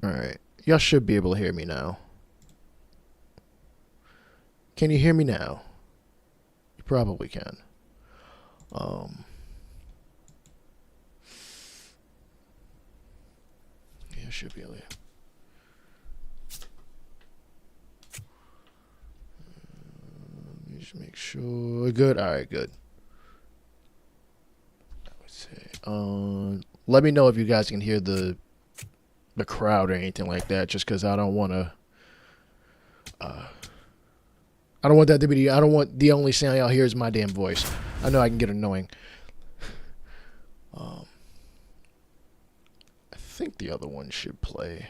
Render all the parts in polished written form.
Alright. Y'all should be able to hear me now. Can you hear me now? You probably can. Yeah, should be able to. Let me just make sure. Good. Alright, good. Let's see. Let me know if you guys can hear the crowd or anything like that, just because I don't want to. I don't want that to be. I don't want the only sound y'all hear is my damn voice. I know I can get annoying. I think the other one should play.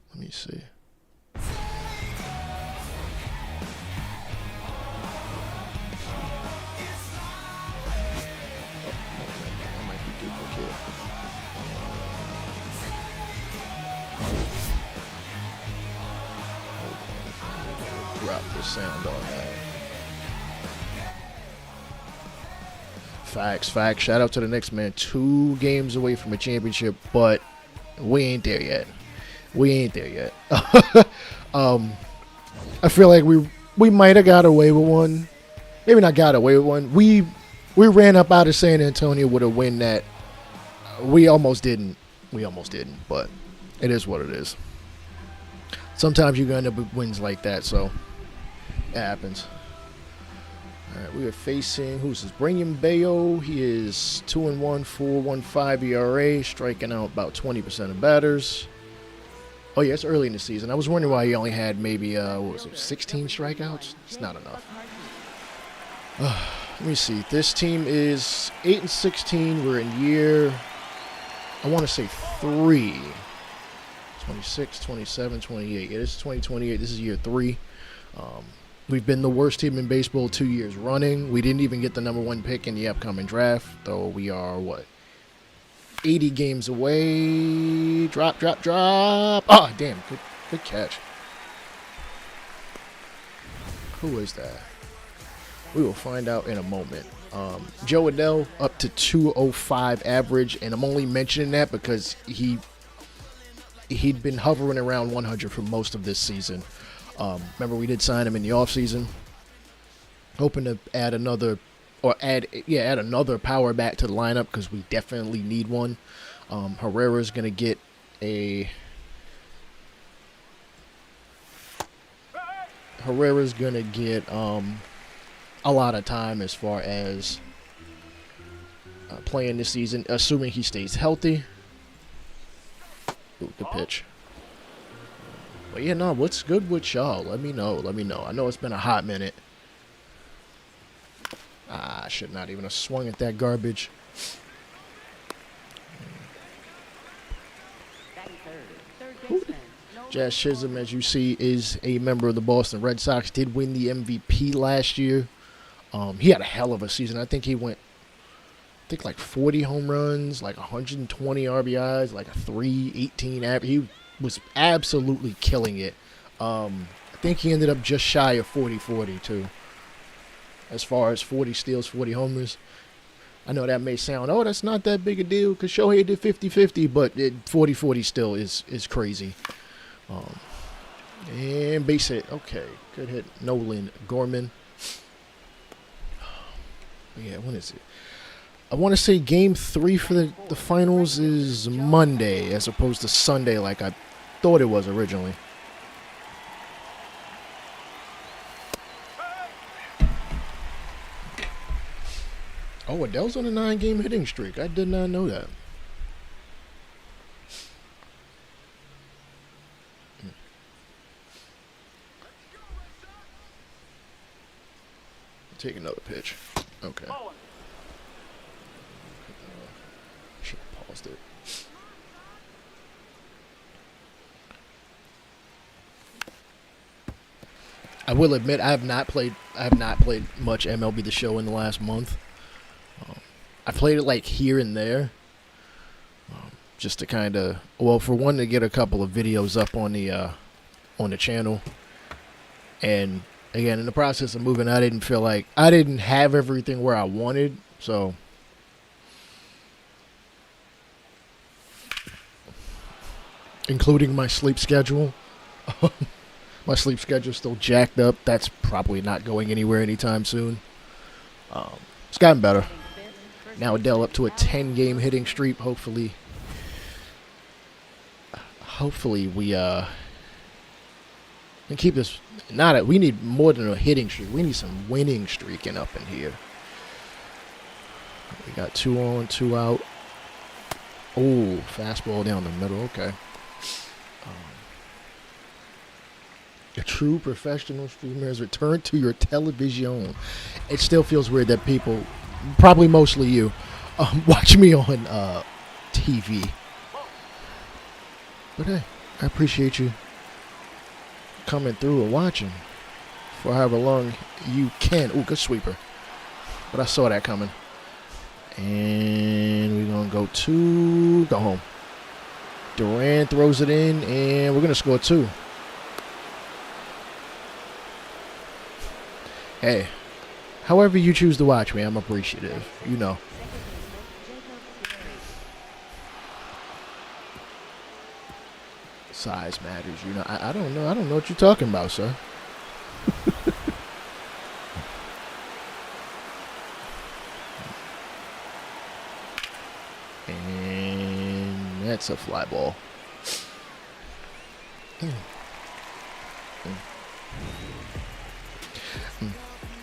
Let me see. That might be duplicate. Drop the sound on that. Facts. Shout out to the Knicks, man. 2 games away from a championship, but we ain't there yet. I feel like we might have got away with one. Maybe not got away with one. We ran up out of San Antonio with a win that we almost didn't. But it is what it is. Sometimes you're going to end up with wins like that, so it happens. All right, we are facing, who's this? Brigham Bayo. He is 2-1, 4.15 ERA, striking out about 20% of batters. Oh yeah, it's early in the season. I was wondering why he only had maybe 16 strikeouts. It's not enough. Let me see. This team is 8-16. We're in year, I want to say 3. 26, 27, 28. Yeah, this is 2028. This is year 3. We've been the worst team in baseball 2 years running. We didn't even get the number 1 pick in the upcoming draft, though we are, 80 games away. Drop. Ah, damn. Good catch. Who is that? We will find out in a moment. Joe Adele up to 205 average, and I'm only mentioning that because he'd been hovering around 100 for most of this season. Remember, we did sign him in the offseason, hoping to add another power back to the lineup because we definitely need one. Herrera's gonna get a lot of time as far as playing this season, assuming he stays healthy. Ooh, good pitch. But yeah, no, what's good with y'all? Let me know. I know it's been a hot minute. I should not even have swung at that garbage. Jazz Chisholm, as you see, is a member of the Boston Red Sox. Did win the MVP last year. He had a hell of a season. I think he went, like 40 home runs, like 120 RBIs, like a 318 average. He was absolutely killing it. I think he ended up just shy of 40-40 too. As far as 40 steals, 40 homers. I know that may sound, that's not that big a deal because Shohei did 50-50, but 40-40 still is crazy. And base hit. Okay, good hit. Nolan Gorman. Yeah, when is it? I want to say game 3 for the finals is Monday as opposed to Sunday like I thought it was originally. Oh, Adele's on a 9-game hitting streak. I did not know that. Take another pitch. Okay. Should have paused it. I will admit I have not played much MLB The Show in the last month. I played it like here and there, just to kind of, for one, to get a couple of videos up on the channel, and again, in the process of moving, I didn't feel like I didn't have everything where I wanted, so including my sleep schedule. My sleep schedule's still jacked up. That's probably not going anywhere anytime soon. It's gotten better. Now Adele up to a 10-game hitting streak. Hopefully we can keep this. We need more than a hitting streak. We need some winning streaking up in here. We got 2 on, 2 out. Oh, fastball down the middle. Okay. A true professional streamer has returned to your television. It still feels weird that people, probably mostly you, watch me on TV. But hey, I appreciate you coming through and watching for however long you can. Ooh, good sweeper. But I saw that coming. And we're going to go home. Duran throws it in, and we're going to score 2. Hey, however you choose to watch me, I'm appreciative. You know. Size matters, you know. I don't know. I don't know what you're talking about, sir. And that's a fly ball.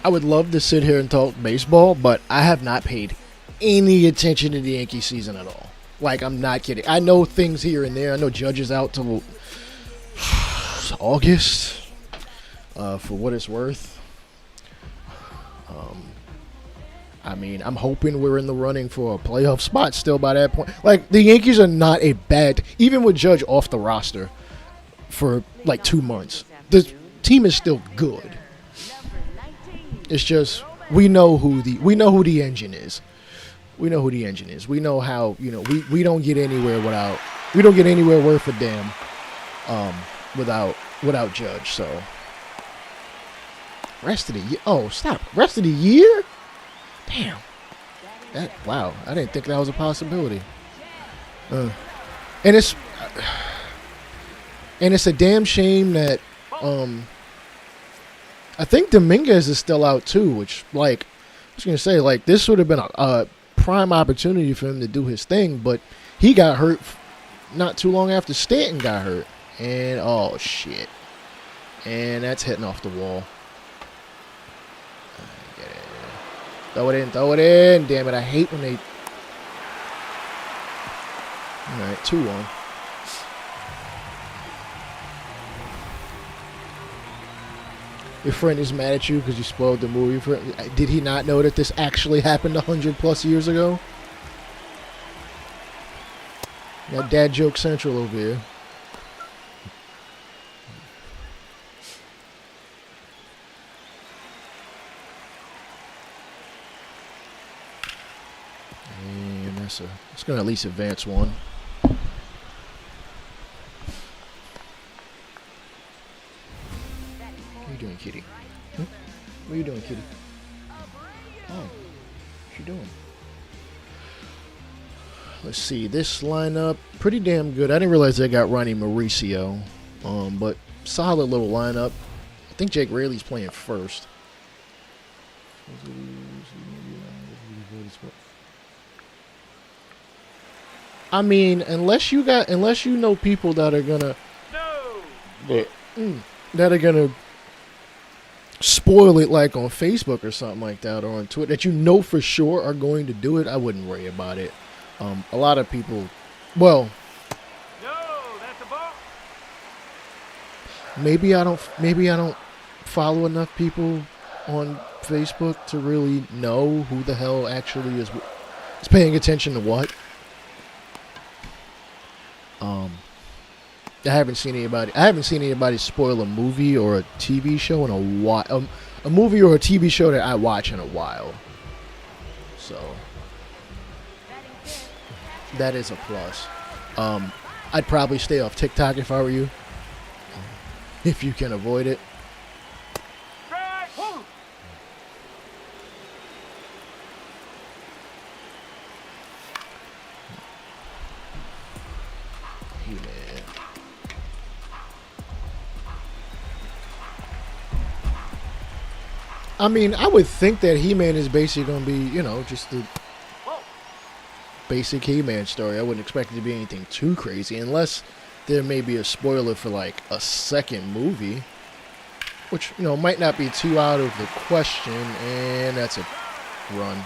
I would love to sit here and talk baseball, but I have not paid any attention to the Yankee season at all. Like, I'm not kidding. I know things here and there. I know Judge is out till August, for what it's worth. I mean, I'm hoping we're in the running for a playoff spot still by that point. Like, the Yankees are not a bad, even with Judge off the roster for like 2 months, the team is still good. It's just we know who the engine is. We know who the engine is. We know how, you know, we don't get anywhere worth a damn without Judge. So rest of the year. Oh, stop. Rest of the year? Damn. Wow. I didn't think that was a possibility. And it's a damn shame that I think Dominguez is still out too, which, like, I was going to say, like, this would have been a prime opportunity for him to do his thing, but he got hurt not too long after Stanton got hurt. And, oh, shit. And that's hitting off the wall. Get it. Throw it in. Damn it, I hate when they... All right, 2-1. Your friend is mad at you because you spoiled the movie for him. Did he not know that this actually happened 100+ years ago? Got dad joke central over here. And it's going to at least advance one. What are you doing, kitty? What are you doing, kitty? Oh, what you doing? Let's see, this lineup, pretty damn good. I didn't realize they got Ronnie Mauricio, but solid little lineup. I think Jake Raley's playing first. I mean, unless you know people that are gonna, that are gonna spoil it, like on Facebook or something like that, or on Twitter, that you know for sure are going to do it, I wouldn't worry about it. A lot of people, well, that's a ball. maybe I don't follow enough people on Facebook to really know who the hell actually is paying attention to what. I haven't seen anybody spoil a movie or a TV show in a while. A movie or a TV show that I watch in a while. So that is a plus. I'd probably stay off TikTok if I were you, if you can avoid it. Hey man, I mean, I would think that He-Man is basically going to be, you know, just the Whoa. basic He-Man story. I wouldn't expect it to be anything too crazy, unless there may be a spoiler for like a second movie, which, you know, might not be too out of the question. And that's a run.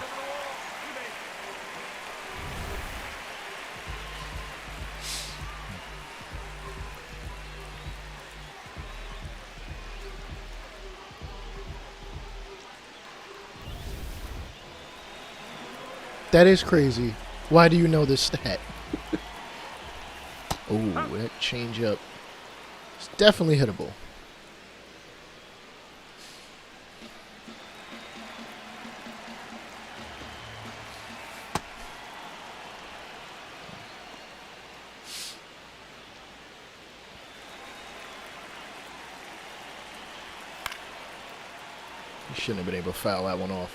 That is crazy. Why do you know this stat? Oh, that change up. It's definitely hittable. You shouldn't have been able to foul that one off.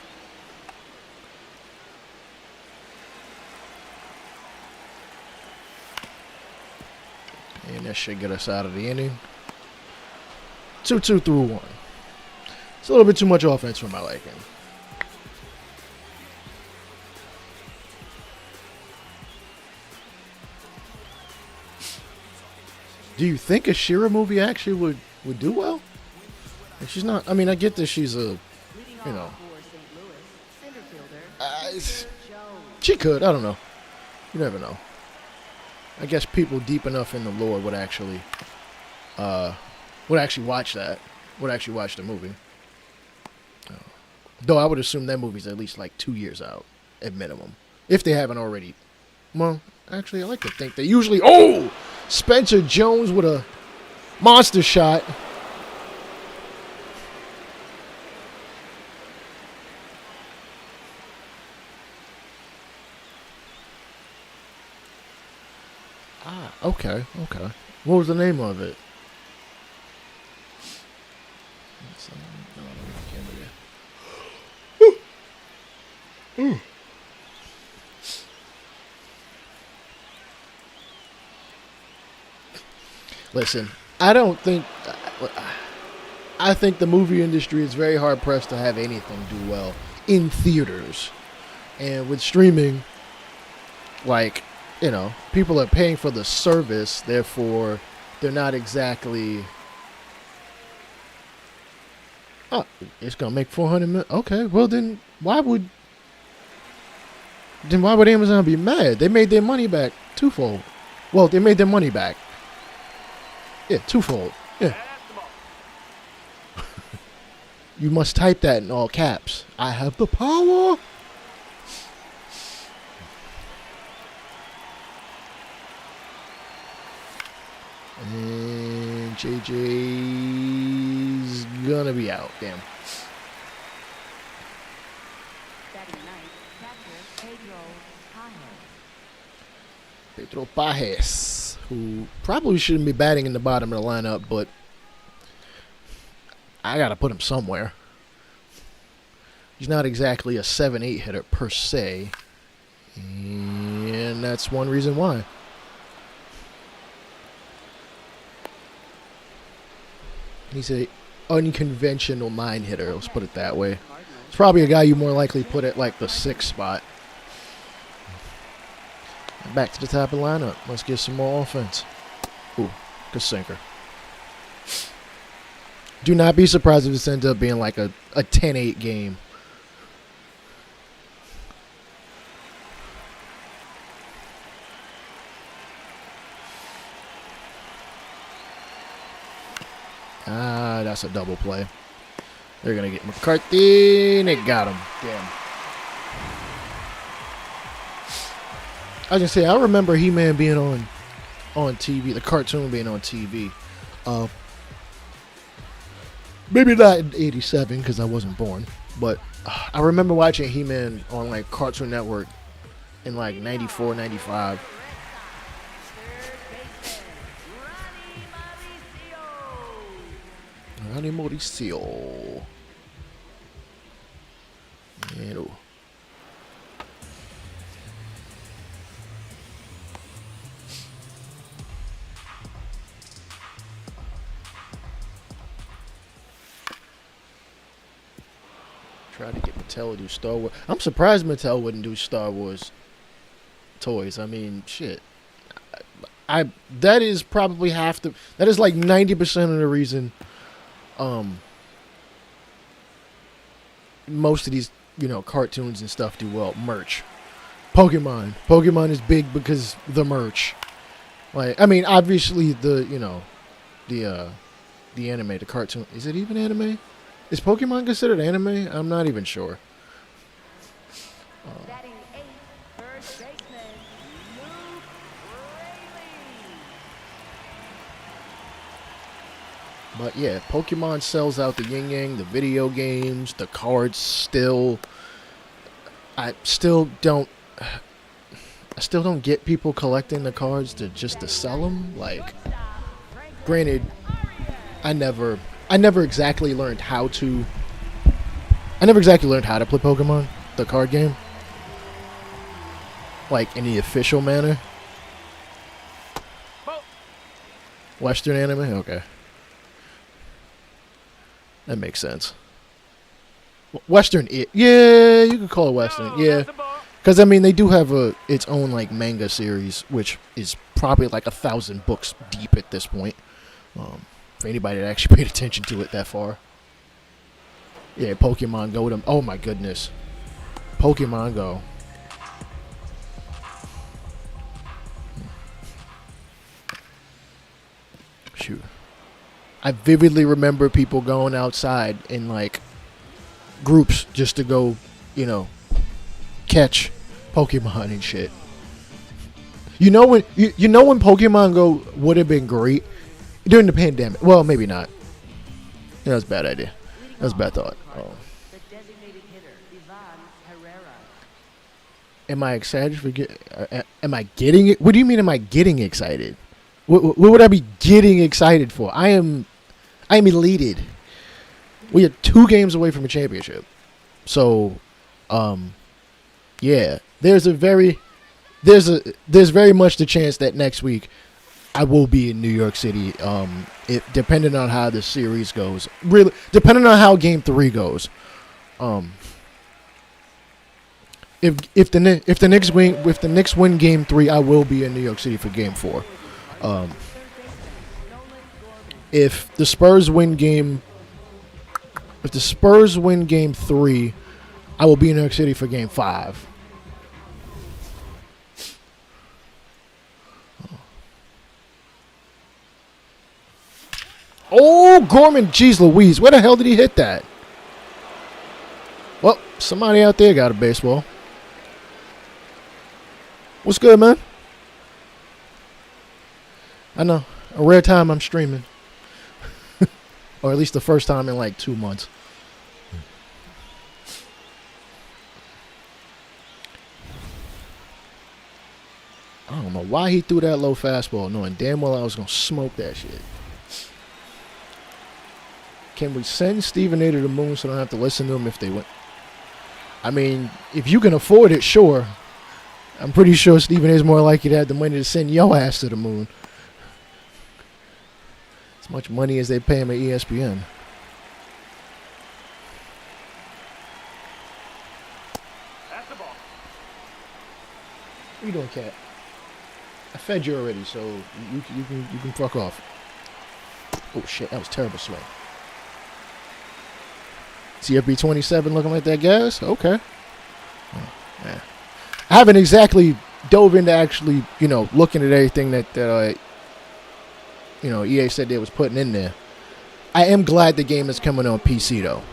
And that should get us out of the inning. 2-2 through 1. It's a little bit too much offense for my liking. Do you think a She-Ra movie actually would do well? And she's not. I mean, I get that she's a, you know. She could. I don't know. You never know. I guess people deep enough in the lore would actually watch that. Would actually watch the movie. Though I would assume that movie's at least like 2 years out at minimum, if they haven't already. Well, actually, I like to think they usually. Oh, Spencer Jones with a monster shot. Ah, okay. What was the name of it? Listen, I think the movie industry is very hard pressed to have anything do well in theaters. And with streaming, like, you know, people are paying for the service, therefore they're not exactly. Oh, it's gonna make 400 million. Okay, well then why would Amazon be mad? They made their money back twofold. Well, they made their money back. Yeah, twofold. Yeah. You must type that in all caps. I have the power. And JJ's gonna be out. Damn. Pedro Pajes, who probably shouldn't be batting in the bottom of the lineup, but I gotta put him somewhere. He's not exactly a 7-8 hitter per se, and that's one reason why. He's a unconventional 9 hitter, let's put it that way. It's probably a guy you more likely put at like the 6th spot. Back to the top of the lineup. Let's get some more offense. Ooh, good sinker. Do not be surprised if this ends up being like a 10-8 game. Ah, that's a double play. They're going to get McCarthy, and they got him. Damn. I was going to say, I remember He-Man being on TV, the cartoon being on TV. Maybe not in 87 because I wasn't born, but I remember watching He-Man on like Cartoon Network in like 94, 95. Ronnie Mauricio. And oh. Try to get Mattel to do Star Wars. I'm surprised Mattel wouldn't do Star Wars toys. I mean, shit. I that is probably that is like 90% of the reason most of these, cartoons and stuff do well. Merch. Pokemon is big because the merch. Like, I mean, obviously the anime, the cartoon. Is it even anime? Is Pokemon considered anime? I'm not even sure. Batting eighth, first baseman, Luke Rayleigh. But yeah, Pokemon sells out the yin yang, the video games, the cards still. I still don't get people collecting the cards to sell them. Like, granted, I never exactly learned how to. I never exactly learned how to play Pokemon, the card game. Like, in the official manner. Western anime? Okay. That makes sense. Western, yeah, you could call it Western, yeah. Because, I mean, they do have its own, like, manga series, which is probably like 1,000 books deep at this point. For anybody that actually paid attention to it that far. Yeah, Pokemon Go. Oh, my goodness. Pokemon Go. Shoot. I vividly remember people going outside in, like, groups just to go, catch Pokemon and shit. You know when Pokemon Go would have been great? During the pandemic. Well, maybe not. That was a bad idea. That was a bad thought. Oh. The designated hitter, Ivan Herrera. Am I excited for am I getting it? What do you mean am I getting excited? What would I be getting excited for? I am elated. We are 2 games away from a championship. So, yeah, there's very much the chance that next week I will be in New York City. Depending on how the series goes, really depending on how Game 3 goes. If the Knicks win Game 3, I will be in New York City for Game 4. If the Spurs win Game 3, I will be in New York City for Game 5. Oh, Gorman, jeez Louise, where the hell did he hit that? Well, somebody out there got a baseball. What's good, man? I know, a rare time I'm streaming. Or at least the first time in like 2 months. I don't know why he threw that low fastball, knowing damn well I was going to smoke that shit. Can we send Stephen A to the moon so I don't have to listen to him if they win? I mean, if you can afford it, sure. I'm pretty sure Stephen A is more likely to have the money to send your ass to the moon. As much money as they pay him at ESPN. That's the ball. What are you doing, cat? I fed you already, so you can fuck off. Oh shit, that was a terrible swing. CFB 27 looking like that gas? Okay. Oh, man. I haven't exactly dove into actually, looking at everything that EA said they was putting in there. I am glad the game is coming on PC though.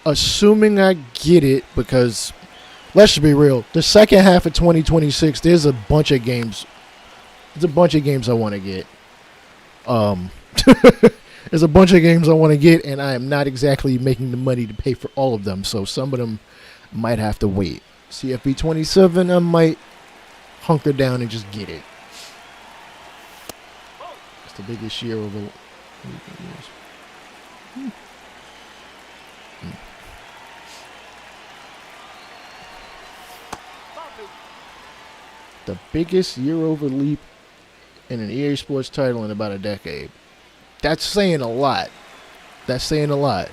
Assuming I get it, because let's just be real, the second half of 2026, there's a bunch of games. There's a bunch of games I want to get. There's a bunch of games I want to get, and I am not exactly making the money to pay for all of them, so some of them might have to wait. CFB 27, I might hunker down and just get it. It's the biggest year over. The biggest year-over leap in an EA Sports title in about a decade. That's saying a lot. That's saying a lot.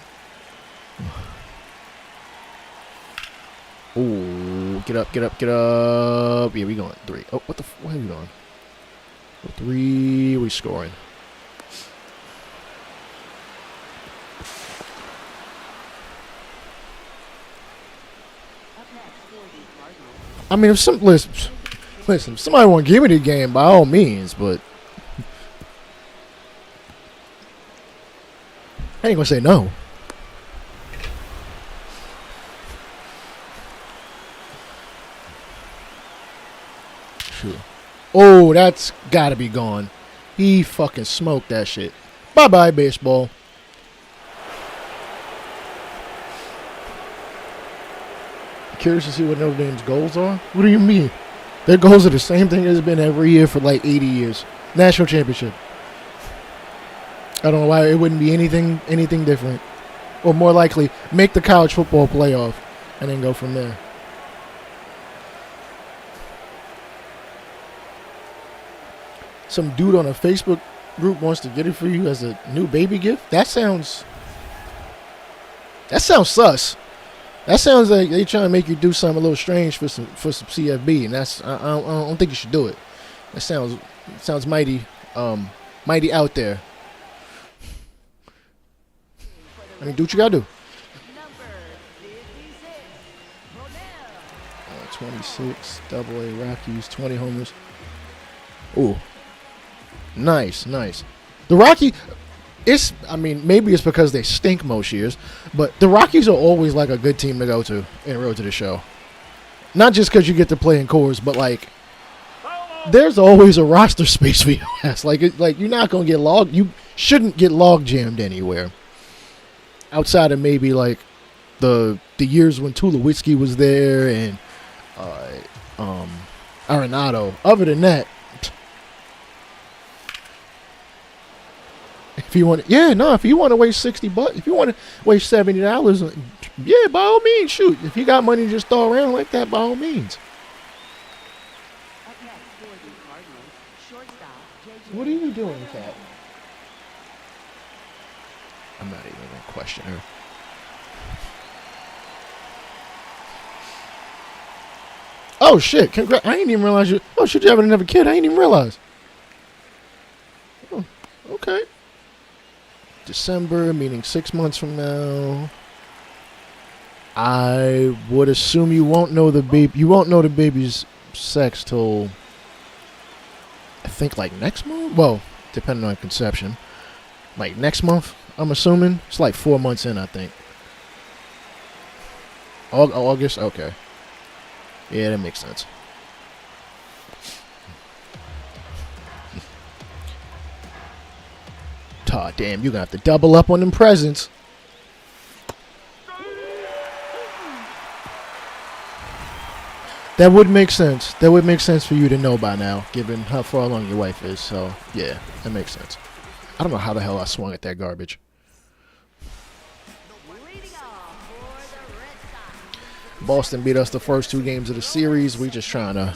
Oh, get up, get up, get up. Yeah, we going 3. Oh, where are we going? 3, we scoring. I mean, if listen, if somebody want to give me the game, by all means, but I ain't gonna say no. Sure. Oh, that's gotta be gone. He fucking smoked that shit. Bye-bye, baseball. Curious to see what Notre Dame's goals are? What do you mean? Their goals are the same thing as been every year for like 80 years. National championship. I don't know why it wouldn't be anything different. Or more likely, make the college football playoff and then go from there. Some dude on a Facebook group wants to get it for you as a new baby gift? That sounds sus. That sounds like they trying to make you do something a little strange for some CFB, and that's I don't think you should do it. That sounds mighty out there. I mean, do what you gotta do. 26 AA Rockies, 20 homers. Ooh, nice. The Rocky. Maybe it's because they stink most years, but the Rockies are always like a good team to go to in Road to the Show. Not just because you get to play in Coors, but like there's always a roster space for your ass. Like you're not gonna get logged. You shouldn't get log jammed anywhere outside of maybe like the years when Tulowitzki was there and Arenado. Other than that. If you want to waste $60, if you want to waste $70, yeah, by all means, shoot. If you got money to just throw around like that, by all means. What are you doing, Kat? I'm not even gonna question her. Oh shit! Congrats! I didn't even realize you. Oh shit! You having another kid? I didn't even realize. Oh, okay. December, meaning 6 months from now. I would assume you won't know the baby. You won't know the baby's sex till I think like next month. Well, depending on conception, like next month. I'm assuming it's like 4 months in. I think. August. Okay. Yeah, that makes sense. Aw, damn, you're going to have to double up on them presents. That would make sense. That would make sense for you to know by now, given how far along your wife is. So, yeah, that makes sense. I don't know how the hell I swung at that garbage. Boston beat us the first 2 games of the series. We just trying to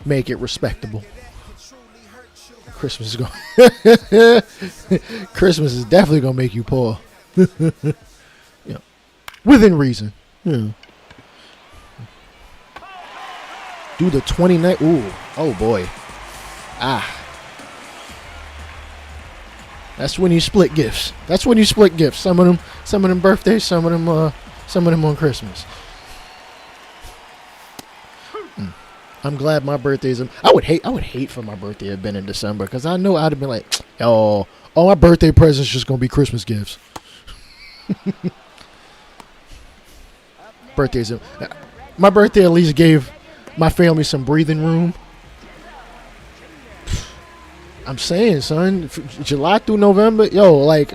make it respectable. Christmas is definitely gonna make you poor. Yeah, within reason. Yeah. Do the 29. Ooh, oh boy. That's when you split gifts. Some of them birthdays, some of them on Christmas. I'm glad my birthday's. I would hate for my birthday to have been in December because I know I'd have been like, oh, all my birthday presents just gonna be Christmas gifts. My birthday at least gave my family some breathing room. I'm saying, son, July through November, like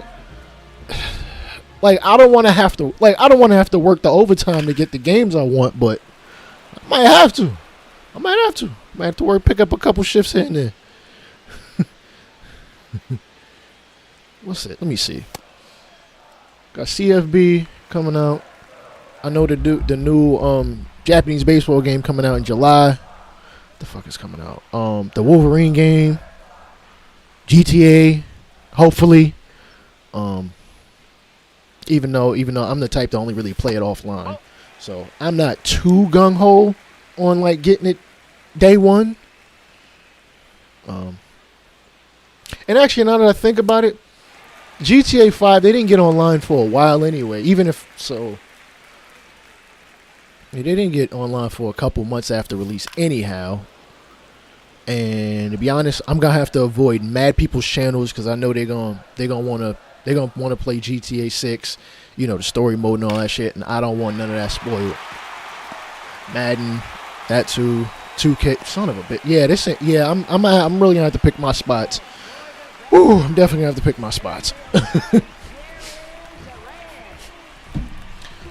I don't want to have to work the overtime to get the games I want, but I might have to. I might have to pick up a couple shifts here and there. What's it? Let me see. Got CFB coming out. I know the new Japanese baseball game coming out in July. What the fuck is coming out? The Wolverine game. GTA, hopefully. Even though I'm the type to only really play it offline, so I'm not too gung ho on like getting it day one. And actually, now that I think about it, GTA 5 they didn't get online for a while anyway. Even if so, they didn't get online for a couple months after release anyhow. And to be honest, I'm gonna have to avoid mad people's channels because I know they're gonna want to play GTA 6, you know, the story mode and all that shit, and I don't want none of that spoiled. Madden, that too, 2K, son of a bitch. Yeah, this ain't. Yeah, I'm really gonna have to pick my spots. Ooh, I'm definitely gonna have to pick my spots.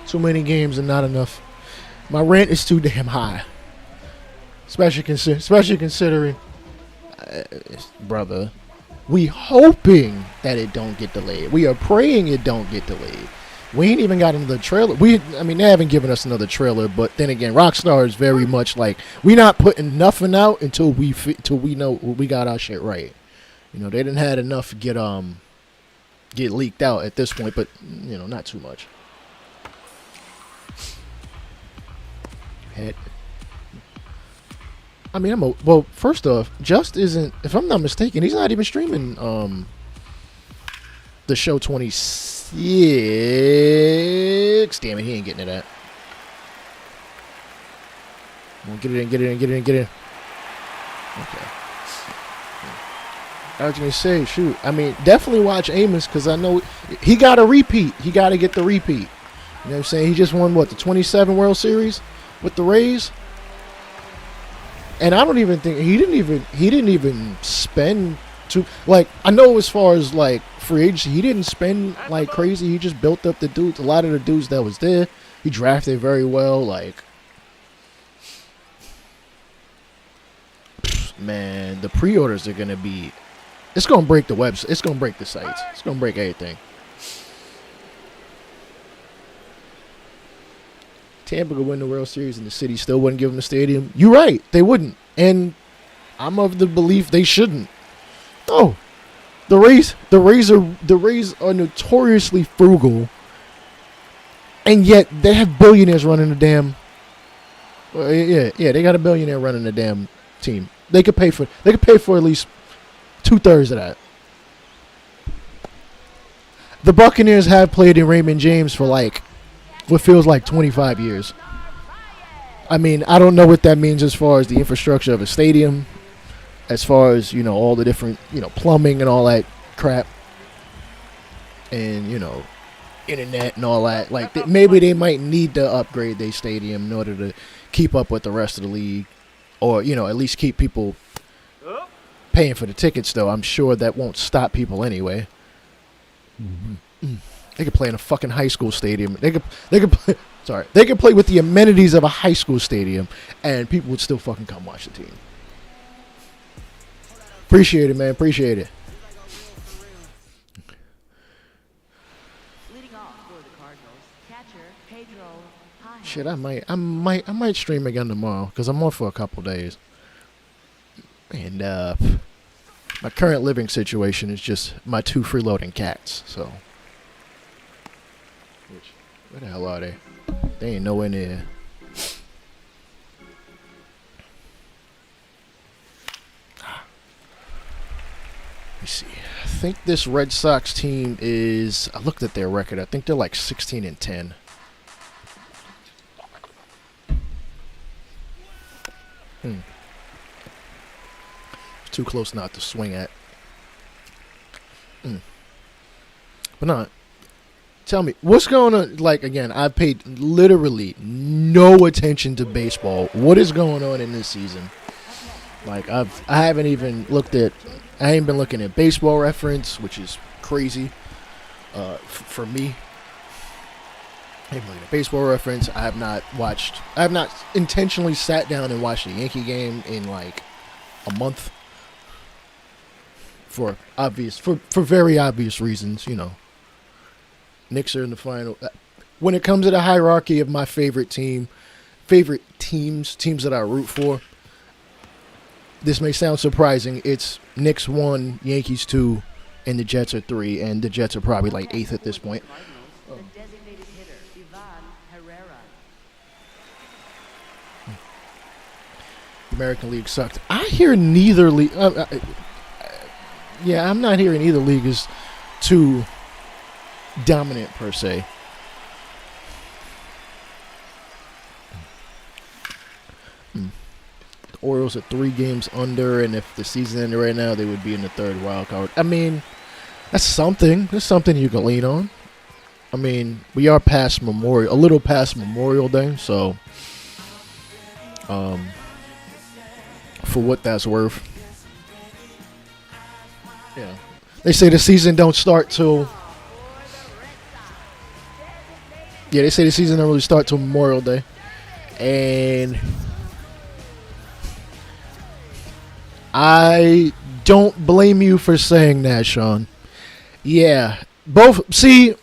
Too many games and not enough. My rent is too damn high. Especially considering, brother, we hoping that it don't get delayed. We are praying it don't get delayed. We ain't even got another trailer. They haven't given us another trailer, but then again, Rockstar is very much like, we not putting nothing out until we know we got our shit right. You know, they didn't had enough get leaked out at this point, but you know, not too much. Well, first off, Just isn't, if I'm not mistaken, he's not even streaming the show 26. Damn it, he ain't getting to that. Well, get it in. Okay. I was going to say, shoot, definitely watch Amos because I know he got a repeat. He got to get the repeat. You know what I'm saying? He just won, the 27 World Series with the Rays? And I don't even think he didn't even spend too, like, I know as far as like free agency, he didn't spend like crazy. He just built up the dudes, a lot of the dudes that was there. He drafted very well. Like, man, the pre-orders are gonna be, it's gonna break the website. It's gonna break the sites. It's gonna break everything. Tampa could win the World Series and the city still wouldn't give them a stadium. You're right, they wouldn't, and I'm of the belief they shouldn't. Oh, the Rays are notoriously frugal, and yet they have billionaires running the damn. They got a billionaire running the damn team. They could pay for at least 2/3 of that. The Buccaneers have played in Raymond James for like what feels like 25 years. I don't know what that means as far as the infrastructure of a stadium, as far as, you know, all the different, you know, plumbing and all that crap, and, you know, internet and all that. Like, maybe they might need to upgrade their stadium in order to keep up with the rest of the league, or, you know, at least keep people paying for the tickets, though. I'm sure that won't stop people anyway. Mm-hmm. They could play in a fucking high school stadium. They could play with the amenities of a high school stadium, and people would still fucking come watch the team. Appreciate it, man. Appreciate it. Leading off for the Cardinals, catcher Pedro Paya. Shit, I might stream again tomorrow because I'm off for a couple days. And my current living situation is just my 2 freeloading cats. So, where the hell are they? They ain't nowhere near. Let me see. I think this Red Sox team is, I looked at their record. I think they're like 16-10. Too close not to swing at. But no, tell me, what's going on? Like, again, I've paid literally no attention to baseball. What is going on in this season? Like, I haven't even looked at, I ain't been looking at Baseball Reference, which is crazy for me. I haven't looked at Baseball Reference. I have not intentionally sat down and watched a Yankee game in like a month. For very obvious reasons, you know. Knicks are in the final. When it comes to the hierarchy of my favorite teams that I root for, this may sound surprising. It's Knicks 1, Yankees 2, and the Jets are 3, and the Jets are probably like 8th at this point. The designated hitter, Ivan Herrera. The American League sucked. I hear neither league. Yeah, I'm not hearing either league is too dominant per se. The Orioles are 3 games under, and if the season ended right now, they would be in the 3rd wild card. I mean, that's something. That's something you can lean on. I mean, we are past a little past Memorial Day, so for what that's worth. Yeah. They say the season don't start till they say the season don't really start till Memorial Day. And I don't blame you for saying that, Sean. Yeah. See,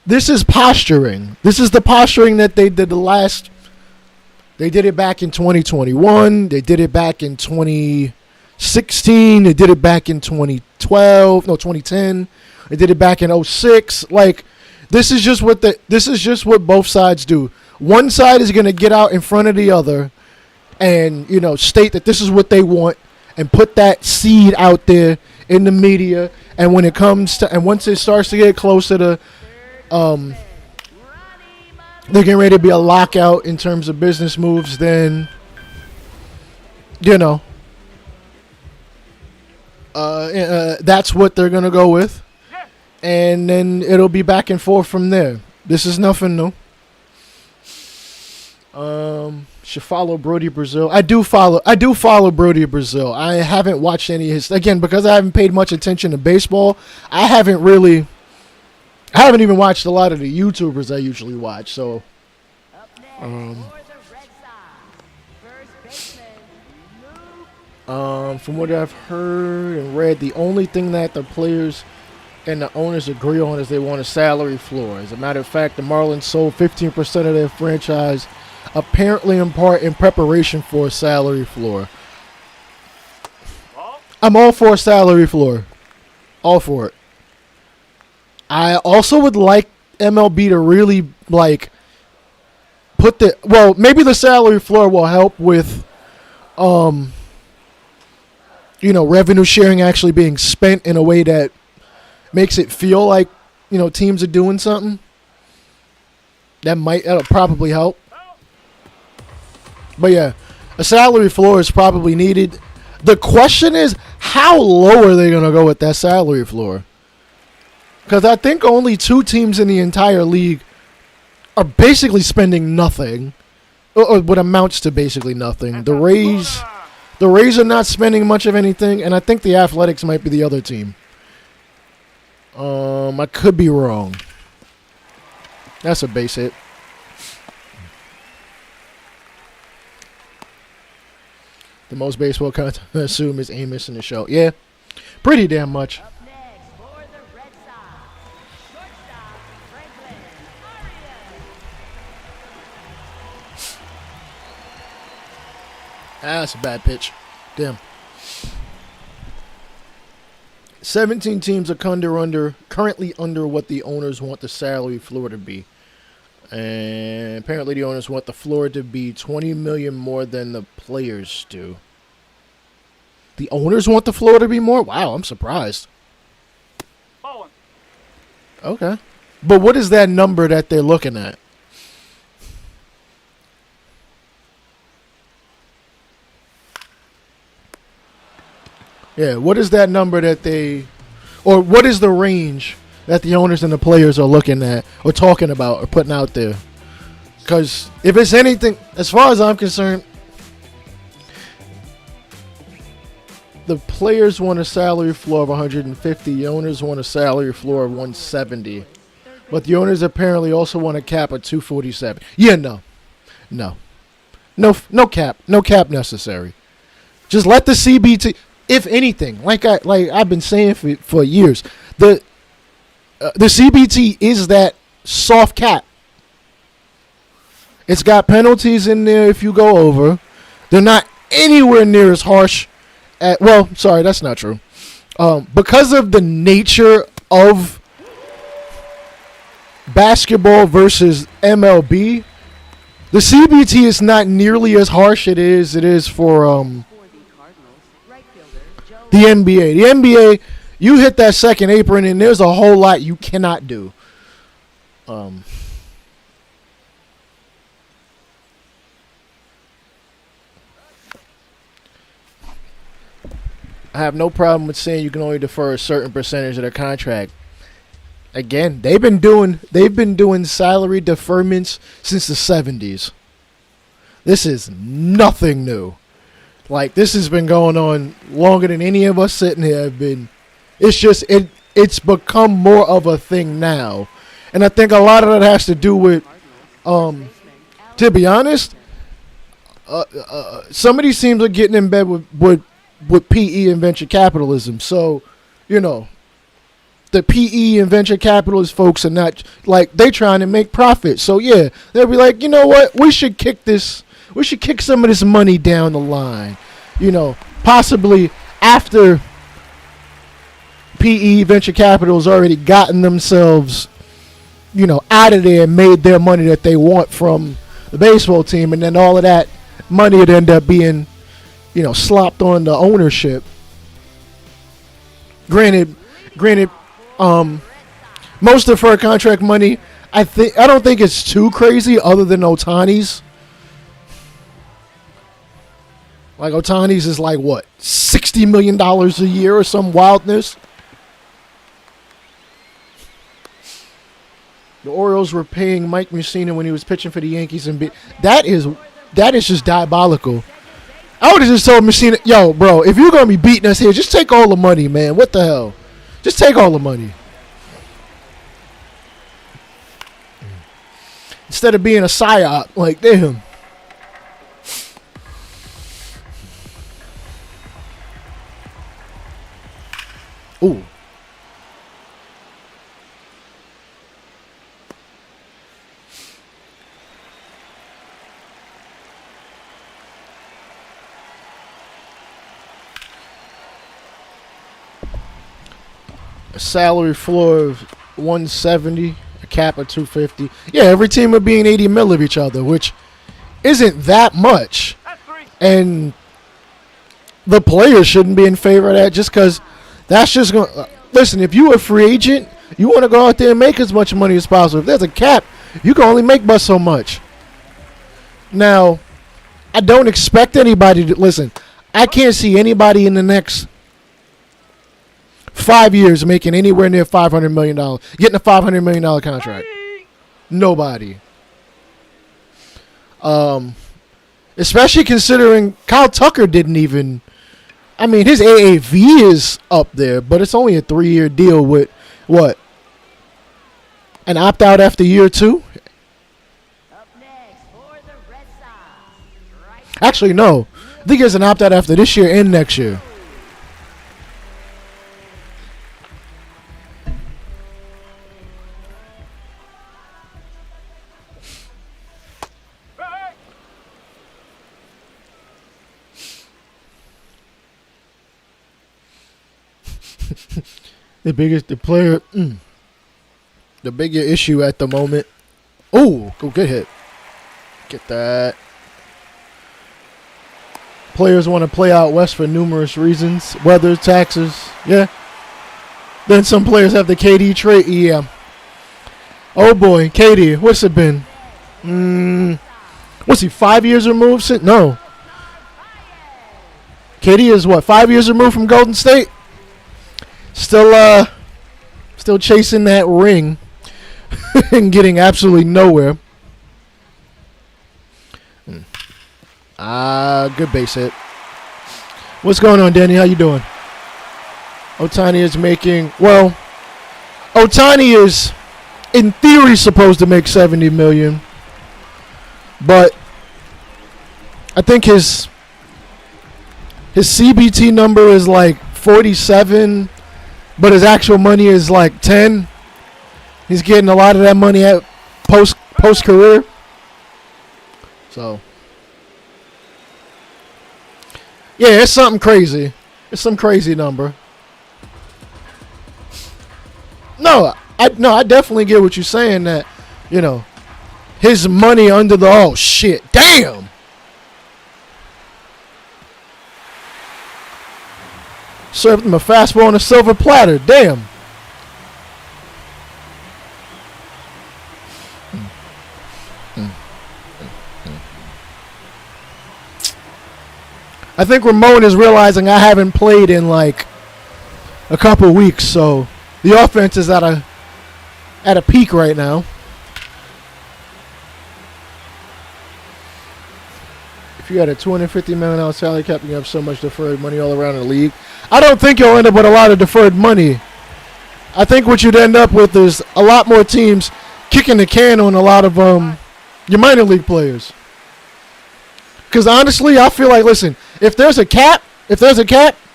this is posturing. This is the posturing that they did they did it back in 2021. They did it back in 2016. They did it back in 2010. They did it back in 2006. Like, this is just what both sides do. One side is going to get out in front of the other and, state that this is what they want and put that seed out there in the media. And when it comes to, and once it starts to get closer to, they're getting ready to be a lockout in terms of business moves, then, that's what they're going to go with. And then it'll be back and forth from there. This is nothing new. Should follow Brody Brazil. I do follow Brody Brazil. I haven't watched any of his, again, because I haven't paid much attention to baseball. I haven't even watched a lot of the YouTubers I usually watch. So, Up next for the Red Sox. First baseman, from what I've heard and read, the only thing that the players and the owners agree on is they want a salary floor. As a matter of fact, the Marlins sold 15% of their franchise, apparently in part in preparation for a salary floor. I'm all for a salary floor. All for it. I also would like MLB to really, maybe the salary floor will help with, revenue sharing actually being spent in a way that makes it feel like, teams are doing something. That'll probably help. But yeah, a salary floor is probably needed. The question is, how low are they going to go with that salary floor? Because I think only 2 teams in the entire league are basically spending nothing, or what amounts to basically nothing. The Rays are not spending much of anything, and I think the Athletics might be the other team. I could be wrong. That's a base hit. The most baseball content I assume is Amos in the show. Yeah, pretty damn much. up next for the Red Sox. Shortstop, Franklin Arias. That's a bad pitch. Damn. 17 teams are currently under what the owners want the salary floor to be. And apparently the owners want the floor to be $20 million more than the players do. The owners want the floor to be more? Wow, I'm surprised. Okay. But what is that number that they're looking at? Yeah, what is that number that or what is the range that the owners and the players are looking at or talking about or putting out there? Because if it's anything, as far as I'm concerned, the players want a salary floor of 150. The owners want a salary floor of 170. But the owners apparently also want a cap of 247. Yeah, no cap. No cap necessary. Just let the CBT, if anything, like I've been saying for years, the CBT is that soft cap. It's got penalties in there if you go over. They're not anywhere near as harsh. Sorry, that's not true. Because of the nature of basketball versus MLB, the CBT is not nearly as harsh it is for For the Cardinals, right fielder Joe the NBA. The NBA, you hit that second apron and there's a whole lot you cannot do. I have no problem with saying you can only defer a certain percentage of their contract. Again, they've been doing salary deferments since the 70s. This is nothing new. Like, this has been going on longer than any of us sitting here have been. It's become more of a thing now. And I think a lot of that has to do with to be honest, some of these teams are getting in bed with PE and venture capitalism. So, the PE and venture capitalist folks are not, like, they trying to make profit. So, yeah, they'll be like, you know what? We should kick some of this money down the line. Possibly after PE venture capital has already gotten themselves, out of there and made their money that they want from the baseball team. And then all of that money would end up being, slopped on the ownership. Granted, most deferred contract money, I don't think it's too crazy other than Ohtani's. Like, Ohtani's is like, what, $60 million a year or some wildness? The Orioles were paying Mike Mussina when he was pitching for the Yankees, and that is just diabolical. I would have just told Mussina, yo, bro, if you're going to be beating us here, just take all the money, man. What the hell? Just take all the money. Instead of being a psyop, like, damn. Ooh. A salary floor of 170, a cap of 250. Yeah, every team would be in 80 mil of each other, which isn't that much. That's three. And the players shouldn't be in favor of that just because that's just going to... listen, if you're a free agent, you want to go out there and make as much money as possible. If there's a cap, you can only make but so much. Now, I don't expect anybody to... listen, I can't see anybody in the next 5 years making anywhere near $500 million, getting a $500 million contract. Nobody. Especially considering Kyle Tucker didn't even... I mean, his AAV is up there, but it's only a 3-year deal with, what, an opt-out after year 2? up next for the Red Sox. Right Actually, no. I think there's an opt-out after this year and next year. The bigger issue at the moment. Oh, good hit. Get that. Players want to play out west for numerous reasons. Weather, taxes. Yeah. Then some players have the KD trade. Yeah. Oh boy, KD. What's it been? What's he, 5 years removed? No. KD is what, 5 years removed from Golden State? Still chasing that ring and getting absolutely nowhere. Good base hit. What's going on, Danny? How you doing? Ohtani is making... well, Ohtani is, in theory, supposed to make $70 million. But I think his CBT number is like 47, but his actual money is like 10. He's getting a lot of that money at post career. So yeah, it's something crazy. It's some crazy number. No, I definitely get what you're saying, that you know, his money under the, oh shit, damn. Served him a fastball on a silver platter, damn. I think Ramon is realizing I haven't played in like a couple weeks, so the offense is at a peak right now. If you had a $250 million salary cap and you have so much deferred money all around the league, I don't think you'll end up with a lot of deferred money. I think what you'd end up with is a lot more teams kicking the can on a lot of your minor league players. Because honestly, I feel like, listen, if there's a cap,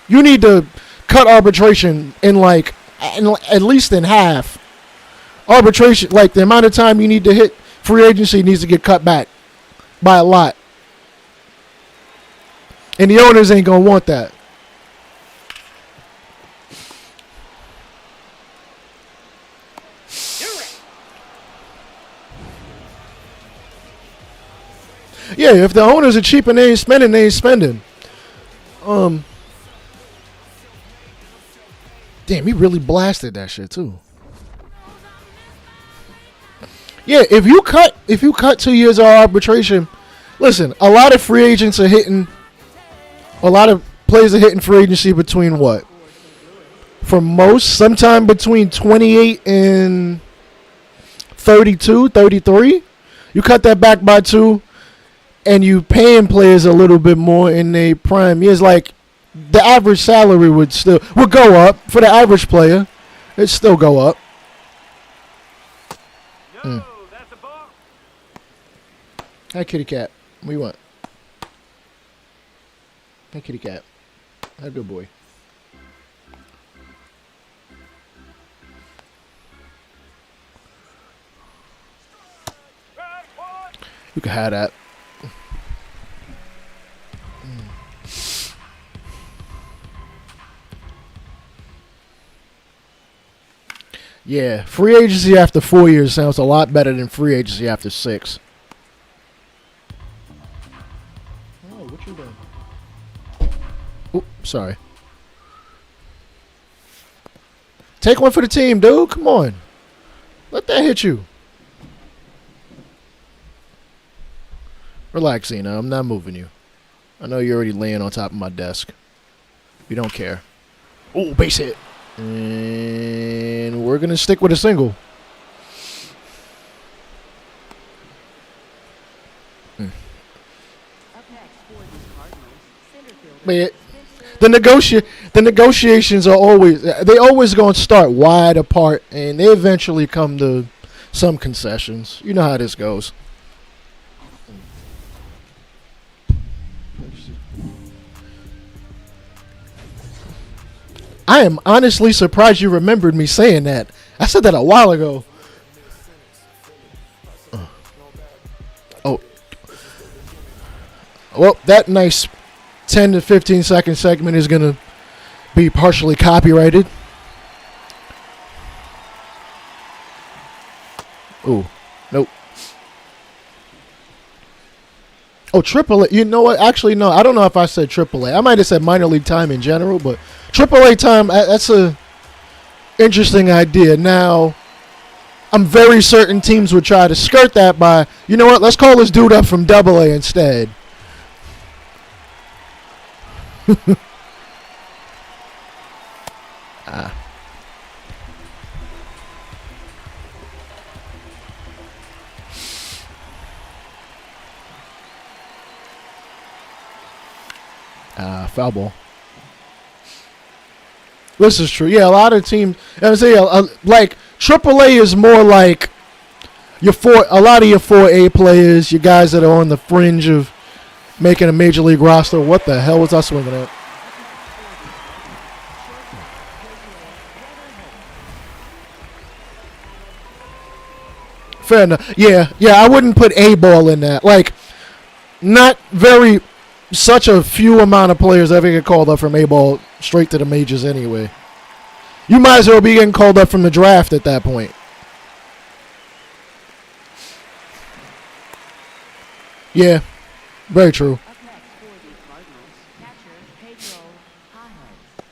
you need to cut arbitration in at least in half. Arbitration, like the amount of time you need to hit free agency needs to get cut back by a lot. And the owners ain't going to want that. Yeah, if the owners are cheap and they ain't spending, they ain't spending. Damn, he really blasted that shit too. Yeah, if you cut 2 years of arbitration, listen, a lot of free agents are hitting, a lot of players are hitting free agency between what? For most, sometime between 28 and 32, 33. You cut that back by 2, and you paying players a little bit more in their prime years. Like, the average salary would go up for the average player. It'd still go up. No, that's a ball. Hi, kitty cat. What do you want? Hi, kitty cat. Hi, good boy. You can have that. Yeah, free agency after 4 years sounds a lot better than free agency after 6. Oh, what you doing? Oh, sorry. Take one for the team, dude. Come on. Let that hit you. Relax, Zena. I'm not moving you. I know you're already laying on top of my desk. You don't care. Oh, base hit. And we're going to stick with a single. But the negotiations are always going to start wide apart, and they eventually come to some concessions. You know how this goes. I am honestly surprised you remembered me saying that. I said that a while ago. Oh. Well, that nice 10 to 15 second segment is going to be partially copyrighted. Ooh. Nope. Oh, AAA. You know what? Actually, no. I don't know if I said AAA. I might have said minor league time in general, but AAA time, that's a interesting idea. Now, I'm very certain teams would try to skirt that by, you know what, let's call this dude up from AA instead. Foul ball. This is true. Yeah, a lot of teams. I would say like AAA is more like a lot of your 4A players, your guys that are on the fringe of making a major league roster. What the hell was I swinging at? Fair enough. Yeah. I wouldn't put A ball in that. Like, not very. Such a few amount of players ever get called up from A-ball straight to the majors anyway. You might as well be getting called up from the draft at that point. Yeah, very true. Up next for the Cardinals, catcher Pedro Pajes.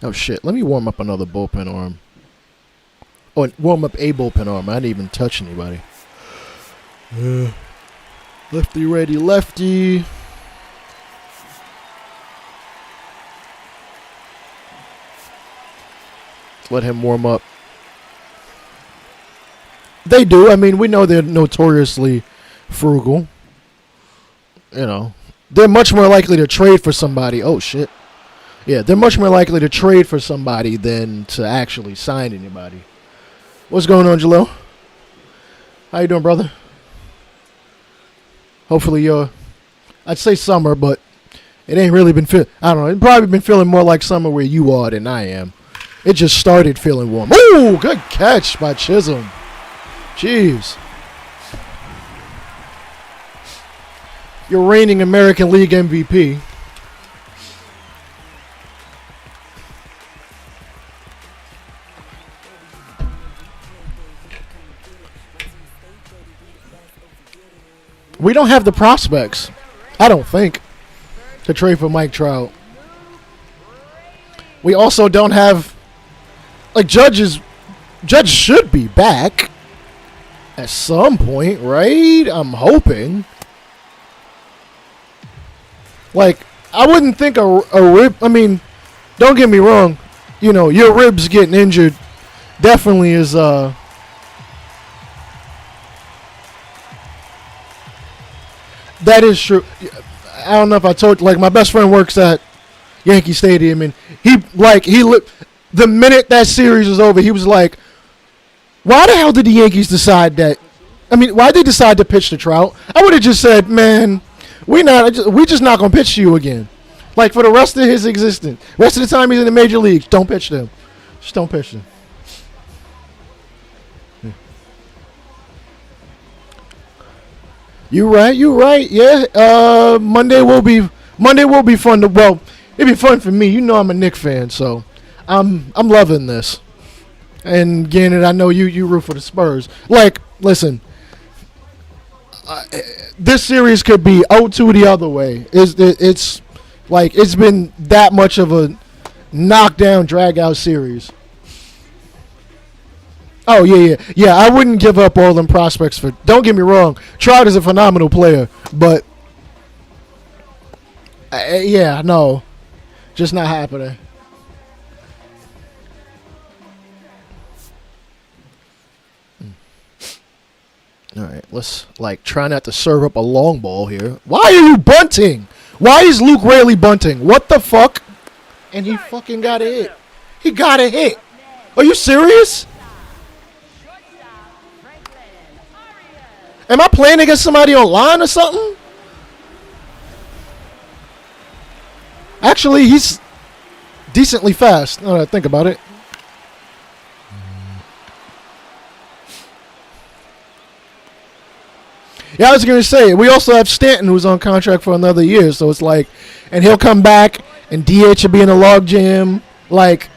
Oh shit! Let me warm up another bullpen arm. Oh, warm up a bullpen arm. I didn't even touch anybody. Lefty, righty, lefty. Let him warm up. They do. I mean, we know they're notoriously frugal. You know, they're much more likely to trade for somebody. Oh shit. Yeah, they're much more likely to trade for somebody than to actually sign anybody. What's going on, Jalil? How you doing, brother? Hopefully you're, I'd say summer, but it ain't really been I don't know. It's probably been feeling more like summer where you are than I am. It just started feeling warm. Ooh, good catch by Chisholm. Jeez. Your reigning American League MVP. We don't have the prospects, I don't think, to trade for Mike Trout. We also don't have, like, Judge should be back at some point, right? I'm hoping. Like, I wouldn't think a rib, I mean, don't get me wrong, you know, your ribs getting injured definitely is, that is true. I don't know if I told you, like, my best friend works at Yankee Stadium, and the minute that series was over, he was like, why the hell did the Yankees decide that? I mean, why did they decide to pitch to Trout? I would have just said, man, we just not going to pitch to you again. Like, for the rest of his existence. Rest of the time he's in the major leagues, don't pitch to him. Just don't pitch to him. You right. Yeah. Monday will be fun to, well, it'd be fun for me. You know I'm a Knicks fan, so I'm loving this. And Gannett, I know you root for the Spurs. Like, listen, this series could be 0-2 the other way. It's like it's been that much of a knockdown, drag out series. Oh, yeah. I wouldn't give up all them prospects for. Don't get me wrong. Trout is a phenomenal player, but yeah, no, just not happening. All right, let's try not to serve up a long ball here. Why are you bunting? Why is Luke Raley bunting? What the fuck? And he fucking got a hit. He got a hit. Are you serious? Am I playing against somebody online or something? Actually, he's decently fast. Now that I think about it. Yeah, I was going to say, we also have Stanton, who's on contract for another year. So it's like, and he'll come back, and DH will be in a log jam. Like,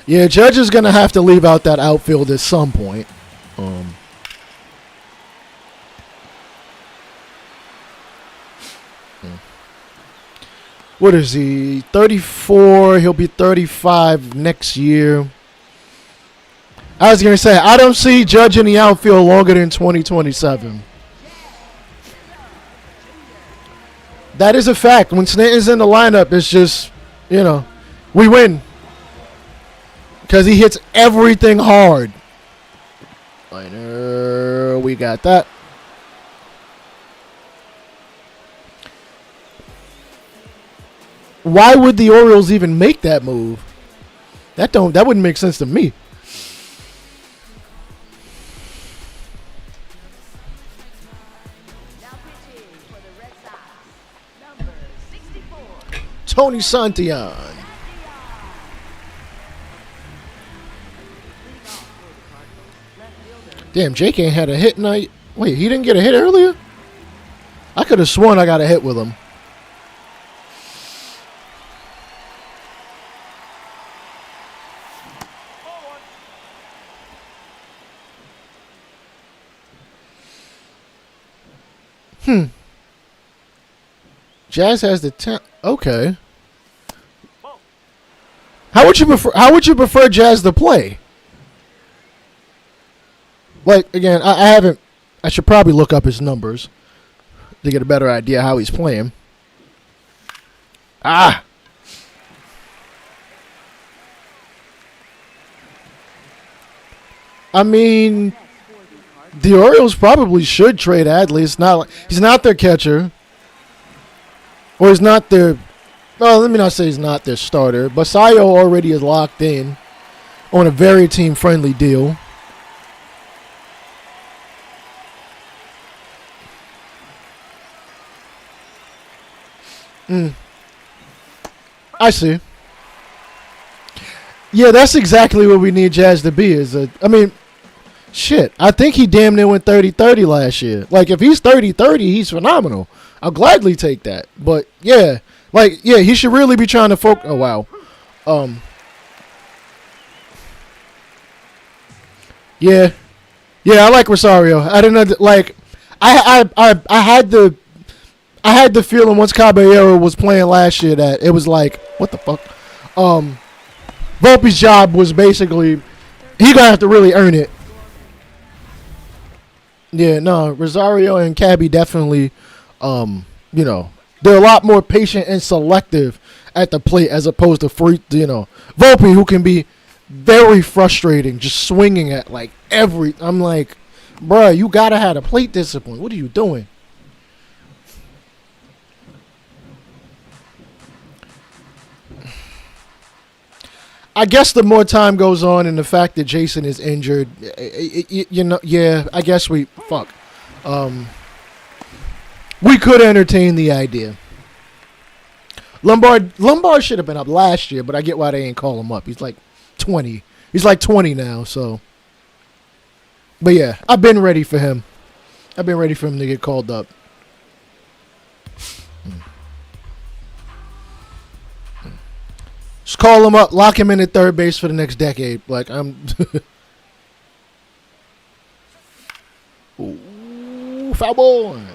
yeah, Judge is going to have to leave out that outfield at some point. What is he? 34. He'll be 35 next year. I was going to say, I don't see Judge in the outfield longer than 2027. That is a fact. When Stanton's in the lineup, it's just, you know, we win. Because he hits everything hard. Liner, we got that. Why would the Orioles even make that move? That wouldn't make sense to me. Now pitching for the Red Sox, number 64. Tony Santillan. Damn, Jake ain't had a hit night. Wait, he didn't get a hit earlier? I could have sworn I got a hit with him. Jazz has the 10. Okay. How would you prefer? How would you prefer Jazz to play? Like again, I haven't. I should probably look up his numbers to get a better idea how he's playing. Ah. I mean, the Orioles probably should trade Adley. It's not like he's not their catcher, or he's not their. Well, let me not say he's not their starter. Basayo already is locked in on a very team-friendly deal. I see. Yeah, that's exactly what we need Jazz to be. Shit, I think he damn near went 30-30 last year. Like, if he's 30-30, he's phenomenal. I'll gladly take that. But, yeah. Like, yeah, he should really be trying to focus. Oh, wow. Yeah. Yeah, I like Rosario. I didn't know, like, I had the feeling once Caballero was playing last year that it was like, what the fuck? Volpe's job was basically, he gonna have to really earn it. Yeah, no, Rosario and Cabby definitely, they're a lot more patient and selective at the plate as opposed to Volpe, who can be very frustrating, just swinging at like I'm like, bruh, you gotta have a plate discipline. What are you doing? I guess the more time goes on and the fact that Jason is injured, I guess we could entertain the idea. Lombard should have been up last year, but I get why they ain't call him up. He's like 20. He's like 20 now, so. But yeah, I've been ready for him. I've been ready for him to get called up. Just call him up, lock him in at third base for the next decade. Like, I'm... Ooh, foul ball. No!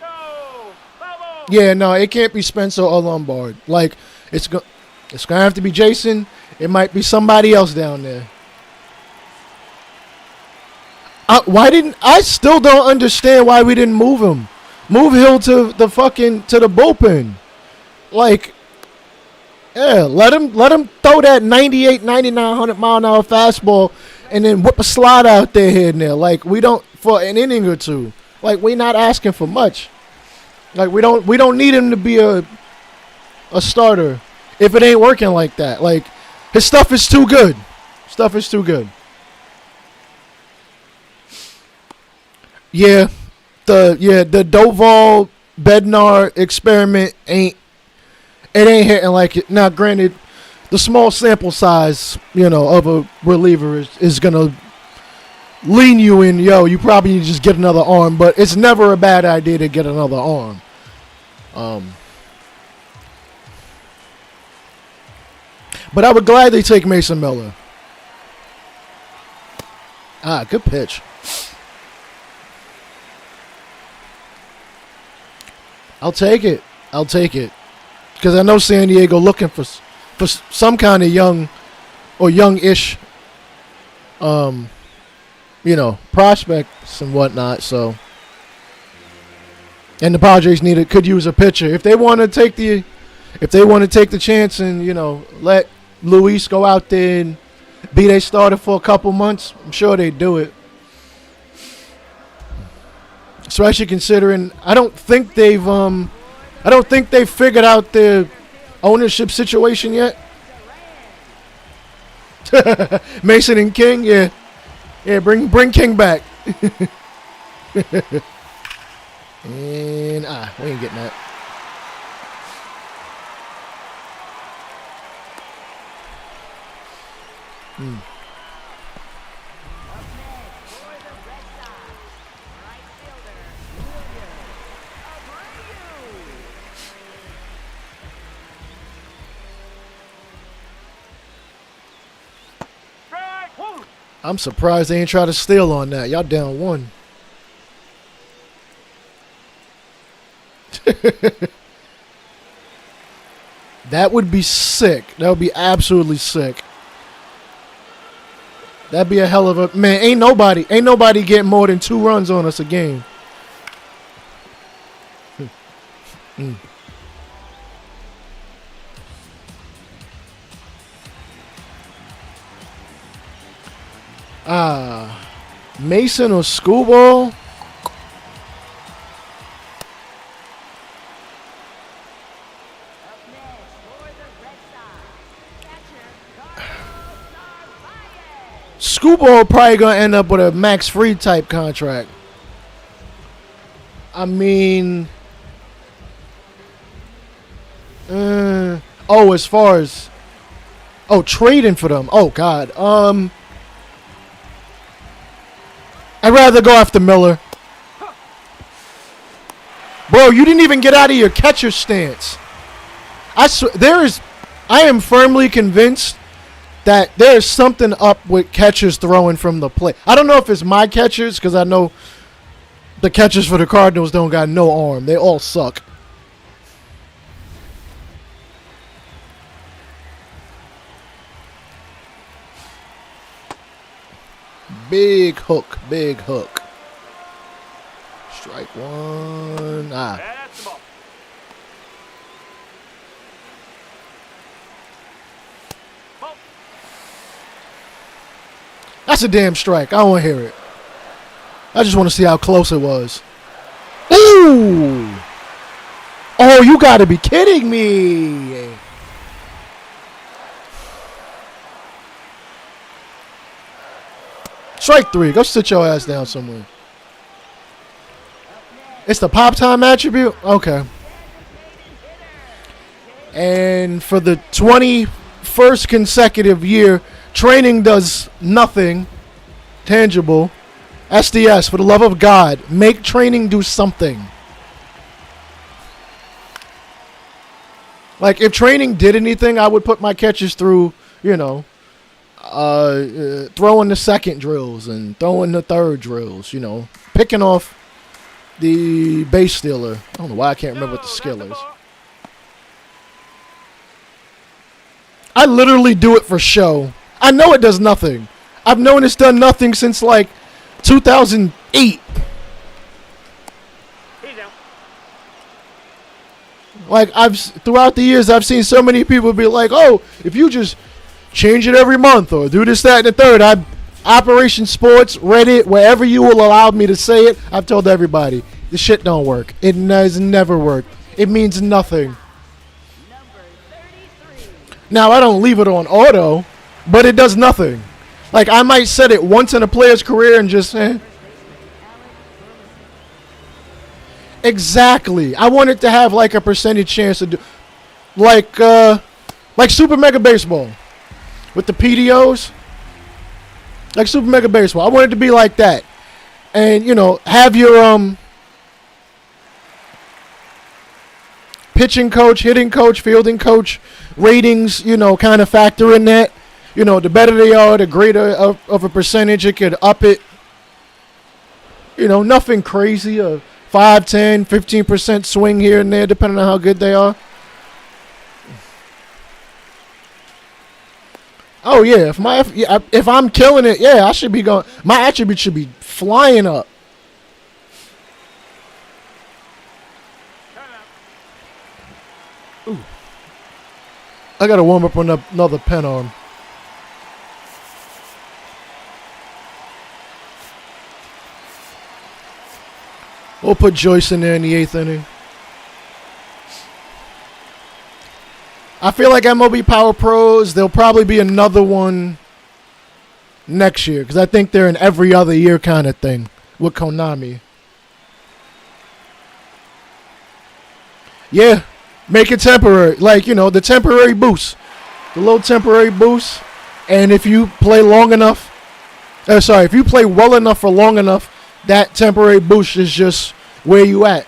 Foul ball! Yeah, no, it can't be Spencer or Lombard. Like, it's gonna have to be Jason. It might be somebody else down there. I still don't understand why we didn't move him. Move Hill to the bullpen. Like... Yeah, let him throw that 98, 99, 100-mile-an-hour fastball and then whip a slide out there here and there. Like, we don't, for an inning or two. Like, we're not asking for much. Like, we don't need him to be a starter if it ain't working like that. Like, his stuff is too good. Stuff is too good. Yeah, the Doval Bednar experiment ain't hitting like it. Now, granted, the small sample size, of a reliever is going to lean you in, you probably need to just get another arm, but it's never a bad idea to get another arm. But I would gladly take Mason Miller. Good pitch. I'll take it. Because I know San Diego looking for some kind of young or young-ish, prospects and whatnot. So, and the Padres could use a pitcher if they want to take the chance and let Luis go out there and be their starter for a couple months. I'm sure they'd do it. Especially considering I don't think they've figured out their ownership situation yet. Mason and King, yeah, bring King back. And we ain't getting that. I'm surprised they ain't try to steal on that. Y'all down 1. That would be sick. That would be absolutely sick. That'd be a hell of a man. Ain't nobody getting more than 2 runs on us a game. Mason or Schoolball? Up next for the Red Sox, catcher Carlos Narvaez. Schoolball probably gonna end up with a max free type contract. I mean, as far as trading for them. Oh God, I'd rather go after Miller. Bro, you didn't even get out of your catcher stance. I am firmly convinced that there's something up with catchers throwing from the plate. I don't know if it's my catchers, because I know the catchers for the Cardinals don't got no arm. They all suck. Big hook, big hook. Strike 1. That's the ball. Ball. That's a damn strike. I don't want to hear it. I just want to see how close it was. Ooh! Oh, you got to be kidding me. Strike 3. Go sit your ass down somewhere. It's the pop time attribute? Okay. And for the 21st consecutive year, training does nothing tangible. SDS, for the love of God, make training do something. Like, if training did anything, I would put my catchers through, throwing the second drills and throwing the third drills, picking off the base stealer. I don't know why I can't remember what the skill is. I literally do it for show. I know it does nothing. I've known it's done nothing since like 2008. He's out. Like, throughout the years, I've seen so many people be like, "Oh, if you just change it every month or do this, that, and the third." Operation Sports, Reddit, wherever you will allow me to say it, I've told everybody, this shit don't work. It has never worked. It means nothing. Number 33. Now, I don't leave it on auto, but it does nothing. Like, I might set it once in a player's career and just, Exactly. I want it to have, like, a percentage chance to do, like Super Mega Baseball with the PDOs. Like Super Mega Baseball. I want it to be like that. And, have your pitching coach, hitting coach, fielding coach ratings, kind of factor in that. The better they are, the greater of a percentage it could up it. Nothing crazy. A 5, 10, 15% swing here and there, depending on how good they are. Oh yeah, if I'm killing it, yeah, I should be going. My attribute should be flying up. Ooh. I gotta warm up on another pen arm. We'll put Joyce in there in the 8th inning. I feel like MLB Power Pros, there'll probably be another one next year, because I think they're an every other year kind of thing with Konami. Yeah, make it temporary. Like, the temporary boost. The little temporary boost. And if you play long enough, if you play well enough for long enough, that temporary boost is just where you at.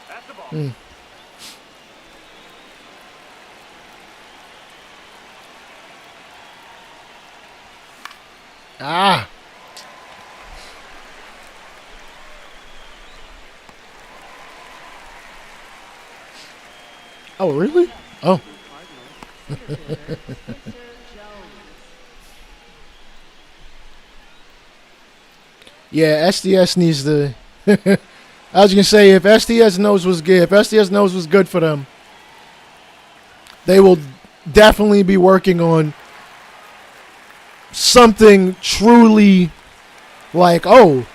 That's the ball. Ah. Oh, really? Oh. Yeah, SDS needs to. I was gonna say if SDS knows what's good, if SDS knows what's good for them, they will definitely be working on something truly like, oh,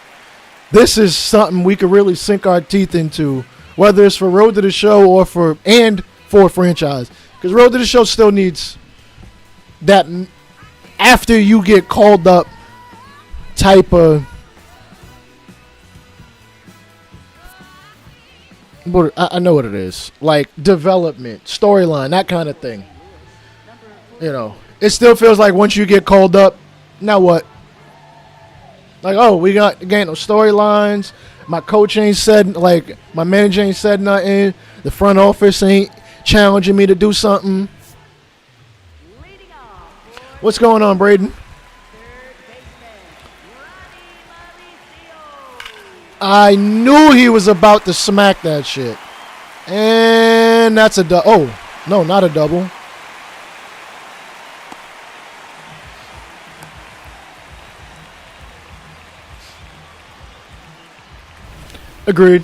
this is something we could really sink our teeth into, whether it's for Road to the Show or for a franchise, because Road to the Show still needs that after you get called up type of. I know what it is. Like development, storyline, that kind of thing. You know, it still feels like once you get called up, now what? Like, oh, we got again no storylines. My coach ain't said, like, my manager ain't said nothing. The front office ain't challenging me to do something. Leading off for What's going on, Braden? third baseman, Ronnie Mauricio. I knew he was about to smack that shit. And that's a oh, no, not a double. Agreed.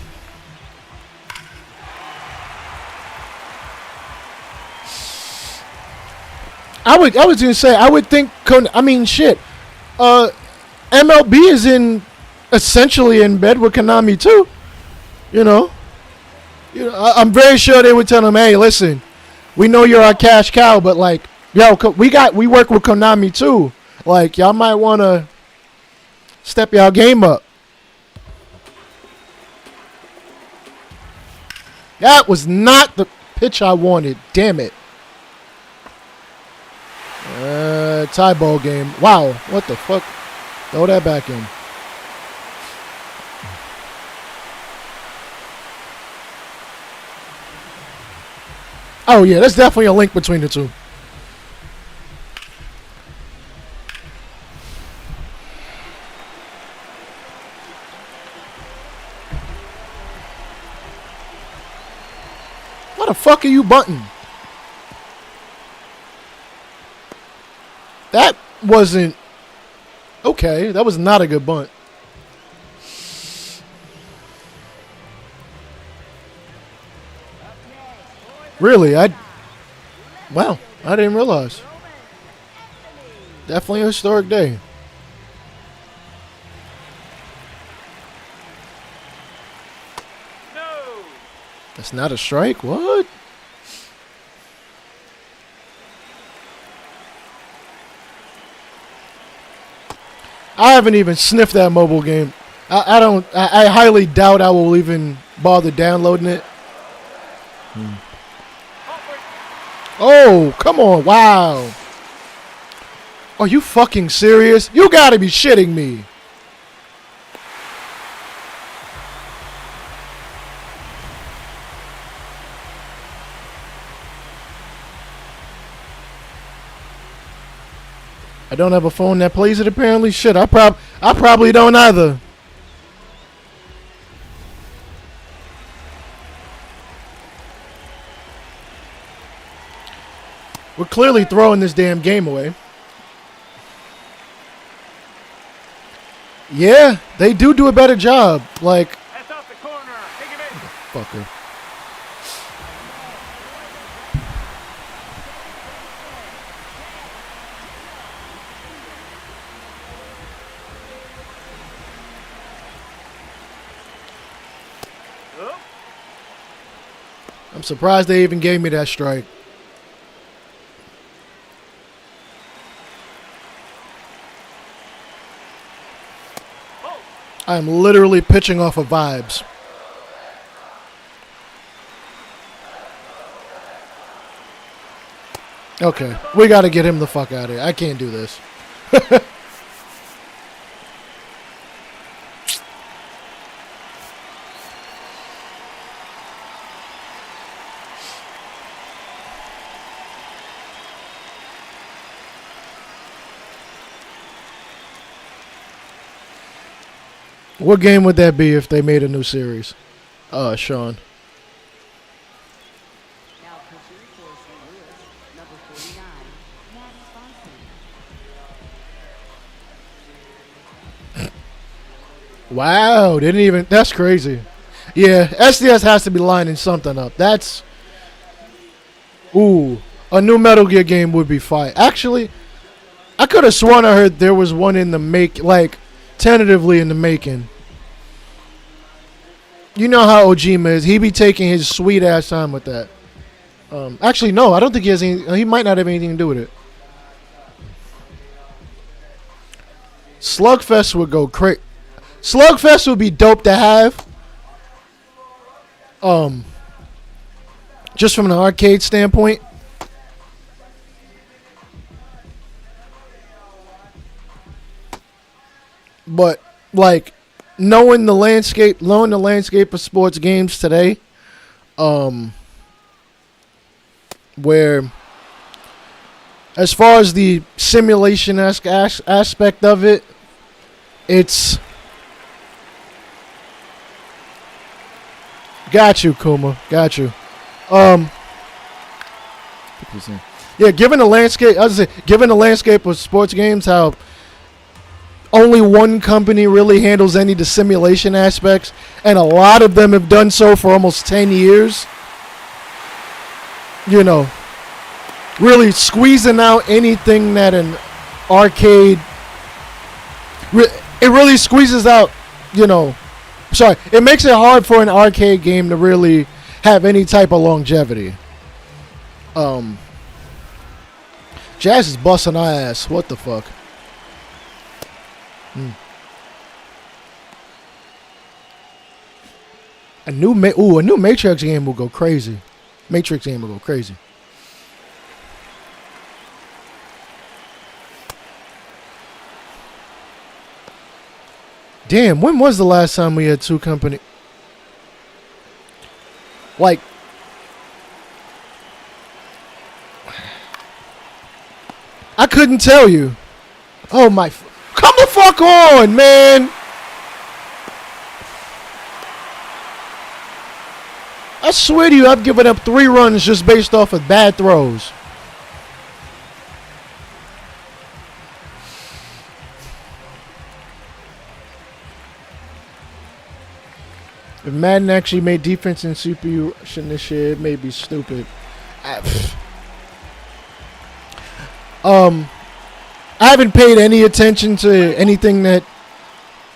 I was gonna say I would think I mean shit. MLB is essentially in bed with Konami too. You know, I'm very sure they would tell him, "Hey, listen, we know you're our cash cow, but like, yo, we work with Konami too. Like, y'all might want to step y'all game up." That was not the pitch I wanted. Damn it. Tie ball game. Wow, what the fuck? Throw that back in. Oh, yeah, there's definitely a link between the two. What the fuck are you bunting? That wasn't... Okay, that was not a good bunt. Really? Wow, I didn't realize. Definitely a historic day. No. That's not a strike? What? I haven't even sniffed that mobile game. I highly doubt I will even bother downloading it. Oh, come on. Wow. Are you fucking serious? You gotta be shitting me. I don't have a phone that plays it apparently. Shit, I probably don't either. We're clearly throwing this damn game away. Yeah, they do a better job. Like, That's off the corner. Take him in. fucker. Oh. I'm surprised they even gave me that strike. Oh. I'm literally pitching off of vibes. Okay, we got to get him the fuck out of here. I can't do this. What game would that be if they made a new series? Sean. Now pitching for St. Louis, number 49, Matt Swanson. Wow, didn't even. That's crazy. Yeah, SDS has to be lining something up. That's. Ooh, a new Metal Gear game would be fire. Actually, I could have sworn I heard there was one in the like, tentatively in the making. You know how Ojima is. He be taking his sweet ass time with that. Actually, no, I don't think he has any. He might not have anything to do with it. Slugfest would go crazy. Slugfest would be dope to have. Just from an arcade standpoint. But like knowing the landscape of sports games today, where as far as the simulation aspect of it, it's got you, Kuma. Got you. Yeah, given the landscape, given the landscape of sports games, how only one company really handles any of the simulation aspects, and a lot of them have done so for almost 10 years. You know, really squeezing out anything that an arcade, it really squeezes out, you know, sorry, it makes it hard for an arcade game to really have any type of longevity. Jazz is busting our ass. What the fuck? A new Matrix game will go crazy. Matrix game will go crazy. Damn, when was the last time we had two company? Like, I couldn't tell you. Oh my, come the fuck on, man. I swear to you, I've given up 3 runs just based off of bad throws. If Madden actually made defense and CPU in this year, it may be stupid. I haven't paid any attention to anything that,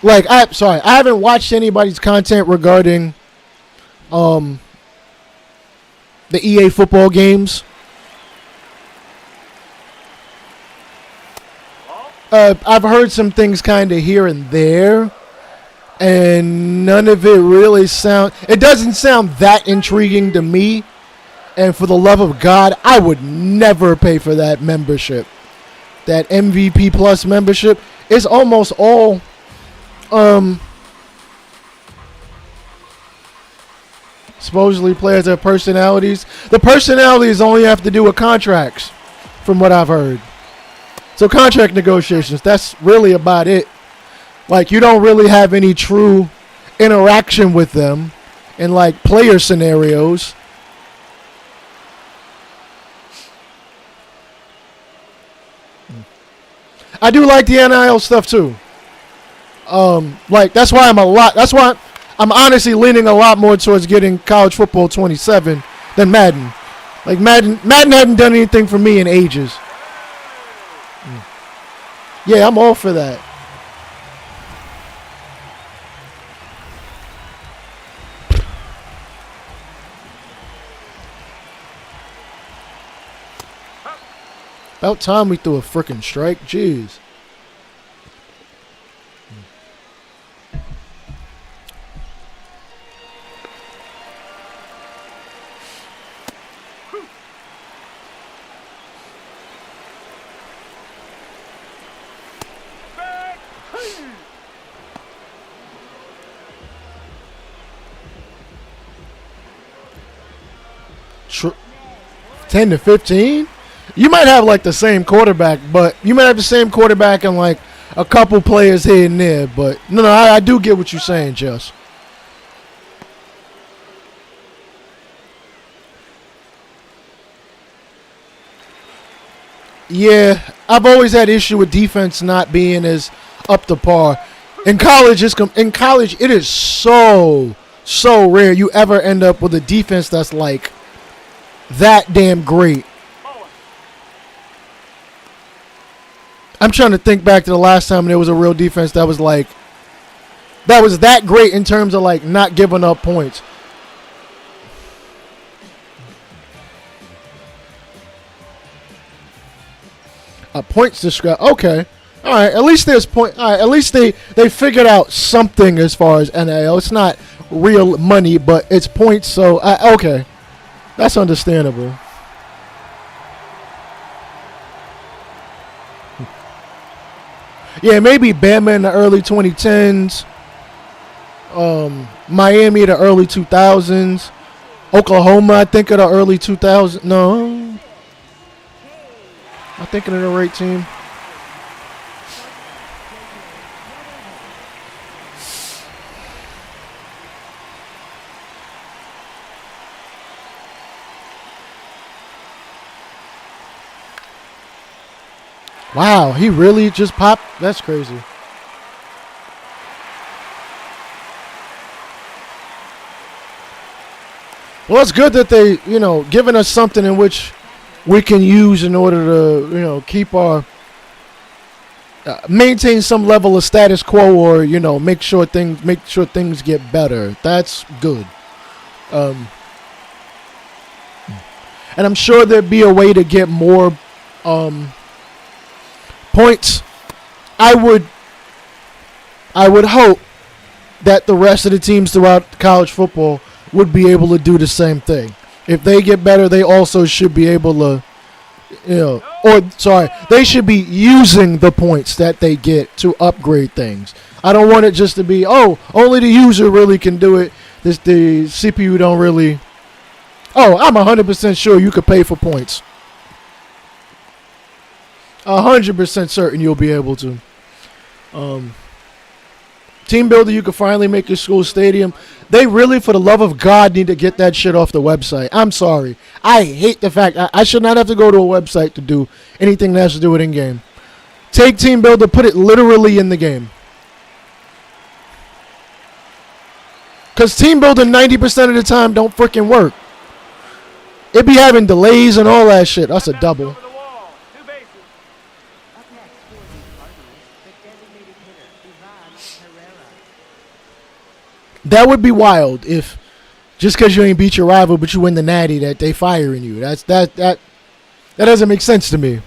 like, I haven't watched anybody's content regarding, the EA football games. I've heard some things kind of here and there, and none of it really it doesn't sound that intriguing to me. And for the love of God, I would never pay for that membership. That MVP Plus membership is almost all supposedly players have personalities. The personalities only have to do with contracts, from what I've heard. So contract negotiations, that's really about it. Like, you don't really have any true interaction with them in, like, player scenarios. I do like the NIL stuff too. Like, that's why I'm honestly leaning a lot more towards getting College Football 27 than Madden. Like, Madden hadn't done anything for me in ages. Yeah, I'm all for that. About time we threw a frickin' strike. Jeez. Tr 10 to 15? You might have like the same quarterback, but you might have the same quarterback and like a couple players here and there, but no, I do get what you're saying, Just. Yeah, I've always had issue with defense not being as up to par. In college, it is so rare you ever end up with a defense that's like that damn great. I'm trying to think back to the last time there was a real defense that was like that great in terms of like not giving up points. Points to scrap. Okay. All right. At least there's point. All right. At least they figured out something as far as NIL. It's not real money, but it's points. So okay, that's understandable. Yeah, maybe Bama in the early 2010s. Miami in the early 2000s. Oklahoma, I think, in the early 2000s. No. I'm thinking of the right team. Wow, he really just popped? That's crazy. Well, it's good that they, giving us something in which we can use in order to, keep our maintain some level of status quo, or make sure things get better. That's good. And I'm sure there'd be a way to get more points. I would hope that the rest of the teams throughout college football would be able to do the same thing. If they get better, they also should be able to, they should be using the points that they get to upgrade things. I don't want it just to be, only the user really can do it. The CPU don't really. I'm 100% sure you could pay for points. 100% certain you'll be able to. Team Builder, you can finally make your school stadium. They really, for the love of God, need to get that shit off the website. I'm sorry. I hate the fact I should not have to go to a website to do anything that has to do with in-game. Take Team Builder, put it literally in the game. Because Team Builder 90% of the time don't freaking work. It be having delays and all that shit. That's a double. Up next for the Cardinals, the designated hitter, Ivan Herrera. That would be wild if just because you ain't beat your rival but you win the natty that they firing you. That doesn't make sense to me.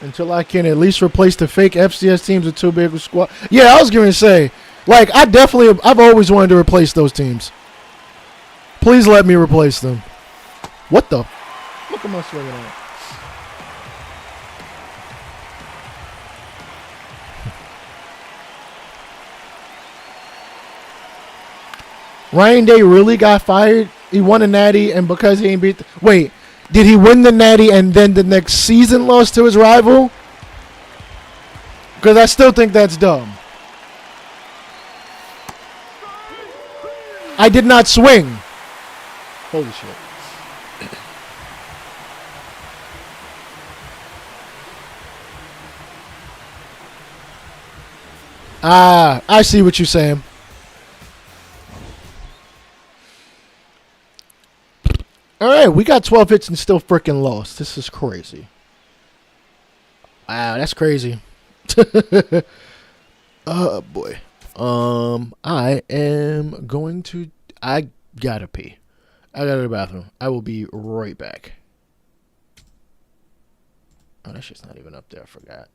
Until I can at least replace the fake FCS teams with too big a squad. Yeah, I was going to say, I've always wanted to replace those teams. Please let me replace them. What the? Look at my swinging at. Ryan Day really got fired? He won a natty, and because he ain't beat wait, did he win the natty and then the next season lost to his rival? Because I still think that's dumb. I did not swing. Holy shit. I see what you're saying. All right, we got 12 hits and still freaking lost. This is crazy. Wow, that's crazy. Oh, boy. I am going to... I gotta pee. I gotta go to the bathroom. I will be right back. Oh, that shit's not even up there. I forgot.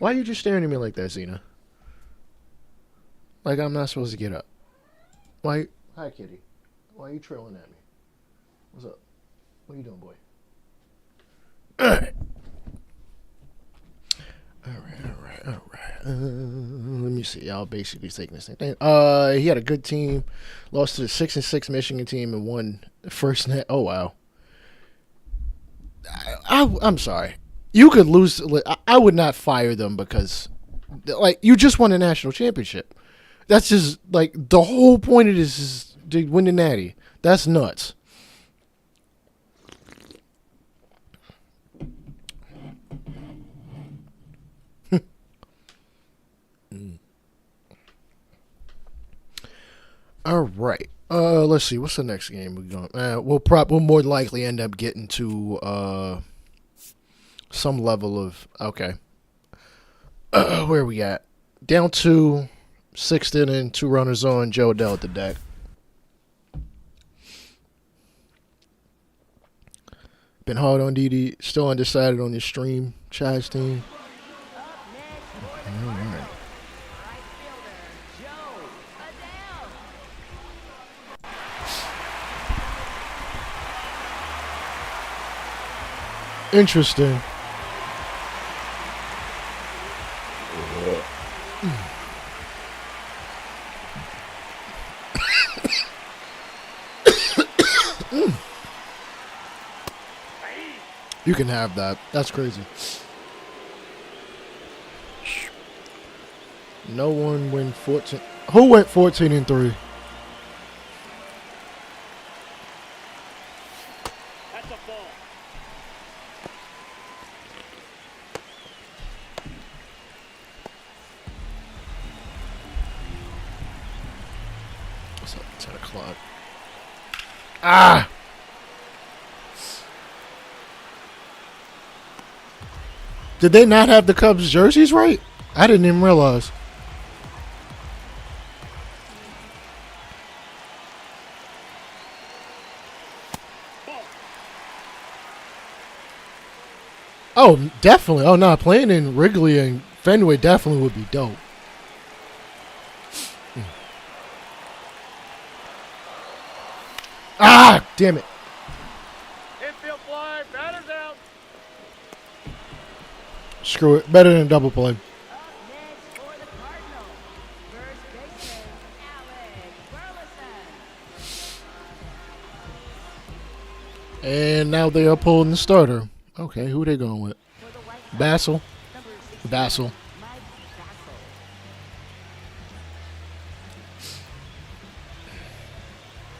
Why are you just staring at me like that, Zena? Like I'm not supposed to get up. Why? Hi, kitty. Why are you trailing at me? What's up? What are you doing, boy? Alright. Let me see. Y'all basically taking this thing. He had a good team. Lost to the 6-6 Michigan team and won the first net. Oh, wow. I'm sorry. You could lose. I would not fire them because, like, you just won a national championship. That's just, like, the whole point of this is to win the natty. That's nuts. All right. Let's see. What's the next game we're going? We'll more likely end up getting to some level of okay. Where we at? Down to 6th inning, 2 runners on. Joe Adele at the deck. Been hard on Didi. Still undecided on his stream. Chai's team. All right. Interesting. You can have that. That's crazy. No one went 14. Who went 14-3? That's a ball. What's up? 10 o'clock. Ah! Did they not have the Cubs jerseys right? I didn't even realize. Oh, definitely. Oh, no. Playing in Wrigley and Fenway definitely would be dope. Ah, damn it. Infield fly, batter's out. Screw it. Better than double play. Up next for the Cardinals, first baseman Alex Burleson. And now they are pulling the starter. Okay, who they going with? For the White Sox, Bassel. number 16, Bassel. Mike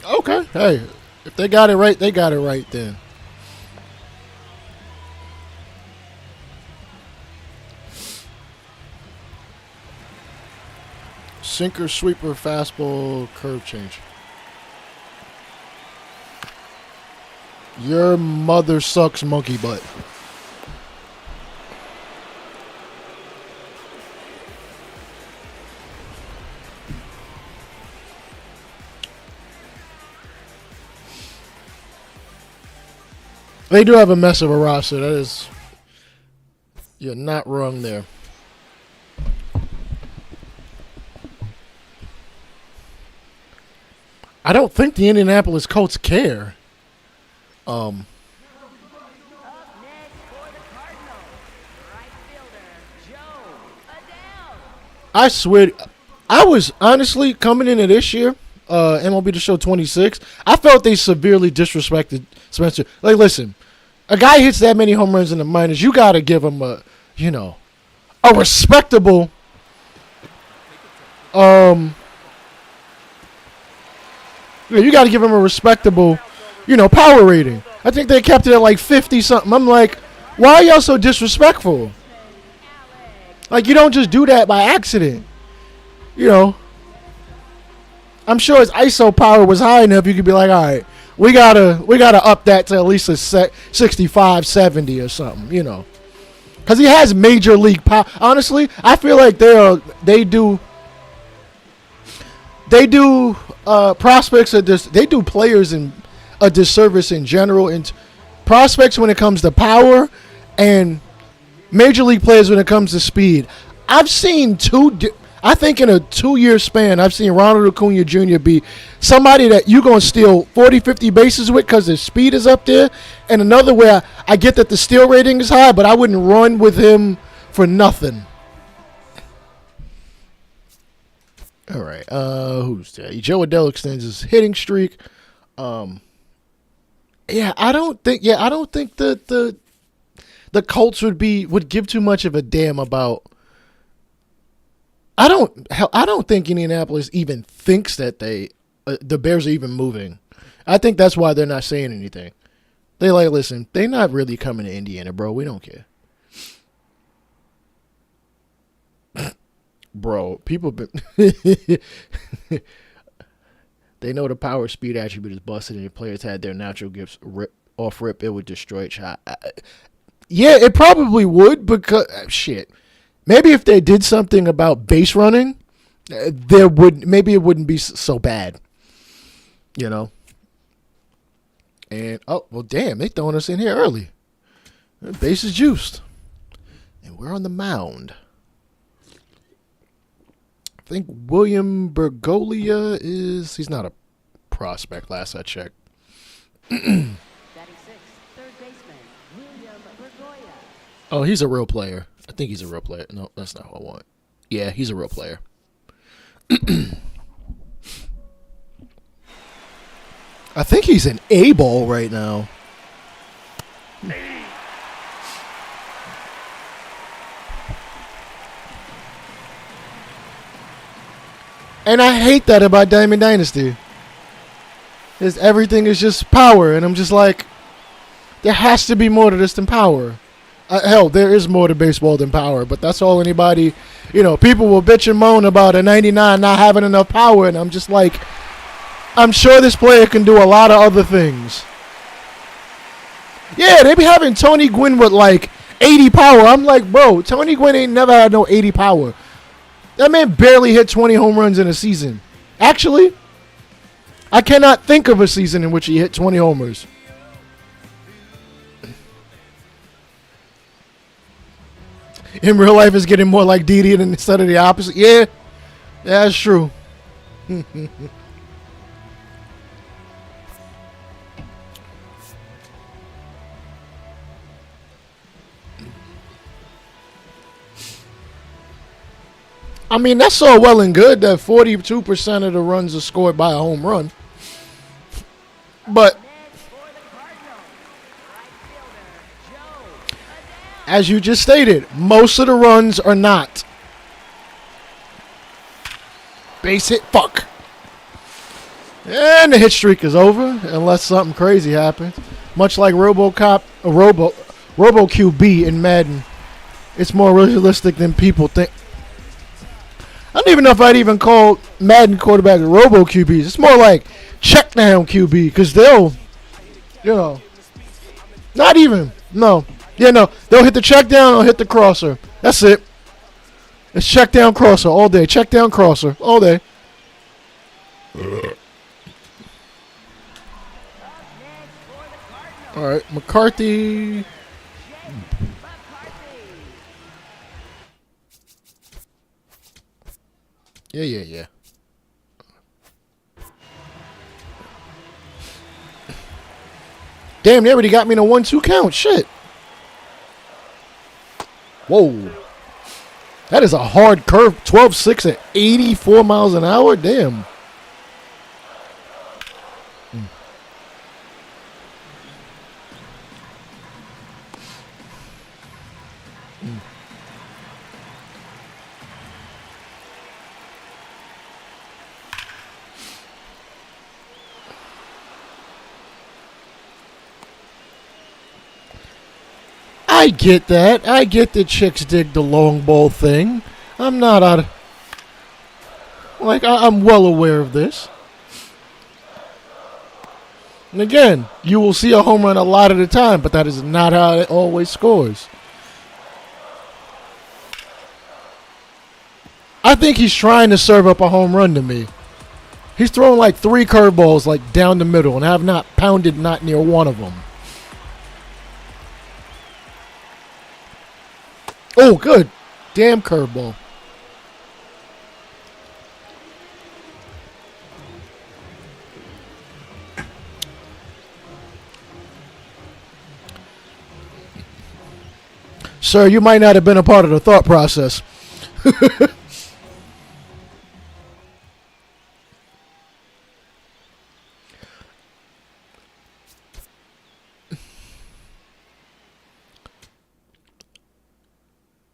Bassel. Okay. Hey, if they got it right, they got it right then. Sinker, sweeper, fastball, curve change. Your mother sucks monkey butt. They do have a mess of a roster. That is, you're not wrong there. I don't think the Indianapolis Colts care. Up next for the Cardinals, right fielder Joe Adele. I swear, I was honestly coming into this year, MLB The Show 26. I felt they severely disrespected Spencer. Like, listen, a guy hits that many home runs in the minors, you got to give him a respectable, you got to give him a respectable, power rating. I think they kept it at like 50 something. I'm like, why are y'all so disrespectful? Like, you don't just do that by accident. I'm sure his ISO power was high enough. You could be like, all right, we gotta up that to at least a 65, 70 or something, because he has major league power. Honestly, I feel like they do prospects they do players in a disservice in general, and prospects when it comes to power and major league players when it comes to speed. I've seen I think in a 2-year span, I've seen Ronald Acuna Jr. be somebody that you're going to steal 40, 50 bases with because his speed is up there. And another way, I get that the steal rating is high, but I wouldn't run with him for nothing. All right, who's that? Joe Adele extends his hitting streak. I don't think the Colts would give too much of a damn about. I don't think Indianapolis even thinks that the Bears are even moving. I think that's why they're not saying anything. They like, listen, they're not really coming to Indiana, bro. We don't care. Bro, people been they know the power speed attribute is busted and if players had their natural gifts rip, it would destroy it. Yeah, it probably would because shit. Maybe if they did something about base running, maybe it wouldn't be so bad. You know? And oh well damn, they throwing us in here early. The base is juiced. And we're on the mound. I think William Bergolia he's not a prospect last I checked. 36, third baseman, William Bergoya. Oh, he's a real player. I think he's a real player. No, that's not what I want. Yeah, he's a real player. I think he's an A-ball right now. And I hate that about Diamond Dynasty. Everything is just power. And I'm just like, there has to be more to this than power. Hell, there is more to baseball than power. But that's all anybody, people will bitch and moan about a 99 not having enough power. And I'm just like, I'm sure this player can do a lot of other things. Yeah, they be having Tony Gwynn with like 80 power. I'm like, bro, Tony Gwynn ain't never had no 80 power. That man barely hit 20 home runs in a season. Actually, I cannot think of a season in which he hit 20 homers. In real life, it's getting more like Didi instead of the opposite. Yeah, that's true. I mean, that's all well and good that 42% of the runs are scored by a home run. But as you just stated, most of the runs are not. Base hit, fuck. And the hit streak is over unless something crazy happens. Much like Robo QB in Madden. It's more realistic than people think. I don't even know if I'd even call Madden quarterback Robo QBs. It's more like check down QB because they'll, not even. No. Yeah, no. They'll hit the check down or hit the crosser. That's it. It's check down crosser all day. Check down crosser all day. All right, McCarthy. Yeah. Damn, they already got me in a 1-2 count. Shit. Whoa. That is a hard curve. 12-6 at 84 miles an hour. Damn. I get that. I get that chicks dig the long ball thing. I'm not out of... I'm well aware of this. And again, you will see a home run a lot of the time, but that is not how it always scores. I think he's trying to serve up a home run to me. He's thrown like 3 curveballs down the middle, and I have not pounded not near one of them. Oh, good. Damn curveball. Sir, you might not have been a part of the thought process.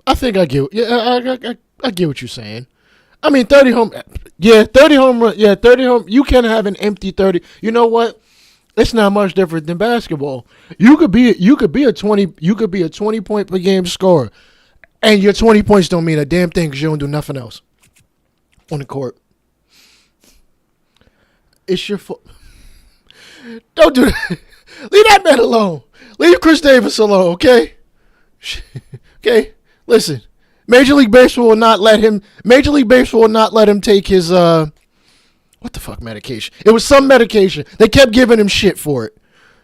I think I get. Yeah, I get what you're saying. I mean, 30 home. Yeah, 30 home run. Yeah, 30 home. You can have an empty 30. You know what? It's not much different than basketball. You could be a 20 point per game scorer, and your 20 points don't mean a damn thing because you don't do nothing else on the court. It's your fault. Don't do that. Leave that man alone. Leave Chris Davis alone, okay? Okay? Listen. Major League Baseball will not let him take his what the fuck medication? It was some medication. They kept giving him shit for it.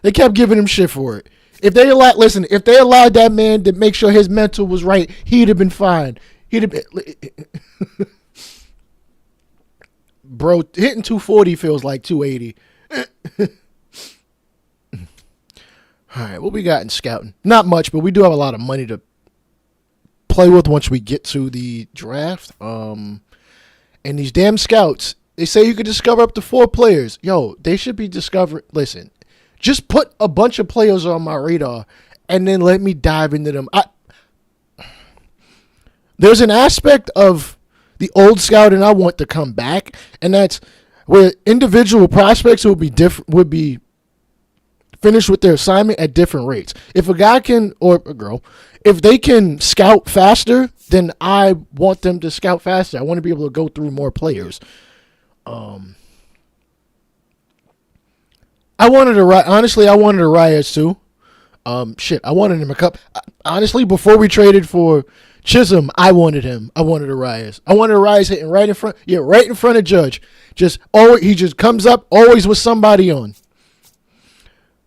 If they allowed that man to make sure his mental was right, he'd have been fine. Bro, hitting 240 feels like 280. All right, what we got in scouting? Not much, but we do have a lot of money to play with once we get to the draft. And these damn scouts, they say you could discover up to 4 players. Yo, they should be discovering. Listen, just put a bunch of players on my radar and then let me dive into them. There's an aspect of the old scouting I want to come back, and that's where individual prospects would be finished with their assignment at different rates. If a guy can, or a girl, if they can scout faster, then I want them to scout faster. I want to be able to go through more players. I wanted Arias too. I wanted him a cup. Honestly, before we traded for Chisholm, I wanted him. I wanted Arias. I wanted Arias hitting right in front. Yeah, right in front of Judge. He just comes up always with somebody on.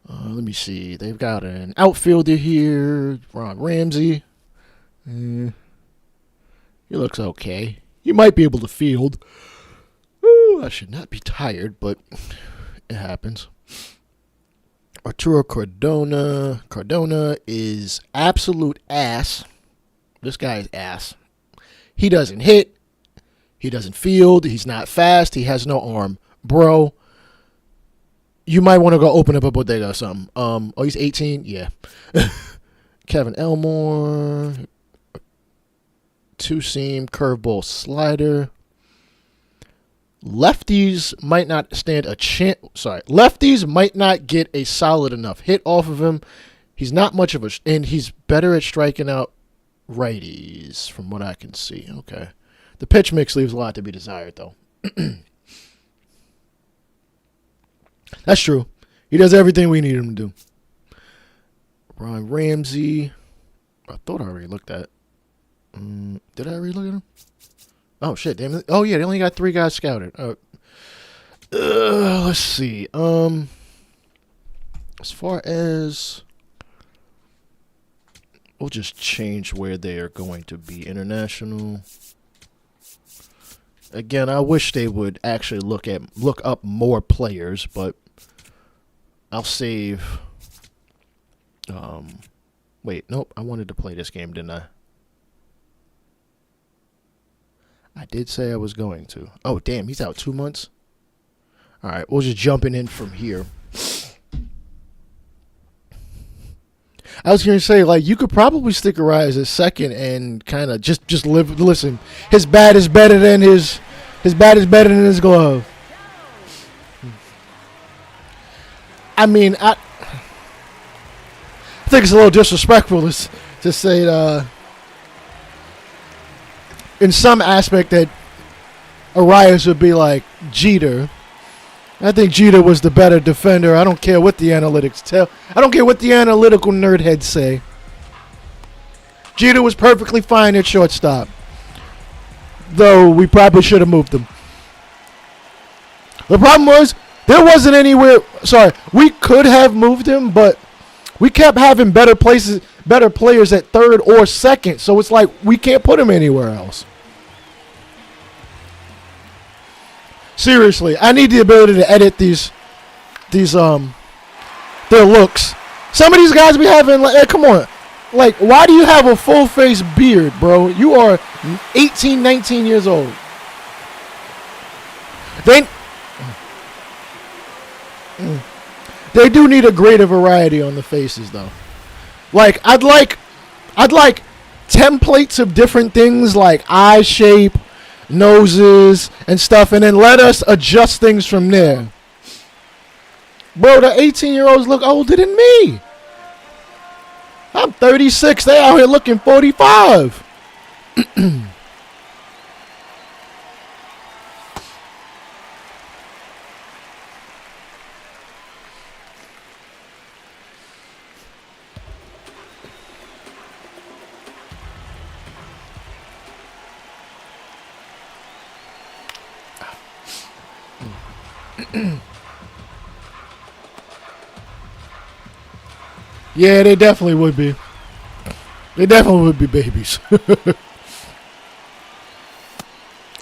Let me see. They've got an outfielder here, Ron Ramsey. He looks okay. He might be able to field. Ooh, I should not be tired, but it happens. Arturo Cardona. Cardona is absolute ass. This guy is ass. He doesn't hit. He doesn't field. He's not fast. He has no arm. Bro, you might want to go open up a bodega or something. He's 18? Yeah. Kevin Elmore. 2-seam curveball slider. Lefties might not stand a chance. Lefties might not get a solid enough hit off of him. He's not much of and he's better at striking out righties from what I can see. Okay. The pitch mix leaves a lot to be desired, though. That's true. He does everything we need him to do. Ron Ramsey. I thought I already looked at. Did I already look at him? Oh, shit. Damn it. Oh, yeah. They only got 3 guys scouted. Let's see. As far as... We'll just change where they are going to be. International. Again, I wish they would actually look up more players, but I'll save. Wait, nope. I wanted to play this game, didn't I? I did say I was going to. Oh, damn, he's out 2 months. All right, we'll just jumping in from here. I was going to say, like, you could probably stick Arias as second and kind of just live. Listen, his bat is better than his glove. I mean, I think it's a little disrespectful to say in some aspect that Arias would be like Jeter. I think Jeter was the better defender. I don't care what the analytics tell. I don't care what the analytical nerdheads say. Jeter was perfectly fine at shortstop. Though we probably should have moved him. The problem was there wasn't anywhere. Sorry, we could have moved him, but We kept having better players at third or second. So it's like we can't put them anywhere else. Seriously, I need the ability to edit these their looks. Some of these guys be having like, come on. Like, why do you have a full face beard, bro? You are 18, 19 years old. They do need a greater variety on the faces, though. Like, I'd like templates of different things, like eye shape, noses, and stuff, and then let us adjust things from there. Bro, the 18-year-olds look older than me. I'm 36. They out here looking 45. Yeah, they definitely would be. They definitely would be babies.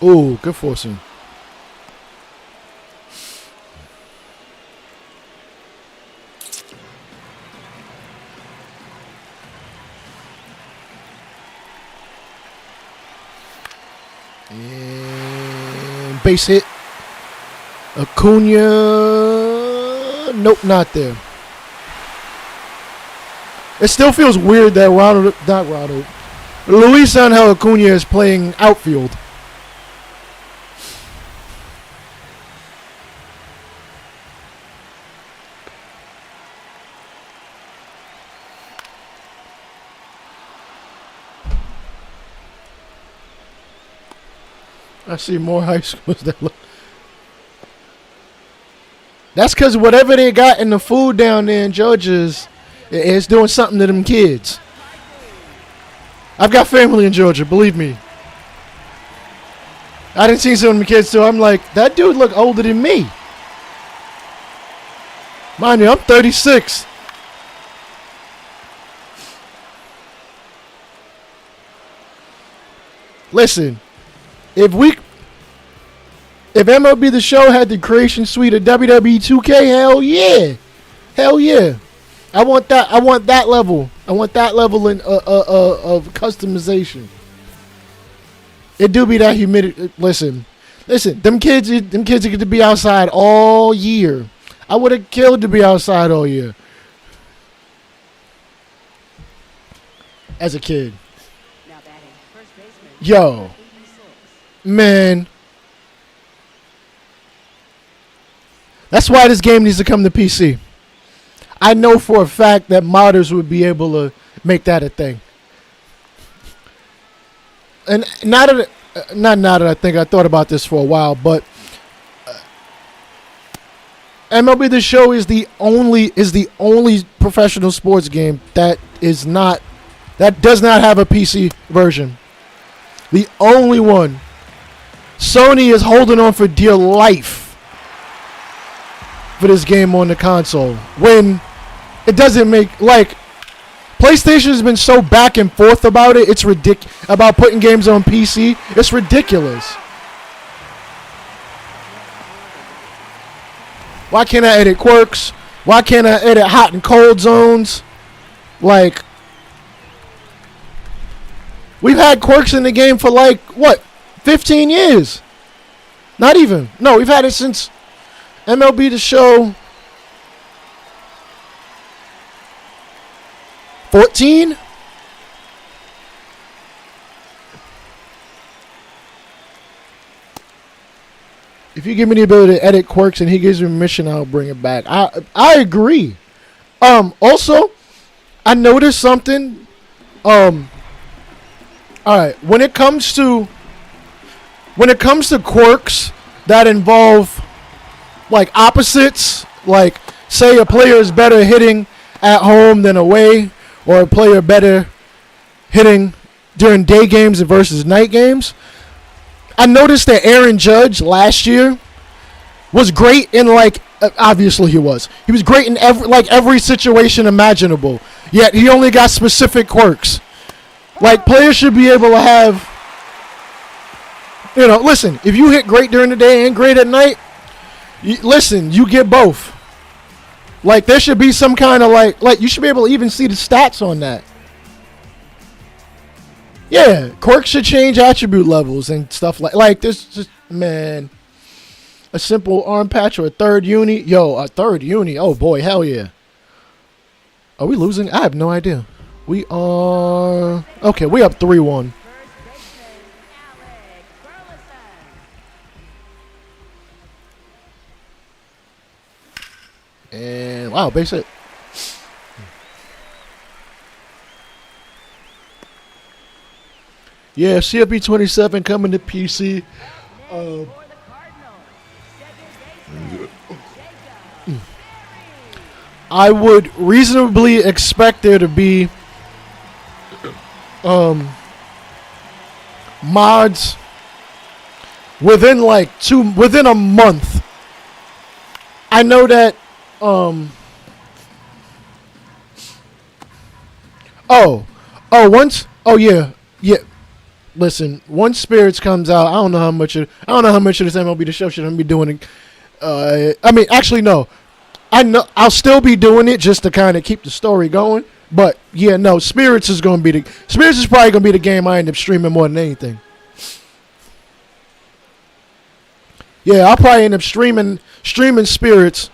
Ooh, good forcing. And base hit. Acuna. Nope, not there. It still feels weird that Luis Angel Acuna is playing outfield. I see more high schools that look. That's because whatever they got in the food down there in Georgia's, it's doing something to them kids. I've got family in Georgia, believe me. I didn't see some of them kids, so I'm like, that dude look older than me. Mind you, I'm 36. Listen, if MLB The Show had the creation suite of WWE 2K, hell yeah. Hell yeah. I want that level. I want that level of customization. It do be that humidity. Listen. Them kids get to be outside all year. I would have killed to be outside all year as a kid. Now batting, first baseman. Yo, 86. man. That's why this game needs to come to PC. I know for a fact that modders would be able to make that a thing. And not that I think I thought about this for a while, but MLB The Show is the only professional sports game that does not have a PC version. The only one. Sony is holding on for dear life for this game on the console when it doesn't make, like, PlayStation has been so back and forth about it. It's ridiculous about putting games on PC. It's ridiculous. Why can't I edit quirks? Why can't I edit hot and cold zones? Like, we've had quirks in the game for like, what, 15 years? Not even. No, we've had it since MLB The Show 14? If you give me the ability to edit quirks and he gives me permission, I'll bring it back. I agree. Also, I noticed something. Alright, when it comes to quirks that involve like opposites, like say a player is better hitting at home than away, or a player better hitting during day games versus night games. I noticed that Aaron Judge last year was great in like Obviously, he was. He was great in every situation imaginable. Yet he only got specific quirks. Like, players should be able to have. Listen. If you hit great during the day and great at night, you get both. Like, there should be some kind of like you should be able to even see the stats on that. Yeah, quirks should change attribute levels and stuff like this. Just man. A simple arm patch or a third uni. Yo, a third uni. Oh, boy. Hell yeah. Are we losing? I have no idea. We are... Okay, we up 3-1. And, wow, base hit. Yeah, CFB 27 coming to PC. I would reasonably expect there to be mods within within a month. I know that yeah. Listen, once Spirits comes out, I don't know how much of this MLB The Show should I be doing. Actually, no. I know I'll still be doing it just to kind of keep the story going. But yeah, no, Spirits is probably gonna be the game I end up streaming more than anything. Yeah, I'll probably end up streaming Spirits,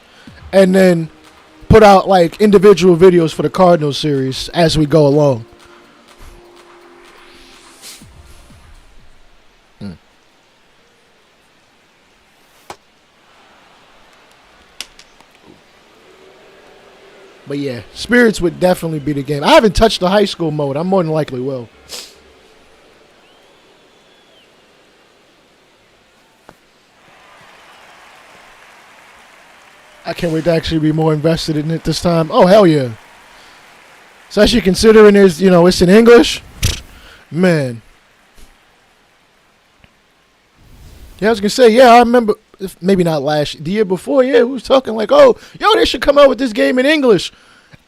and then put out like individual videos for the Cardinals series as we go along. But yeah, Spirits would definitely be the game. I haven't touched the high school mode. I more than likely will. I can't wait to actually be more invested in it this time. Oh, hell yeah. Especially considering it's in English. Man. Yeah, I was going to say, yeah, I remember, maybe not the year before, yeah, we was talking like, oh, yo, they should come out with this game in English.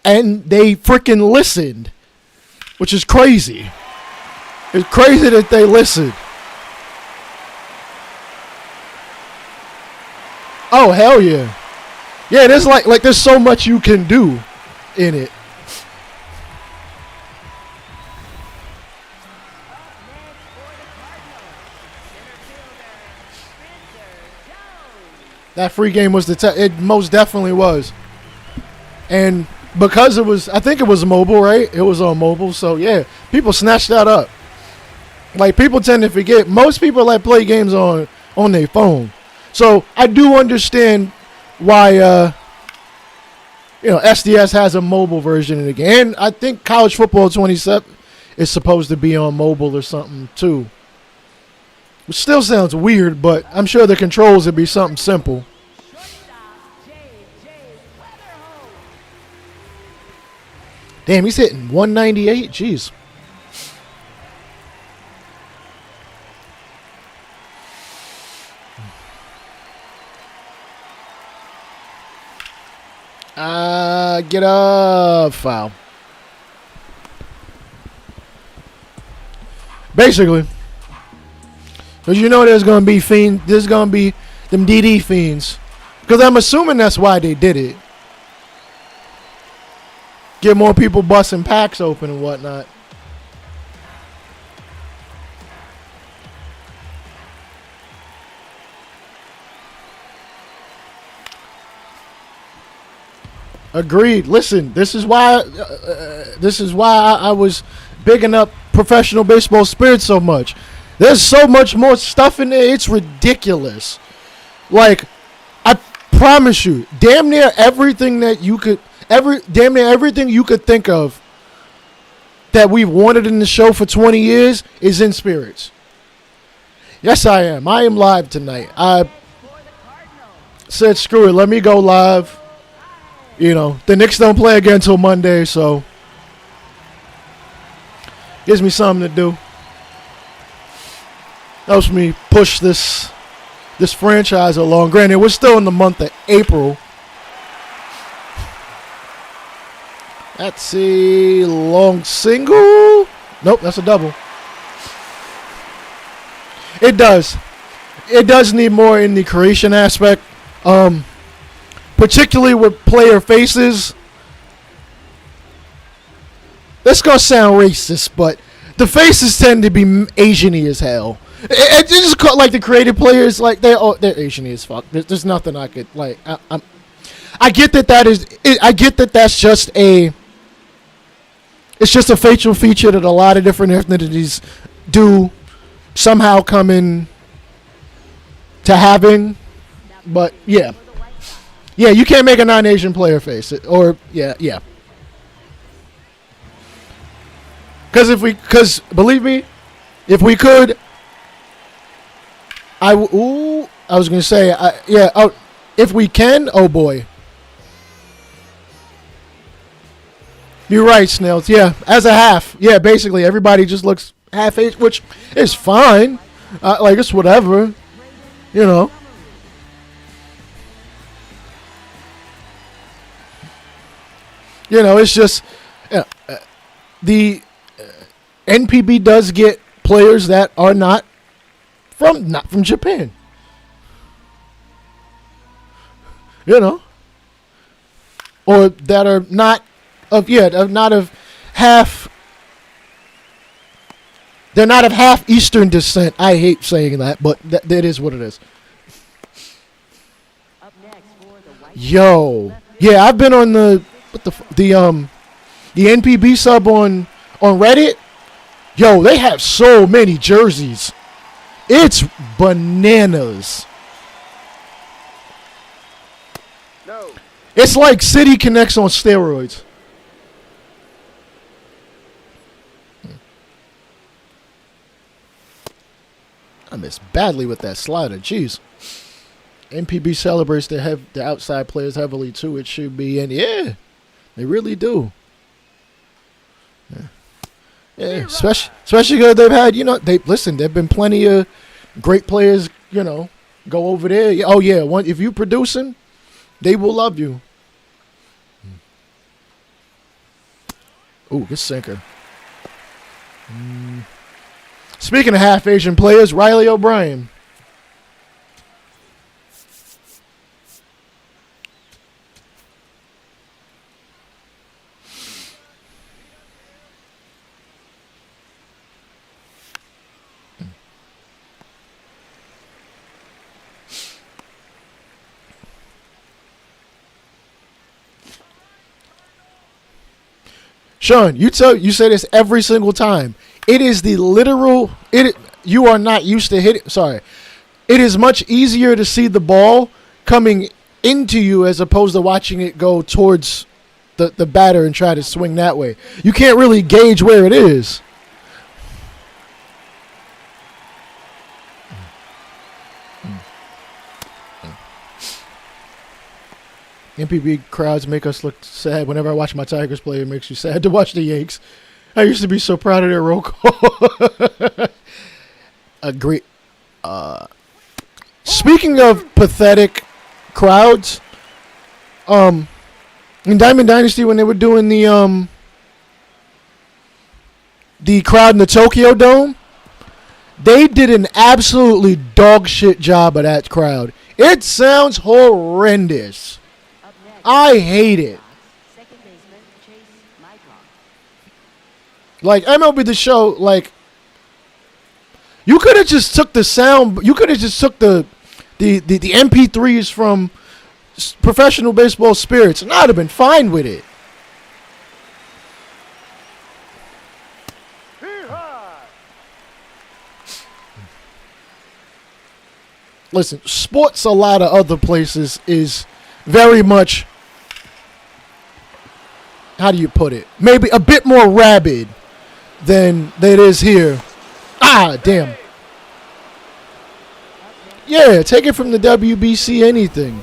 And they freaking listened, which is crazy. It's crazy that they listened. Oh, hell yeah. Yeah, there's like there's so much you can do in it. That free game was it most definitely was. And because I think it was mobile, right? It was on mobile, so yeah, people snatched that up. Like, people tend to forget. Most people play games on their phone. So I do understand why SDS has a mobile version of the game. And I think College Football 27 is supposed to be on mobile or something too. Which still sounds weird, but I'm sure the controls would be something simple. Damn, he's hitting 198. Jeez. Get a foul. Basically. Because there's going to be there's going to be them DD fiends. Because I'm assuming that's why they did it. Get more people busting packs open and whatnot. Agreed. Listen, this is why I was bigging up professional baseball Spirits so much. There's so much more stuff in there. It's ridiculous. Like, I promise you, damn near everything you could think of that we've wanted in the show for 20 years is in Spirits. Yes, I am. I am live tonight. I said, screw it. Let me go live. The Knicks don't play again until Monday, so gives me something to do. Helps me push this franchise along. Granted, we're still in the month of April, That's a long single. Nope, that's a double. It does. It does need more in the creation aspect. Particularly with player faces. This gonna sound racist, but the faces tend to be Asian-y as hell. It just like the creative players, like they're Asian-y as fuck. There's nothing I could like. I get that I get that that's just a. It's just a facial feature that a lot of different ethnicities do somehow come in to having, but yeah, you can't make a non-Asian player face it, or yeah. Because believe me, if we could, I was gonna say, if we can, oh boy. You're right, Snails. Yeah, as a half. Yeah, basically everybody just looks half age, which is fine. Like it's whatever, you know. You know, it's just the NPB does get players that are not from Japan. You know, or that are not of half. They're not of half Eastern descent. I hate saying that, but that is what it is. Yo, yeah, I've been on the NPB sub on Reddit. Yo, they have so many jerseys. It's bananas. No. It's like City Connects on steroids. I missed badly with that slider. Jeez. NPB celebrates the outside players heavily too. It should be, and yeah, they really do. Yeah, especially because they've had, there've been plenty of great players, go over there. Oh yeah, if you producing, they will love you. Ooh, good sinker. Speaking of half Asian players, Riley O'Brien. Sean, you say this every single time. It is the literal. You are not used to hitting. Sorry, it is much easier to see the ball coming into you as opposed to watching it go towards the batter and try to swing that way. You can't really gauge where it is. MPB crowds make us look sad. Whenever I watch my Tigers play, it makes you sad to watch the Yanks. I used to be so proud of their roll call. Agree. Speaking of pathetic crowds, in Diamond Dynasty when they were doing the crowd in the Tokyo Dome, they did an absolutely dog shit job of that crowd. It sounds horrendous. I hate it. Like MLB The Show, like you could have just took the sound. You could have just took the MP3s from Professional Baseball Spirits, and I'd have been fine with it. Listen, sports a lot of other places is very much, how do you put it? Maybe a bit more rabid than it is here. Ah, damn. Yeah, take it from the WBC anything.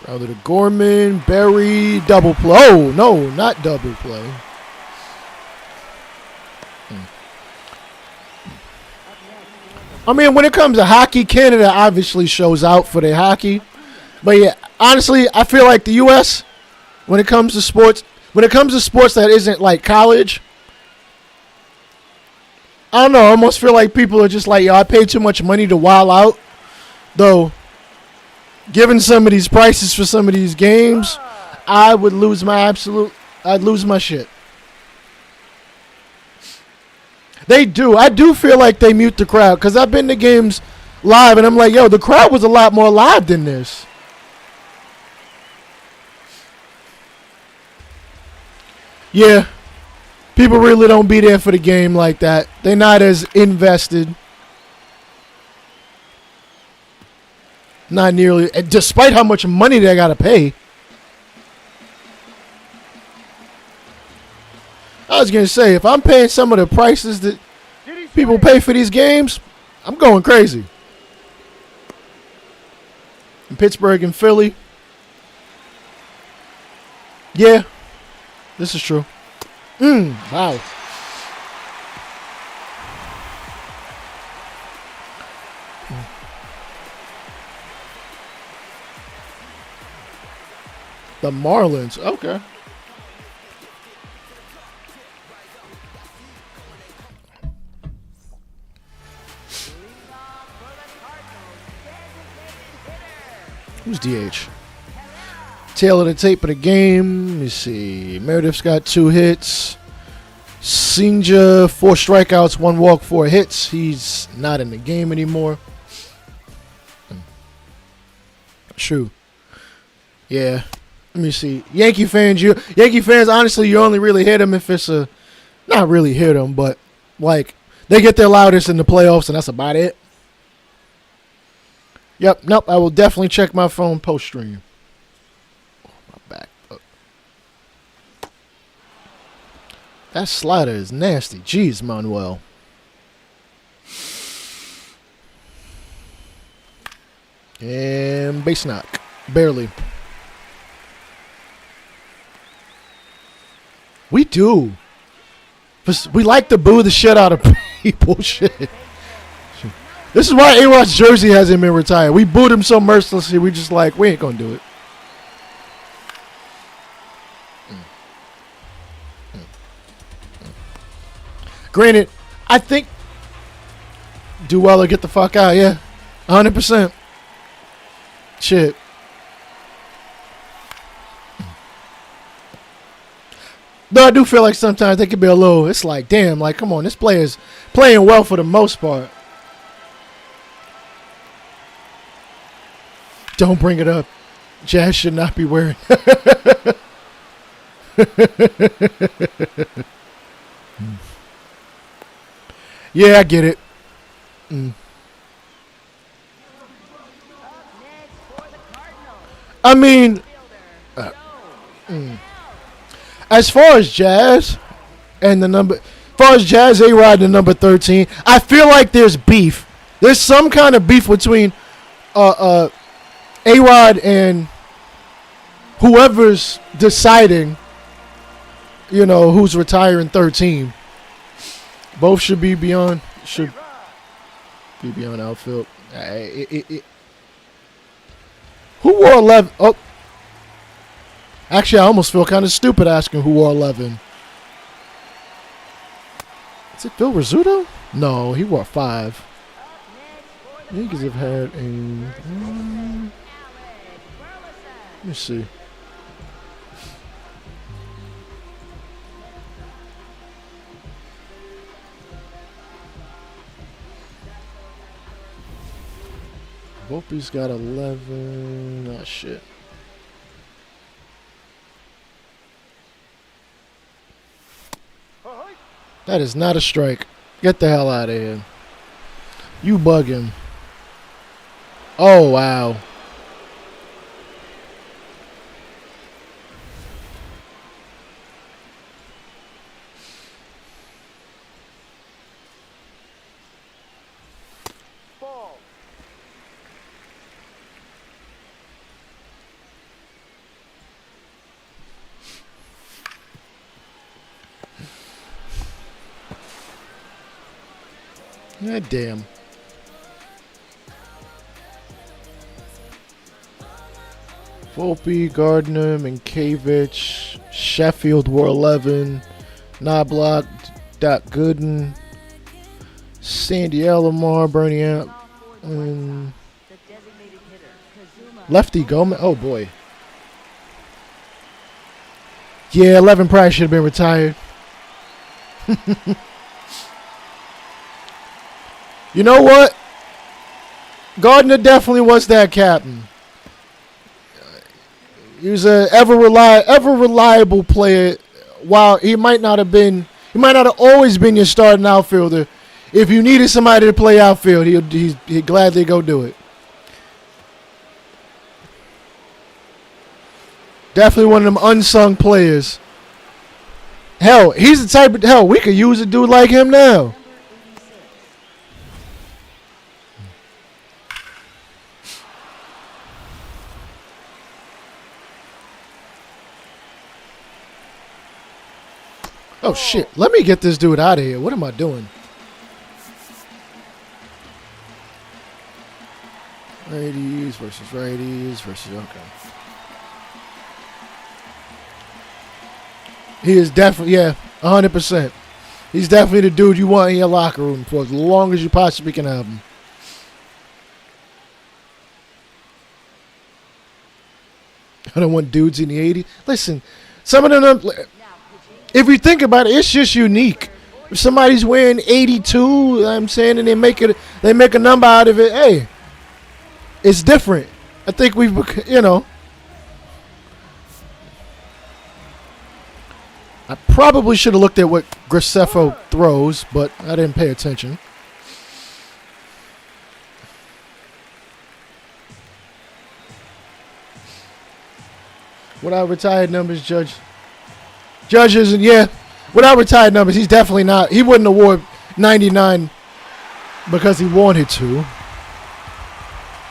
Rather the Gorman, Berry, double play. Oh, no, not double play. I mean, when it comes to hockey, Canada obviously shows out for their hockey. But yeah, honestly, I feel like the U.S., when it comes to sports that isn't like college, I don't know, I almost feel like people are just like, yo, I paid too much money to wild out. Though, given some of these prices for some of these games, I'd lose my shit. They do. I do feel like they mute the crowd because I've been to games live and I'm like, yo, the crowd was a lot more live than this. Yeah. People really don't be there for the game like that. They're not as invested. Not nearly. Despite how much money they got to pay. I was going to say, if I'm paying some of the prices that people pay for these games, I'm going crazy. In Pittsburgh and Philly. Yeah, this is true. Wow. The Marlins, okay. Who's DH? Tail of the tape of the game. Let me see. Meredith's got 2 hits. Sinja, 4 strikeouts, 1 walk, 4 hits. He's not in the game anymore. True. Yeah. Let me see. Yankee fans, honestly, you only really hit them if it's a... Not really hit them, but, like, they get their loudest in the playoffs, and that's about it. Yep, nope, I will definitely check my phone post-stream. Oh, my back. That slider is nasty. Jeez, Manuel. And base knock. Barely. We do. We like to boo the shit out of people. Shit. This is why A-Rod's jersey hasn't been retired. We booed him so mercilessly, we just like, we ain't going to do it. Granted, I think do well or get the fuck out, yeah. 100%. Shit. Though I do feel like sometimes they could be a little, it's like, damn, like, come on, this player's playing well for the most part. Don't bring it up. Jazz should not be wearing. Yeah, I get it. I mean, as far as Jazz and as far as Jazz, A-Rod, the number 13, I feel like there's beef. There's some kind of beef between A-Rod and whoever's deciding, who's retiring 13. Both should be beyond outfield. Who wore 11? Oh, actually, I almost feel kind of stupid asking who wore 11. Is it Phil Rizzuto? No, he wore 5. Yankees have had a... let me see. Volpe's got 11. Oh, shit. That is not a strike. Get the hell out of here. You bugging. Oh, wow. Ball. God damn. Volpe, Gardner, Minkiewicz, Sheffield wore 11, Knobloch, Doc Gooden, Sandy Alomar, Bernie Amp, and The designated hitter, Kazuma. Lefty Gomez. Oh boy. Yeah, 11 probably should have been retired. You know what? Gardner definitely was that captain. He was a ever reliable player. While he might not have always been your starting outfielder. If you needed somebody to play outfield, he'd gladly go do it. Definitely one of them unsung players. Hell, he's the type of we could use a dude like him now. Number 86. Oh shit! Let me get this dude out of here. What am I doing? Righties versus okay. He is definitely 100%. He's definitely the dude you want in your locker room for as long as you possibly can have him. I don't want dudes in the 80s. Listen, some of them. Now pitching. If you think about it, it's just unique. If somebody's wearing 82, I'm saying, and they make a number out of it, hey, it's different. I think I probably should have looked at what Graceffo throws, but I didn't pay attention. Without retired numbers, Judge isn't, without retired numbers, he's definitely not. He wouldn't award 99 because he wanted to.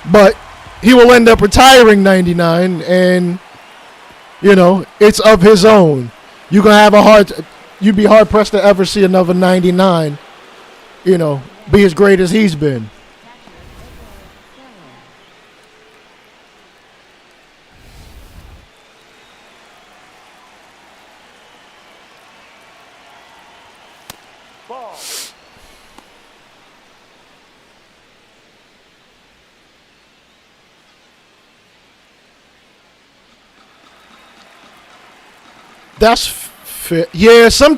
But he will end up retiring 99, and, it's of his own. You'd be hard-pressed to ever see another 99, be as great as he's been. Ball. That's fair. Yeah, some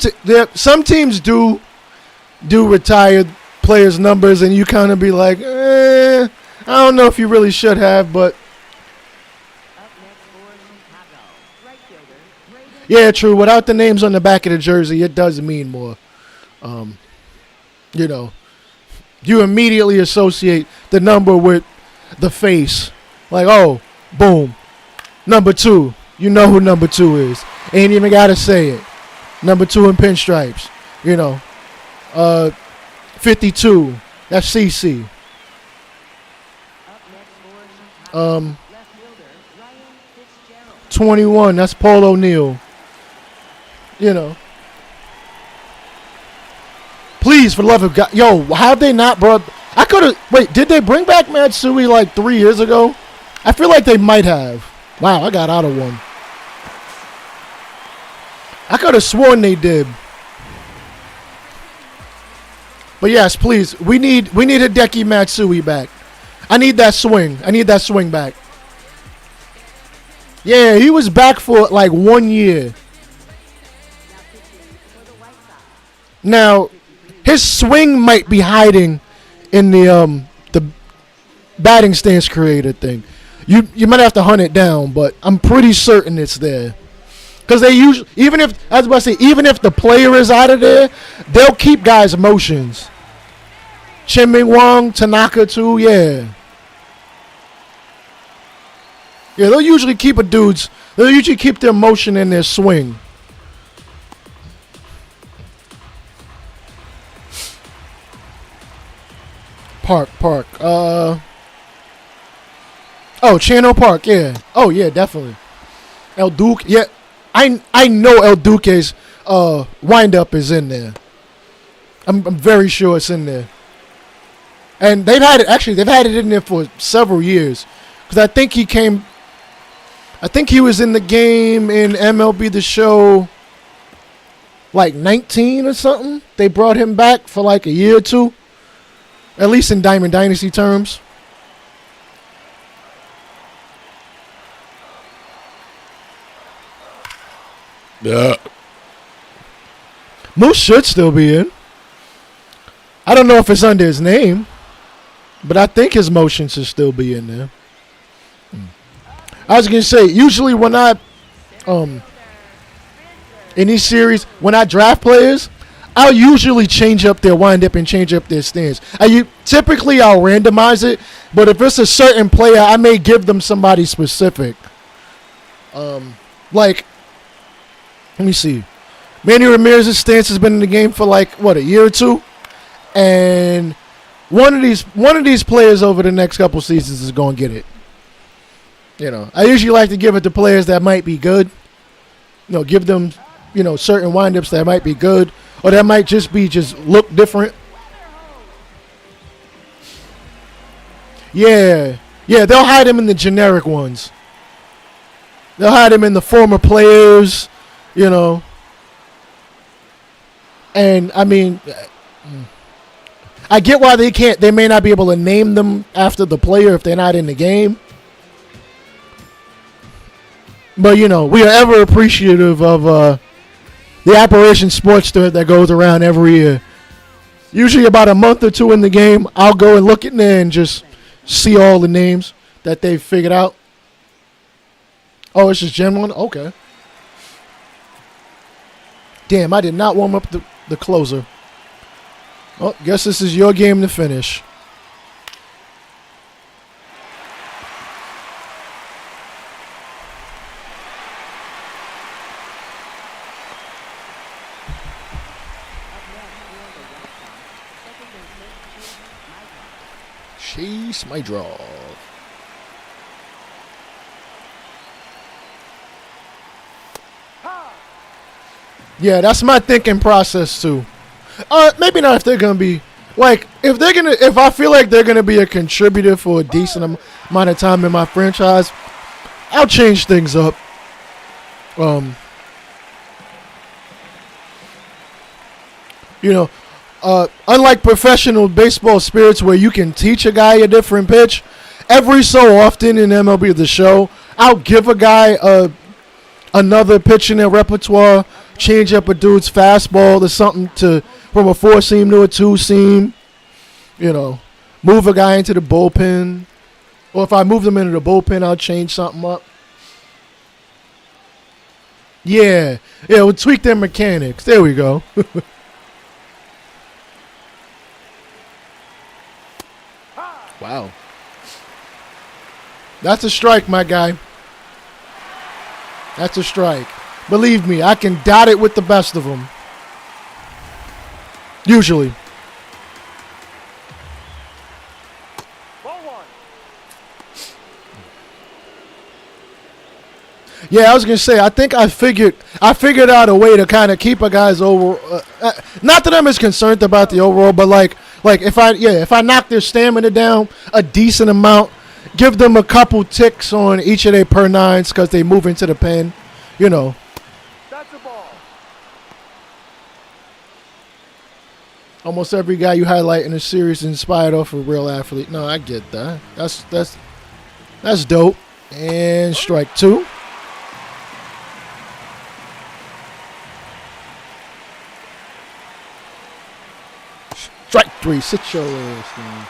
teams do retire players' numbers, and you kind of be like, I don't know if you really should have, but Up next for Chicago. Right fielder, Braden. yeah, true. Without the names on the back of the jersey, it does mean more. You immediately associate the number with the face. Like, oh, boom, number 2. You know who number 2 is. Ain't even got to say it. Number 2 in pinstripes. 52. That's CC. Up next for Chicago. Left fielder, Ryan Fitzgerald. 21. That's Paul O'Neill. Please, for the love of God. Yo, have they not brought... Wait, did they bring back Matsui like 3 years ago? I feel like they might have. Wow, I got out of one. I could have sworn they did. But yes, please, we need Hideki Matsui back. I need that swing. Back. Yeah, he was back for like 1 year. Now pitching for the White Sox. Now, his swing might be hiding in the batting stance creator thing. You might have to hunt it down, but I'm pretty certain it's there. Because they usually, even if the player is out of there, they'll keep guys' motions. Chien-Ming Wang, Tanaka too, yeah. Yeah, they'll usually keep their motion in their swing. Park. Channel Park, yeah. Oh, yeah, definitely. El Duque, yeah. I know El Duque's windup is in there. I'm very sure it's in there. And they've had it in there for several years. Because I think he came I think he was in the game in MLB The Show like 19 or something. They brought him back for like a year or two, at least in Diamond Dynasty terms. Yeah. Moose should still be in. I don't know if it's under his name, but I think his motion should still be in there. I was going to say, usually when I, in these series, when I draft players, I'll usually change up their windup and change up their stance. Typically, I'll randomize it, but if it's a certain player, I may give them somebody specific. Like, let me see. Manny Ramirez's stance has been in the game for like, what, a year or two? And one of these players over the next couple seasons is going to get it. You know, I usually like to give it to players that might be good. You know, give them, you know, certain windups that might be good, or that might just look different. Yeah, they'll hide them in the generic ones. They'll hide them in the former players, you know. And I mean, I get why they may not be able to name them after the player if they're not in the game. But, you know, we are ever appreciative of the Operation Sports Tour that goes around every year. Usually about a month or two in the game, I'll go and look in there and just see all the names that they've figured out. Oh, it's just Gen 1? Okay. Damn, I did not warm up the closer. Oh, guess this is your game to finish. Chase my draw. Yeah, that's my thinking process too. Maybe not if they're gonna be like if I feel like they're gonna be a contributor for a decent amount of time in my franchise, I'll change things up. You know, unlike professional baseball spirits where you can teach a guy a different pitch, every so often in MLB The Show, I'll give a guy another pitch in their repertoire, change up a dude's fastball to something from a 4-seam to a 2-seam, you know, move a guy into the bullpen. Or if I move them into the bullpen, I'll change something up. Yeah, we'll tweak their mechanics. There we go. Wow. That's a strike, my guy. That's a strike. Believe me, I can dot it with the best of them. Usually. Yeah, I was gonna say. I think I figured out a way to kind of keep a guy's overall. Not that I'm as concerned about the overall, but like if I knock their stamina down a decent amount, give them a couple ticks on each of their per nines because they move into the pen, you know. That's a ball. Almost every guy you highlight in a series is inspired off a real athlete. No, I get that. That's dope. And strike two. Strike three. Sit your ass down.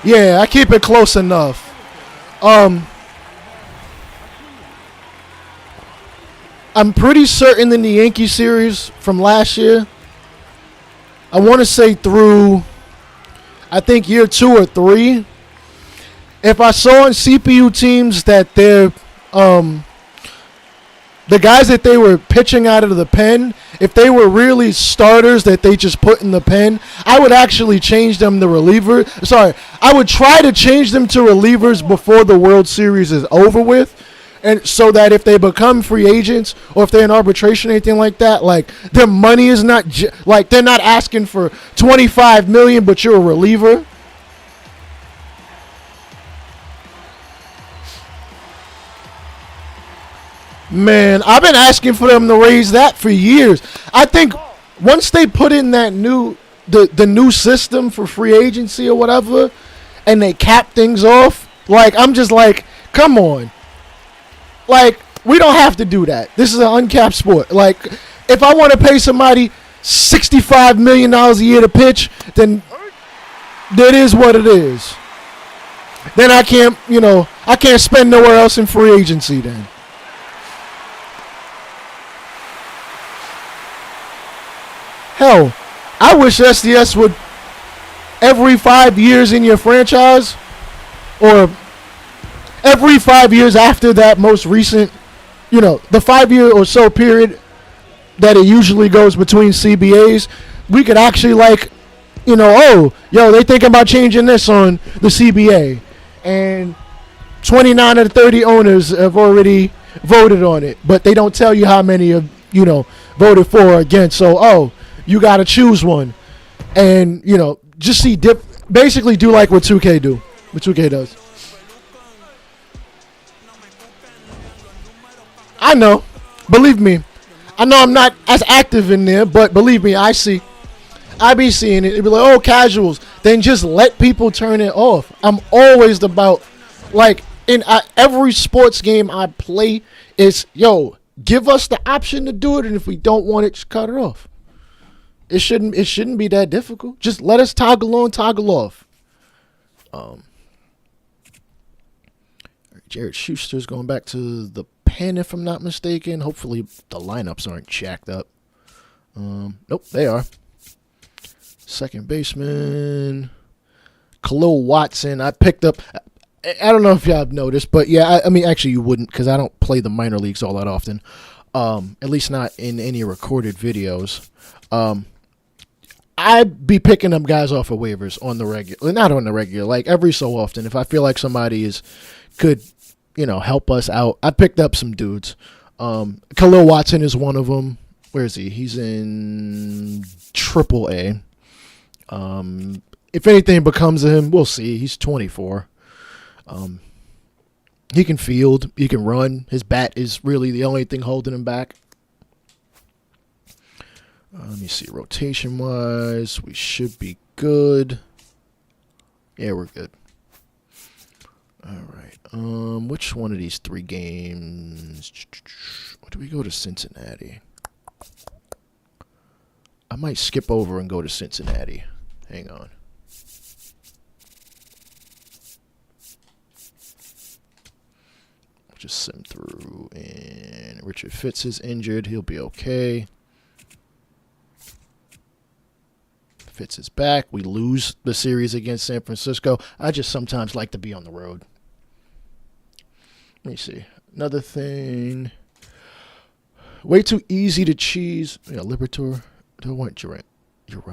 Yeah, I keep it close enough. I'm pretty certain in the Yankee series from last year, I want to say through, I think year 2 or 3, if I saw on CPU teams that they're, the guys that they were pitching out of the pen, if they were really starters that they just put in the pen, I would actually change them to reliever. Sorry, I would try to change them to relievers before the World Series is over with. And so that if they become free agents or if they're in arbitration or anything like that, like their money is not like they're not asking for $25 million, but you're a reliever. Man, I've been asking for them to raise that for years. I think once they put in that the new system for free agency or whatever, and they cap things off, like I'm just like, come on. Like, we don't have to do that. This is an uncapped sport. Like, if I want to pay somebody $65 million a year to pitch, then that is what it is. Then I can't spend nowhere else in free agency then. Hell, I wish SDS would every 5 years in your franchise, or every 5 years after that most recent, the 5 year or so period that it usually goes between CBAs, we could actually they thinking about changing this on the CBA, and 29 of the 30 owners have already voted on it, but they don't tell you how many have voted for or against. So you got to choose one, and just basically do like what 2K do, what 2K does. I know, believe me, I know I'm not as active in there, but believe me, I be seeing it. It'd be like, oh, casuals. Then just let people turn it off. I'm always about, like, in every sports game I play, it's, give us the option to do it, and if we don't want it, just cut it off. It shouldn't be that difficult. Just let us toggle on, toggle off. Jared Schuster's going back to the pen, if I'm not mistaken. Hopefully the lineups aren't jacked up. Nope, they are. Second baseman, Khalil Watson. I picked up. I don't know if y'all have noticed, but yeah, I mean, actually you wouldn't, because I don't play the minor leagues all that often. At least not in any recorded videos. I'd be picking up guys off of waivers on the regular, not on the regular, like every so often. If I feel like somebody could help us out, I picked up some dudes. Khalil Watson is one of them. Where is he? He's in AAA. If anything becomes of him, we'll see. He's 24. He can field. He can run. His bat is really the only thing holding him back. Let me see. Rotation-wise, we should be good. Yeah, we're good. All right. Which one of these 3 games? Or do we go to Cincinnati? I might skip over and go to Cincinnati. Hang on. Just sim through. And Richard Fitz is injured. He'll be okay. Fitz is back. We lose the series against San Francisco. I just sometimes like to be on the road. Let me see. Another thing. Way too easy to cheese. Yeah, Libertor. Do I want Urangelo?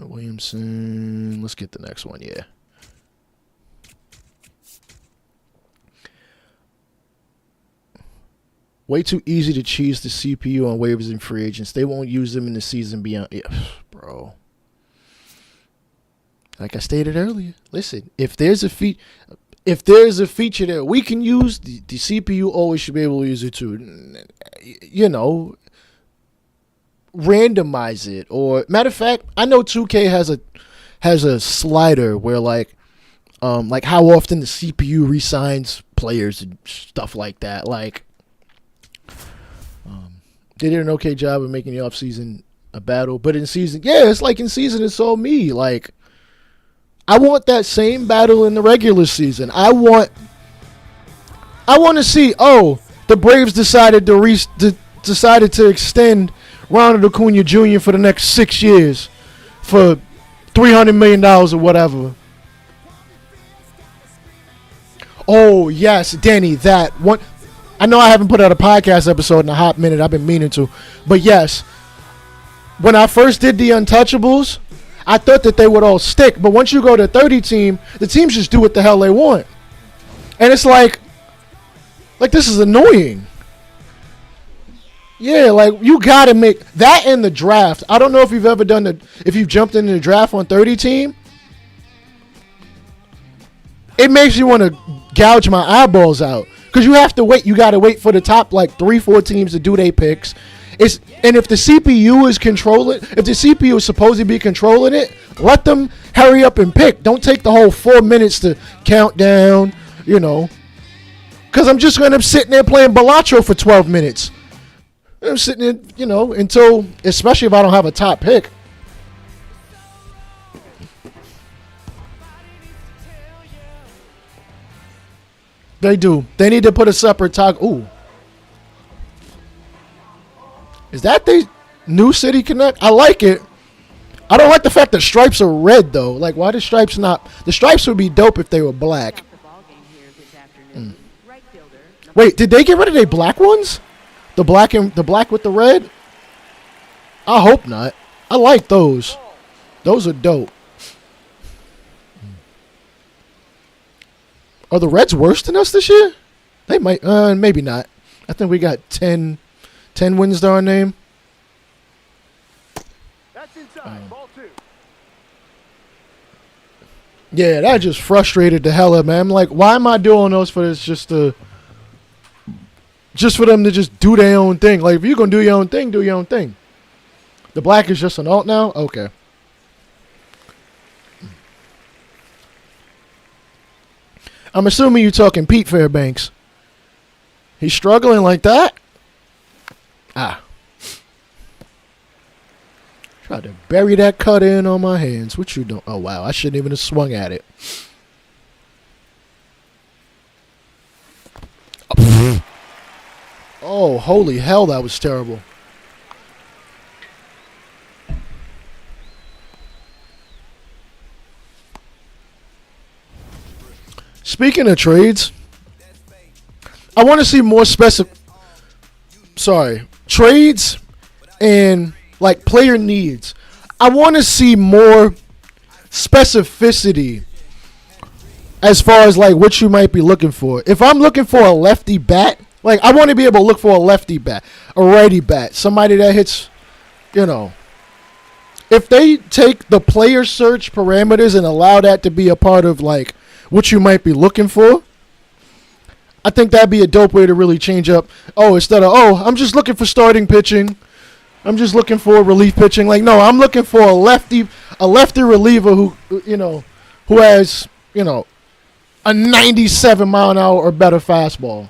Williamson. Let's get the next one, yeah. Way too easy to cheese the CPU on waivers and free agents. They won't use them in the season beyond. Yeah, bro. Like I stated earlier, listen, if there's a feature that we can use, the CPU always should be able to use it too. Randomize it, or matter of fact, I know 2K has a slider where like how often the CPU resigns players and stuff like that. Like, they did an okay job of making the offseason a battle, but in season, it's like in season it's all me. Like, I want that same battle in the regular season. I want to see, the Braves decided to extend Ronald Acuna Jr. for the next 6 years for $300 million or whatever. Oh, yes, Danny, that one. I know I haven't put out a podcast episode in a hot minute. I've been meaning to. But yes, when I first did the Untouchables, I thought that they would all stick. But once you go to 30 team, the teams just do what the hell they want. And it's like this is annoying. Yeah, like you got to make that in the draft. I don't know if you've ever if you've jumped into the draft on 30 team. It makes you want to gouge my eyeballs out. because you have to wait. You got to wait for the top like 3-4 teams to do their picks. And if the CPU is controlling, if the CPU is supposed to be controlling it, let them hurry up and pick. Don't take the whole 4 minutes to count down, because I'm just going to sitting there playing Balatro for 12 minutes. I'm sitting there, until, especially if I don't have a top pick. They do. They need to put a separate toggle. Ooh. Is that the new City Connect? I like it. I don't like the fact that stripes are red, though. Like, why the stripes not? The stripes would be dope if they were black. Wait, did they get rid of their black ones? The black with the red? I hope not. I like those. Those are dope. Are the Reds worse than us this year? They might. Maybe not. I think we got 10 wins to our name. That's inside. Ball 2. Yeah, that just frustrated the hell out of me. I'm like, why am I doing those for this? Just for them to just do their own thing. Like, if you're gonna do your own thing, do your own thing. The black is just an alt now? Okay. I'm assuming you're talking Pete Fairbanks. He's struggling like that? Tried to bury that cut in on my hands. What you doing? Oh, wow. I shouldn't even have swung at it. Oh, holy hell, that was terrible. Speaking of trades, I want to see more trades and like player needs. I want to see more specificity as far as like what you might be looking for. If I'm looking for a lefty bat, like I want to be able to look for a lefty bat, a righty bat, somebody that hits, if they take the player search parameters and allow that to be a part of like what you might be looking for, I think that'd be a dope way to really change up. Instead of, I'm just looking for starting pitching. I'm just looking for relief pitching. Like, no, I'm looking for a lefty reliever who has, a 97 mile an hour or better fastball.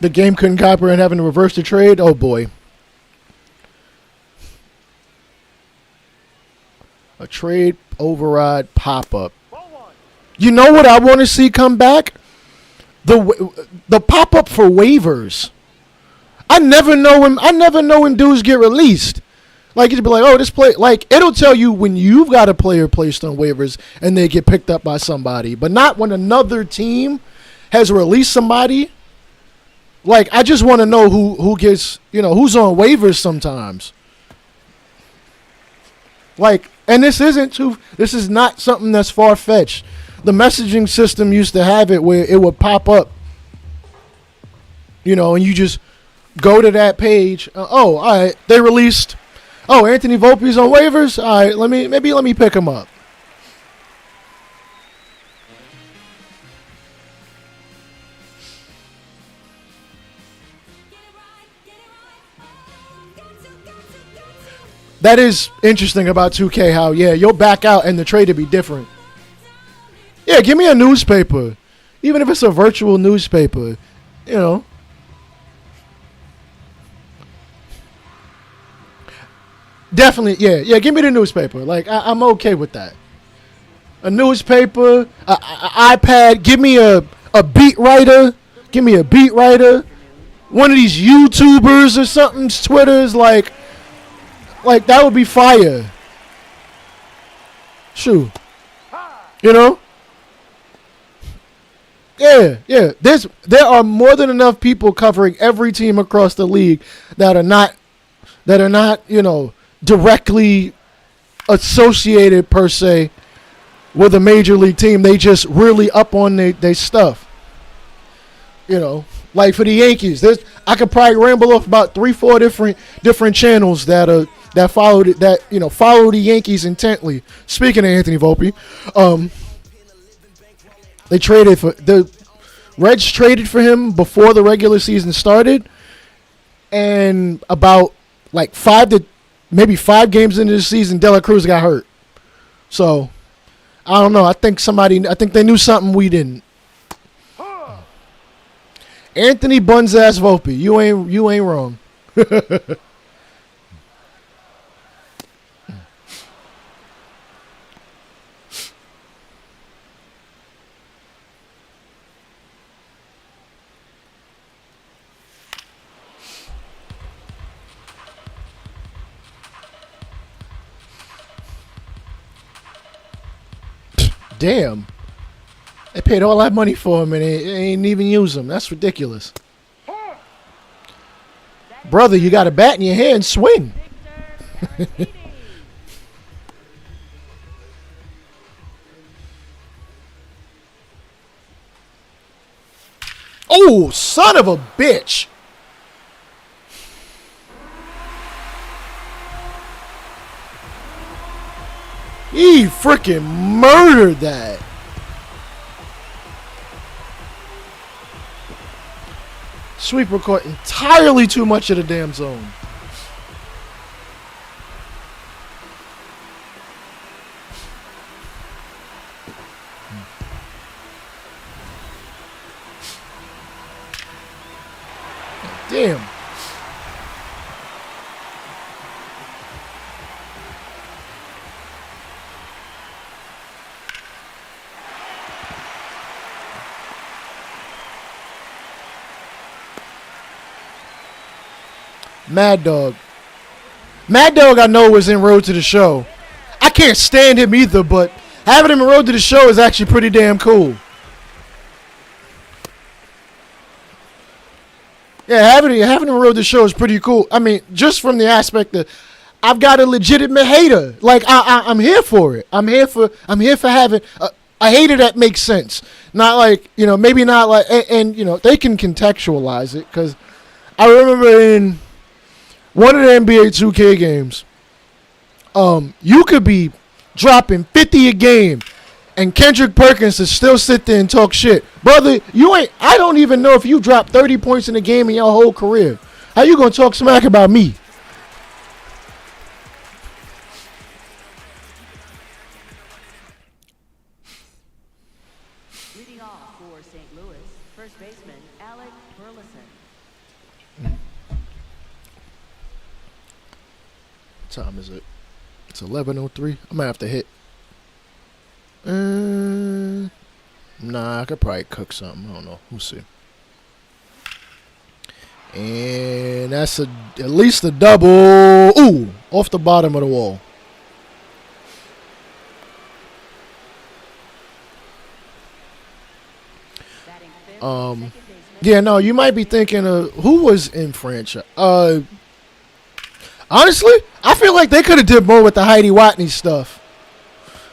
The game couldn't comprehend having to reverse the trade. Oh, boy. A trade override pop-up. You know what I want to see come back? The pop-up for waivers. I never know when dudes get released. Like, it'd be like, this play. Like, it'll tell you when you've got a player placed on waivers and they get picked up by somebody. But not when another team has released somebody. Like, I just want to know who gets, who's on waivers sometimes. Like, and this is not something that's far-fetched. The messaging system used to have it where it would pop up, and you just go to that page. All right, they released, Anthony Volpe's on waivers. All right, let me pick him up. That is interesting about 2K, how, you'll back out and the trade will be different. Yeah, give me a newspaper. Even if it's a virtual newspaper, Definitely, yeah, give me the newspaper. Like, I'm okay with that. A newspaper, a iPad, give me a beat writer. Give me a beat writer. One of these YouTubers or something, Twitters, like that would be fire. Shoot. Yeah. There are more than enough people covering every team across the league that are not, directly associated per se with a major league team. They just really up on their stuff. Like for the Yankees, I could probably ramble off about 3-4 different channels that followed it, that follow the Yankees intently. Speaking of Anthony Volpe, they traded for the Reds traded for him before the regular season started, and about like 5 games into the season, De La Cruz got hurt. So I don't know. I think they knew something we didn't. Anthony Bunzass Volpe, you ain't wrong. Damn. They paid all that money for him and they ain't even use him. That's ridiculous. Brother, you got a bat in your hand, swing. Oh, son of a bitch. He freaking murdered that. Sweeper caught entirely too much of the damn zone. Damn. Mad Dog. Mad Dog, I know, was in Road to the Show. I can't stand him either, but having him in Road to the Show is actually pretty damn cool. Yeah, having him in Road to the Show is pretty cool. I mean, just from the aspect that I've got a legitimate hater. Like I'm here for it. I'm here for having a hater that makes sense. Not like, maybe not like, and they can contextualize it, because I remember in one of the NBA 2K games, you could be dropping 50 a game, and Kendrick Perkins to still sit there and talk shit. Brother, I don't even know if you dropped 30 points in a game in your whole career. How you gonna talk smack about me? Leading off for St. Louis, first baseman Alec Burleson. What time is it? It's 11:03. I might have to hit. Nah, I could probably cook something. I don't know. We'll see. And that's at least a double. Ooh, off the bottom of the wall. Yeah, no, you might be thinking of who was in franchise. Honestly, I feel like they could have did more with the Heidi Watney stuff.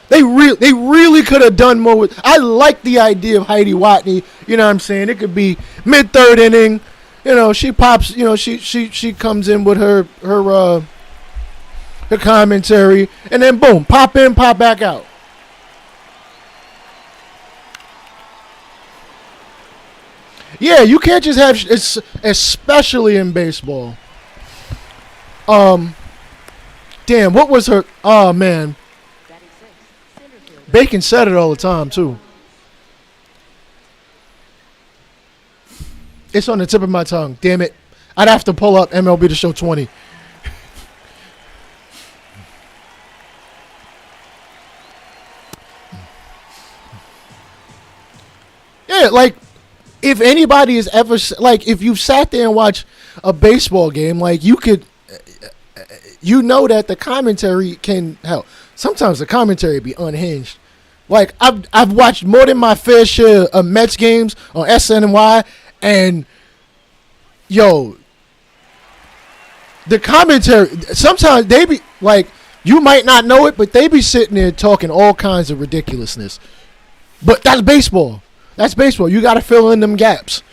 They really could have done more with. I like the idea of Heidi Watney. You know what I'm saying? It could be mid-third inning. She pops. She comes in with her commentary, and then boom, pop in, pop back out. Yeah, you can't just have. It's especially in baseball. Damn, what was her? Oh man. Bacon said it all the time, too. It's on the tip of my tongue. Damn it. I'd have to pull up MLB The Show 20. Yeah, like, if anybody is ever, like, if you've sat there and watched a baseball game, like, you could, that the commentary can, hell, sometimes the commentary be unhinged. Like, I've watched more than my fair share of Mets games on SNY, and the commentary, sometimes they be like, you might not know it, but they be sitting there talking all kinds of ridiculousness. But that's baseball. That's baseball. You got to fill in them gaps.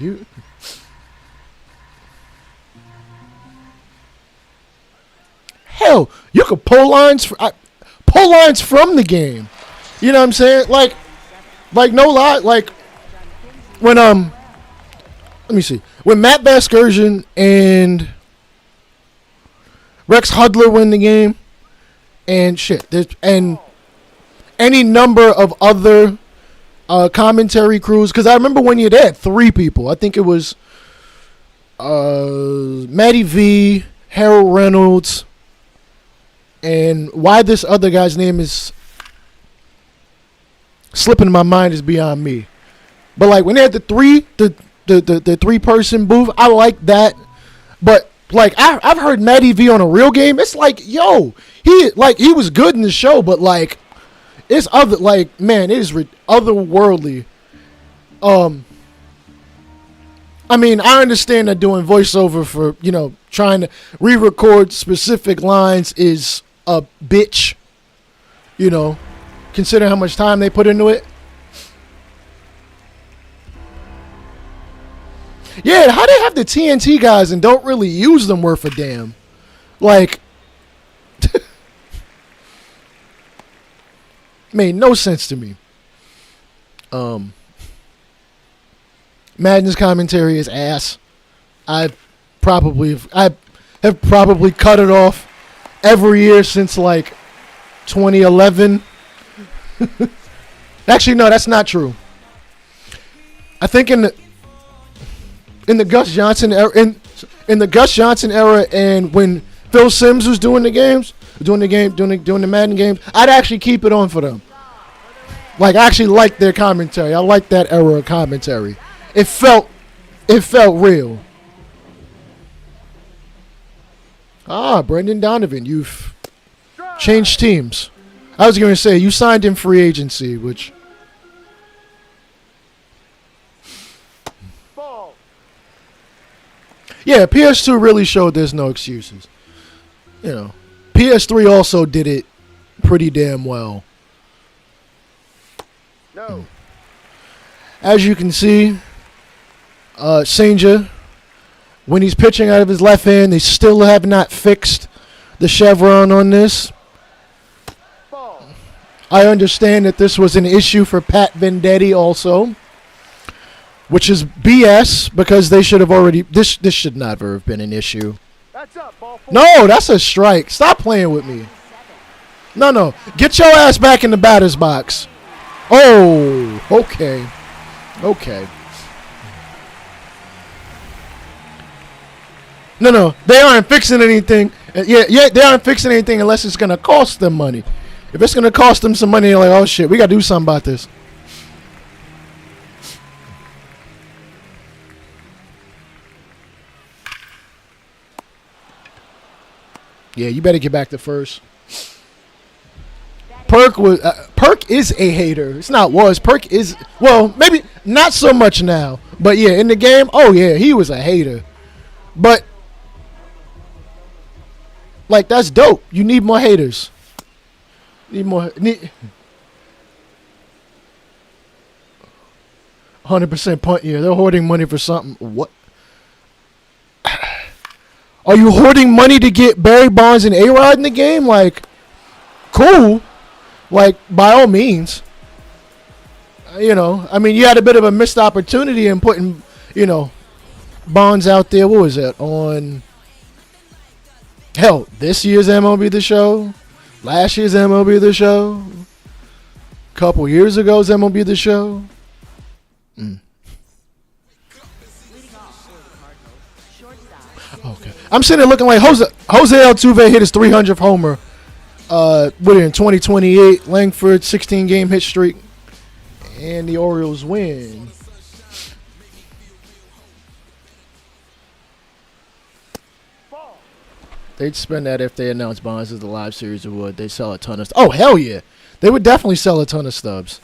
You. Hell, you could pull lines from the game. You know what I'm saying? Like no lie, like when let me see, when Matt Vasgersian and Rex Hudler win the game, and and any number of other commentary crews, because I remember when they had 3 people. I think it was Matty V, Harold Reynolds, and why this other guy's name is slipping in my mind is beyond me. But like when they had the 3-person booth, I like that. But like I've heard Matty V on a real game. It's like, yo, he was good in the show, but like it's other, like, man, it is otherworldly. I mean, I understand that doing voiceover for, trying to re-record specific lines is a bitch, considering how much time they put into it. Yeah, how they have the TNT guys and don't really use them worth a damn? Like, made no sense to me. Madden's commentary is ass. I have probably cut it off every year since like 2011. Actually, no, that's not true. I think in the Gus Johnson era, in the Gus Johnson era, and when Phil Simms was doing the Madden games, I'd actually keep it on for them. Like, I actually liked their commentary. I liked that era of commentary. It felt real. Brendan Donovan, you've changed teams. I was going to say, you signed in free agency, which... Ball. Yeah, PS2 really showed there's no excuses. PS3 also did it pretty damn well. No. As you can see, Senja, when he's pitching out of his left hand, they still have not fixed the chevron on this. Ball. I understand that this was an issue for Pat Vendetti also, which is BS, because they should have already... This should never have been an issue. That's up. Ball 4. No, that's a strike. Stop playing with me. No. Get your ass back in the batter's box. Oh, okay. No, they aren't fixing anything. Yeah, they aren't fixing anything unless it's going to cost them money. If it's going to cost them some money, they're like, oh, shit, we got to do something about this. Yeah, you better get back to first. Perk is a hater. It's not was. Perk is, well, maybe not so much now. But yeah, in the game, oh yeah, he was a hater. But like, that's dope. You need more haters. Need 100% punt. Yeah, they're hoarding money for something. What? Are you hoarding money to get Barry Bonds and A-Rod in the game? Like, cool. Like, by all means. I mean, you had a bit of a missed opportunity in putting, Bonds out there. What was that? On, hell, this year's MLB The Show? Last year's MLB The Show? A couple years ago's MLB The Show? Okay. I'm sitting there looking like Jose Altuve hit his 300th homer. In 2028, Langford 16-game hit streak, and the Orioles win. Ball. They'd spend that if they announced Bonds as the live series award. They'd sell a ton of. Oh hell yeah, they would definitely sell a ton of stubs.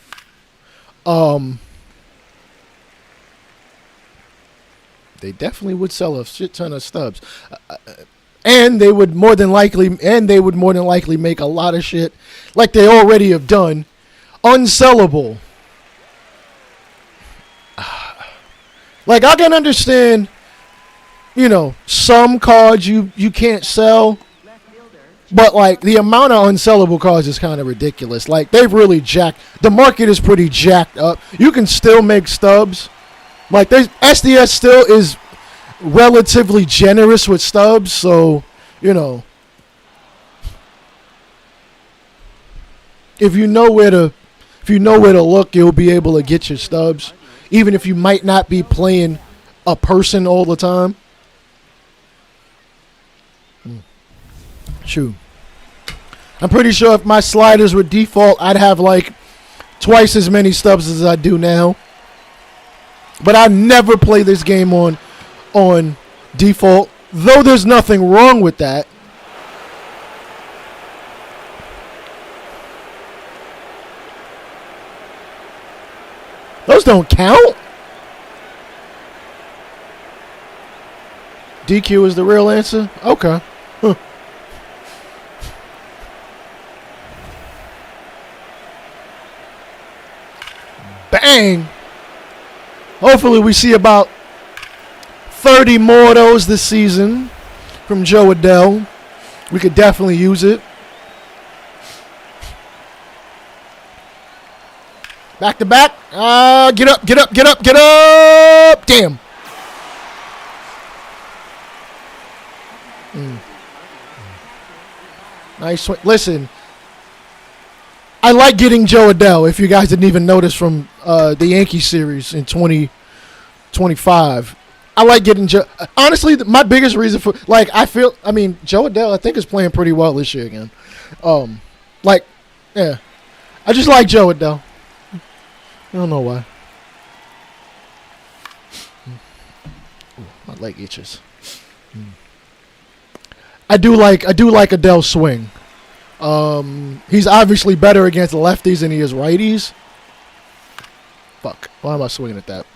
They definitely would sell a shit ton of stubs. And they would more than likely make a lot of shit, like they already have done, unsellable. Like, I can understand, some cards you can't sell, but, like, the amount of unsellable cards is kind of ridiculous. Like, they've really the market is pretty jacked up. You can still make stubs. Like, SDS still is relatively generous with stubs, so, if you know where to look, you'll be able to get your stubs, even if you might not be playing a person all the time. Shoot. I'm pretty sure if my sliders were default, I'd have like twice as many stubs as I do now. But I never play this game on default, though there's nothing wrong with that. Those don't count. DQ is the real answer? Okay. Huh. Bang! Hopefully we see about 30 more of those this season from Joe Adell. We could definitely use it. Back to back. Get up, get up, get up, get up. Damn. Nice swing. Listen, I like getting Joe Adell, if you guys didn't even notice from the Yankee series in 2025. I like getting Joe. Honestly, my biggest reason for, Joe Adell, I think, is playing pretty well this year again. Yeah. I just like Joe Adell. I don't know why. Ooh, my leg itches. I do like Adell's swing. He's obviously better against lefties than he is righties. Fuck. Why am I swinging at that?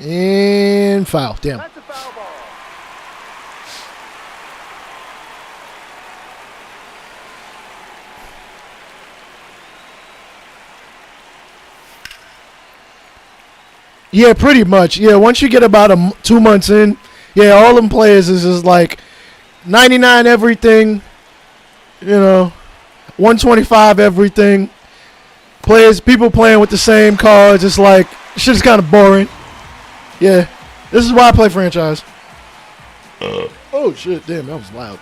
And foul. Damn. That's a foul ball. Yeah, pretty much. Yeah, once you get about 2 months in, yeah, all them players is just like 99 everything, 125 everything. People playing with the same cards. It's like, shit's kind of boring. Yeah, this is why I play franchise. Oh, shit, damn, that was loud.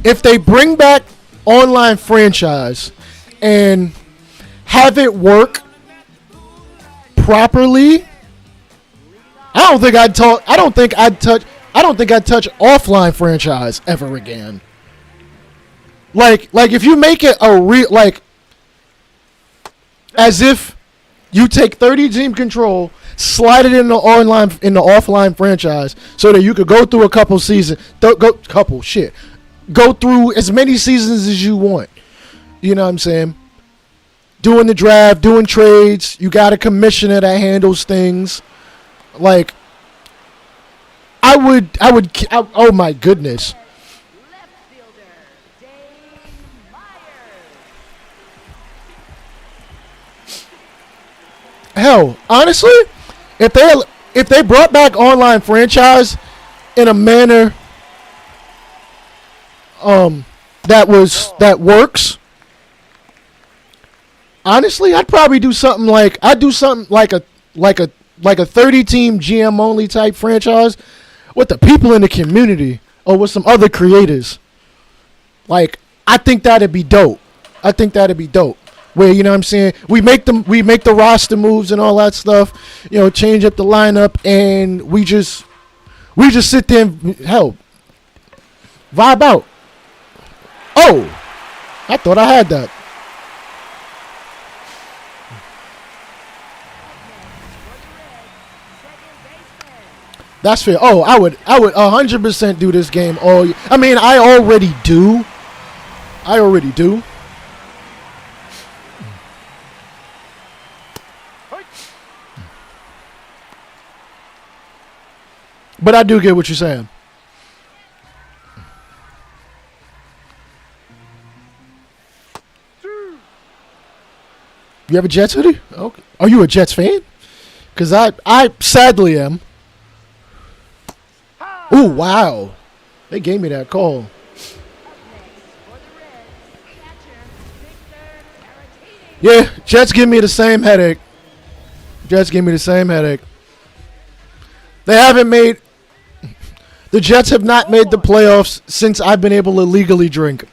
If they bring back online franchise and have it work properly, I don't think I'd touch offline franchise ever again. Like if you make it a real, as if you take 30 team control, slide it in the offline franchise so that you could go through a couple seasons, go through as many seasons as you want. You know what I'm saying? Doing the draft, doing trades. You got a commissioner that handles things. Like, oh my goodness. Left fielder, Dave Myers. Hell, honestly, if they brought back online franchise in a manner that works, honestly, I'd probably do something like a 30 team GM only type franchise with the people in the community or with some other creators. Like, I think that'd be dope. Where, you know what I'm saying, we make the roster moves and all that stuff, change up the lineup, and we just sit there and, hell, vibe out. Oh, I thought I had that. That's fair. Oh, I would 100% do this game all year. I mean, I already do. But I do get what you're saying. You have a Jets hoodie? Okay. Are you a Jets fan? Because I sadly am. Oh, wow. They gave me that call. Up next for the Reds, catcher, Victor Caratini. Yeah, Jets give me the same headache. They haven't made... The Jets have not made the playoffs since I've been able to legally drink.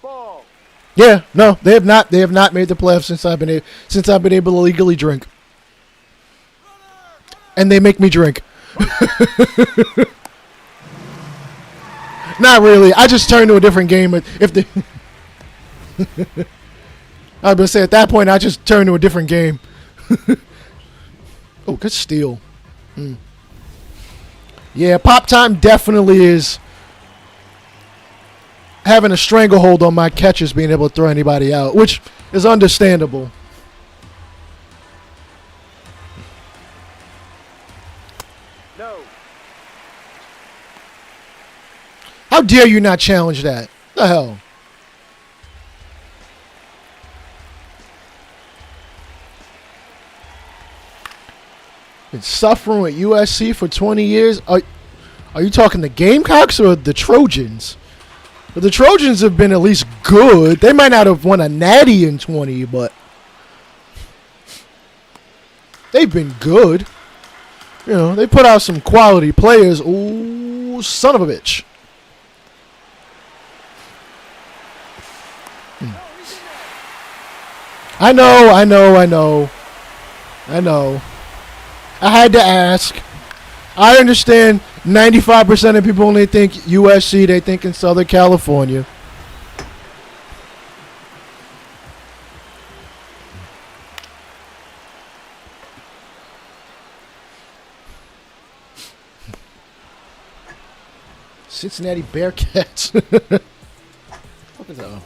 Ball. Yeah, no, they have not. They have not made the playoffs since I've been able to legally drink. And they make me drink. Not really. I just turn to a different game if they. I was gonna say at that point I just turn to a different game. Oh, good steal. Yeah, Pop Time definitely is having a stranglehold on my catches being able to throw anybody out, which is understandable. No. How dare you not challenge that? The hell? Been suffering with USC for 20 years. Are you talking the Gamecocks or the Trojans? But the Trojans have been at least good. They might not have won a natty in 20, but they've been good. You know, they put out some quality players. Ooh, son of a bitch. I know. I had to ask. I understand 95% of people only think USC, they think in Southern California. Cincinnati Bearcats. What is that?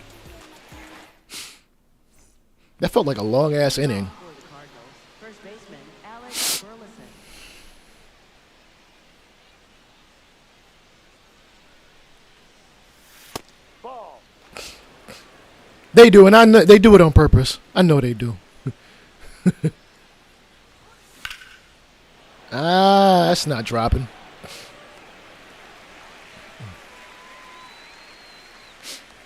That felt like a long ass inning. For the Cardinals, first baseman Alex Burleson. Ball. They do, and I know they do it on purpose. I know they do. That's not dropping.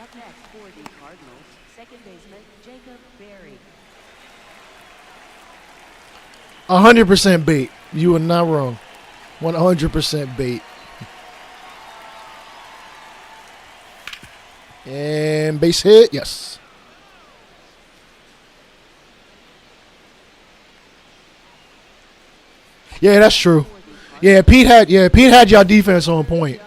Up next for the Cardinals, second baseman Jacob Berry. 100% bait. You are not wrong. 100% bait. And base hit, yes. Yeah, that's true. Yeah, Pete had y'all defense on point.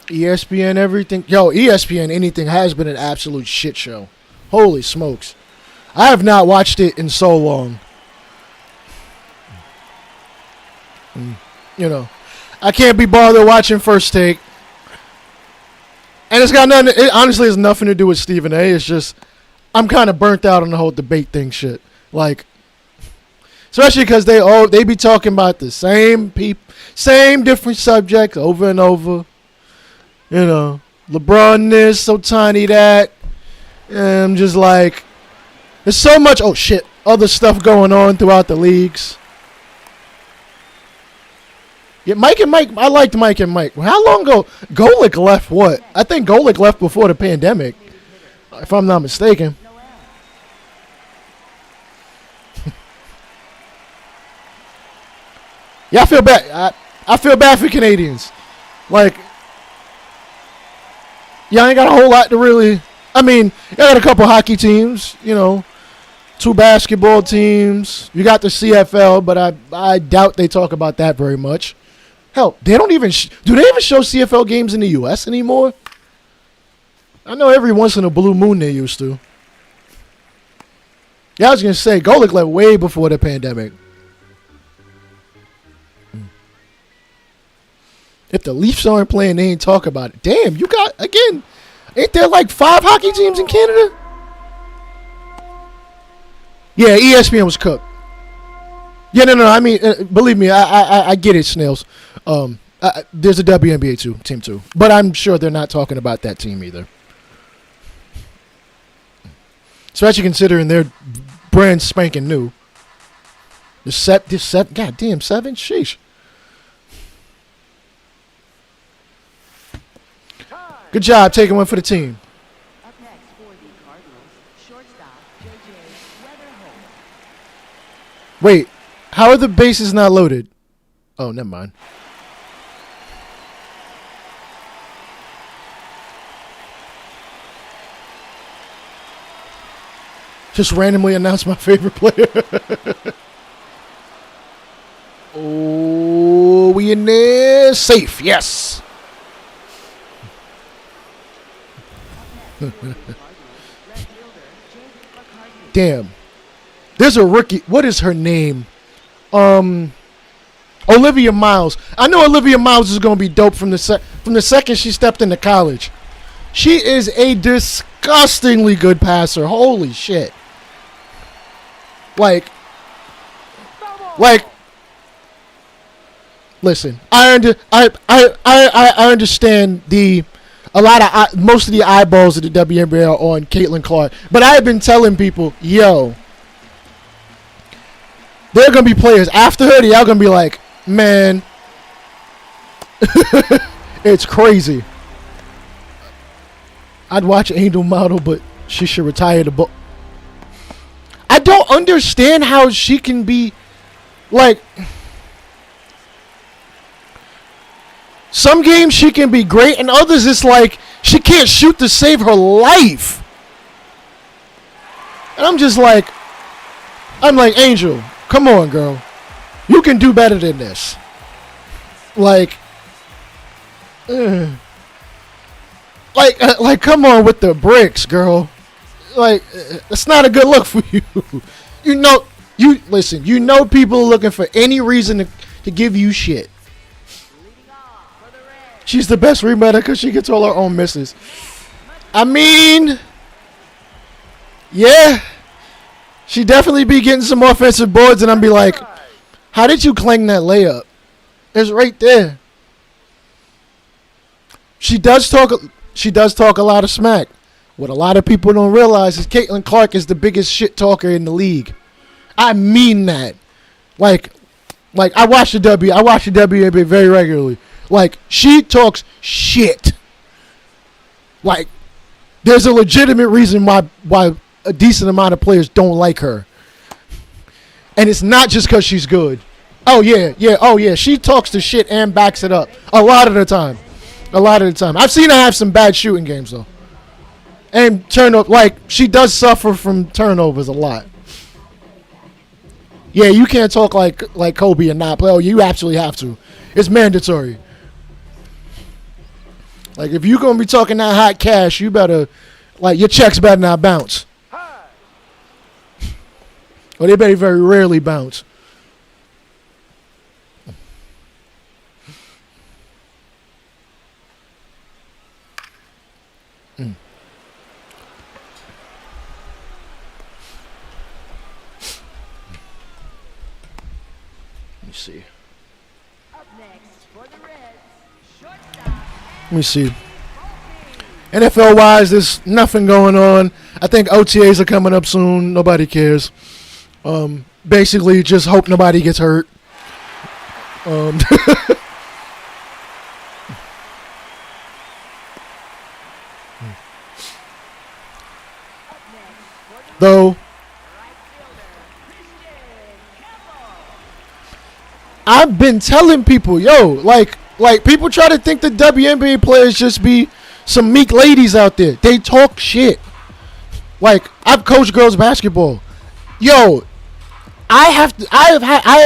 ESPN everything. Yo, ESPN anything has been an absolute shit show. Holy smokes. I have not watched it in so long. You know, I can't be bothered watching First Take. And it's got nothing, it honestly has nothing to do with Stephen A. It's just, I'm kind of burnt out on the whole debate thing shit. Like, especially because they be talking about the same different subjects over and over. You know, LeBron this, so tiny that. And I'm just like, there's so much, oh shit, other stuff going on throughout the leagues. Yeah, Mike and Mike, I liked Mike and Mike. How long ago? Golick left what? I think Golick left before the pandemic, if I'm not mistaken. Yeah, I feel bad. I feel bad for Canadians. Like, y'all ain't got a whole lot to really. I mean, you got a couple hockey teams, you know, 2 basketball teams. You got the CFL, but I doubt they talk about that very much. Hell, they don't even do they even show CFL games in the U.S. anymore? I know every once in a blue moon they used to. Yeah, I was gonna say Golick left way before the pandemic. If the Leafs aren't playing, they ain't talk about it. Damn, you got, again, ain't there like 5 hockey teams in Canada? Yeah, ESPN was cooked. Yeah, no. I mean, believe me, I get it, Snails. There's a WNBA team too, but I'm sure they're not talking about that team either. Especially considering they're brand spanking new. This seven, goddamn 7, sheesh. Good job taking one for the team. Up next for the Cardinals, shortstop JJ Wether. Wait, how are the bases not loaded? Oh, never mind. Just randomly announce my favorite player. Oh, we in there. Safe, yes. Damn. There's a rookie. What is her name? Olivia Miles. I know Olivia Miles is going to be dope from the second she stepped into college. She is a disgustingly good passer. Holy shit. Like, listen, I understand most of the eyeballs of the WNBA are on Caitlin Clark, but I have been telling people, yo, there are gonna be players after her that y'all gonna be like, man, it's crazy. I'd watch Angel Model, but she should retire the book. I don't understand how she can be like. Some games she can be great, and others it's like she can't shoot to save her life. And I'm like, Angel, come on, girl. You can do better than this. Like, come on with the bricks, girl. Like, that's not a good look for you. You know people are looking for any reason to give you shit. She's the best rebounder because she gets all her own misses. I mean, yeah, she definitely be getting some offensive boards, and I'm be like, how did you clang that layup? It's right there. She does talk a lot of smack. What a lot of people don't realize is Caitlin Clark is the biggest shit talker in the league. I mean that. Like I watch the WNBA very regularly. Like, she talks shit. Like, there's a legitimate reason why a decent amount of players don't like her. And it's not just because she's good. Oh, yeah. She talks the shit and backs it up. A lot of the time. I've seen her have some bad shooting games, though. And turnover. Like, she does suffer from turnovers a lot. Yeah, you can't talk like Kobe and not play. Oh, you absolutely have to. It's mandatory. Like, if you're going to be talking that hot cash, you better, like, your checks better not bounce. Or they better very rarely bounce. Let me see. Up next for the Reds, shortstop. Let me see. NFL-wise, there's nothing going on. I think OTAs are coming up soon. Nobody cares. Basically, just hope nobody gets hurt. Though, I've been telling people, yo, like people try to think the WNBA players just be some meek ladies out there. They talk shit. Like, I've coached girls basketball. Yo, I have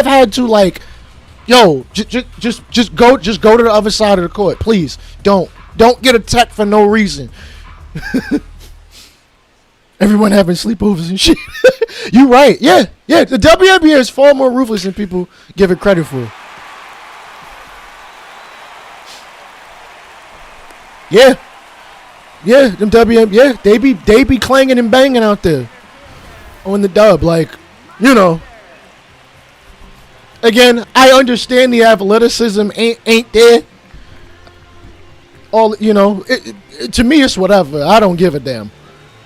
had to, like, yo, just go to the other side of the court, please. Don't get attacked for no reason. Everyone having sleepovers and shit. You right. Yeah. The WNBA is far more ruthless than people give it credit for. Yeah. Them WNBA, they be clanging and banging out there on the dub. Like, You know. Again, I understand the athleticism ain't there. All to me, it's whatever. I don't give a damn.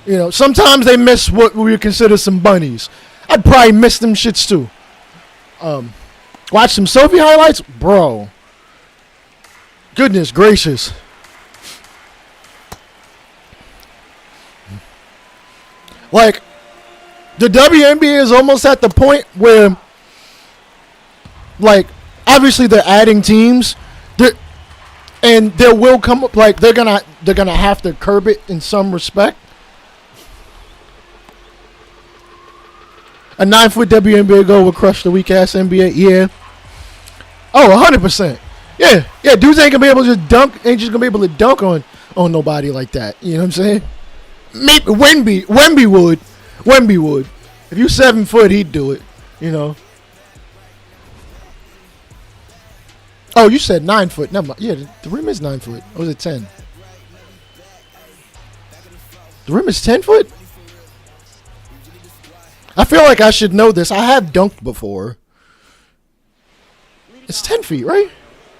You know, sometimes they miss what we would consider some bunnies. I'd probably miss them shits too. Watch some Sophie highlights, bro. Goodness gracious. Like, the WNBA is almost at the point where, like, obviously they're adding teams, and there will come up, like, they're gonna have to curb it in some respect. A 9-foot WNBA goal would crush the weak ass NBA. Yeah. Oh, 100%. Yeah. Dudes ain't gonna be able to just dunk. Ain't just gonna be able to dunk on nobody like that. You know what I'm saying? Maybe Wemby would. Wemby would. If you 7 foot, he'd do it. You know. Oh, you said 9 foot. Never mind. Yeah, the rim is 9 foot. Or was it 10? The rim is 10 foot? I feel like I should know this. I have dunked before. It's 10 feet, right?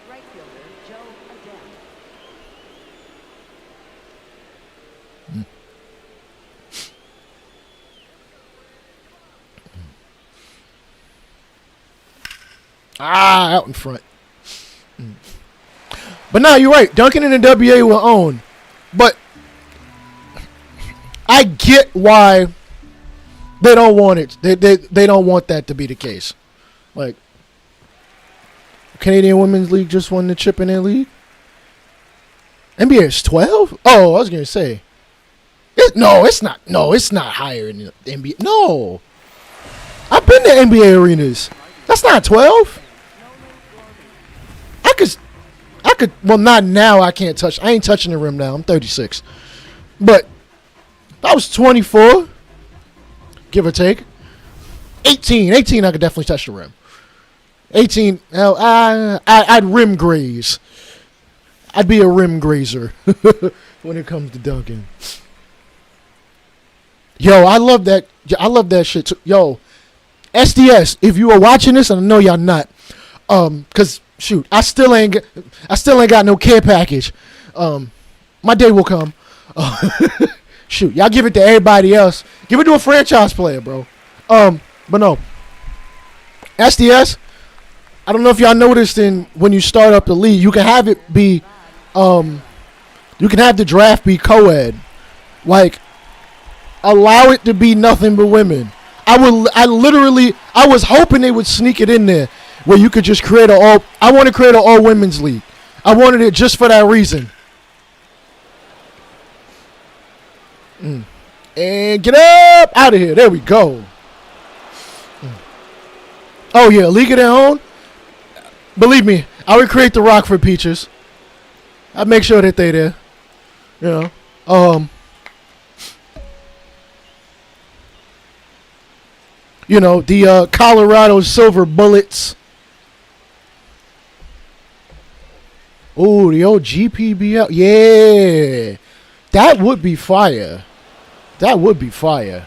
Right fielder Joe Adele. Out in front. But no, you're right. Duncan and the WA will own. But I get why they don't want it. They don't want that to be the case. Like, Canadian Women's League just won the chip in their league. NBA is 12? Oh, I was going to say. It's not. No, it's not higher in the NBA. No. I've been to NBA arenas. That's not 12. I could, well, not now. I can't touch. I ain't touching the rim now. I'm 36. But if I was 24, give or take, 18, I could definitely touch the rim. 18, hell, I'd rim graze. I'd be a rim grazer when it comes to dunking. Yo, I love that shit too. Yo, SDS, if you are watching this, and I know y'all not, cause shoot, I still ain't got no care package. My day will come. Shoot, y'all give it to everybody else. Give it to a franchise player, bro. But no, SDS. I don't know if y'all noticed when you start up the league, you can have it be, you can have the draft be co-ed, like allow it to be nothing but women. I was hoping they would sneak it in there where you could just create I want to create an all women's league. I wanted it just for that reason. And get up out of here. There we go. Oh yeah, league of their own. Believe me, I would create the Rockford Peaches. I'd make sure that they there. You know. You know, the Colorado Silver Bullets. Oh, the old GPBL. Yeah. That would be fire. That would be fire.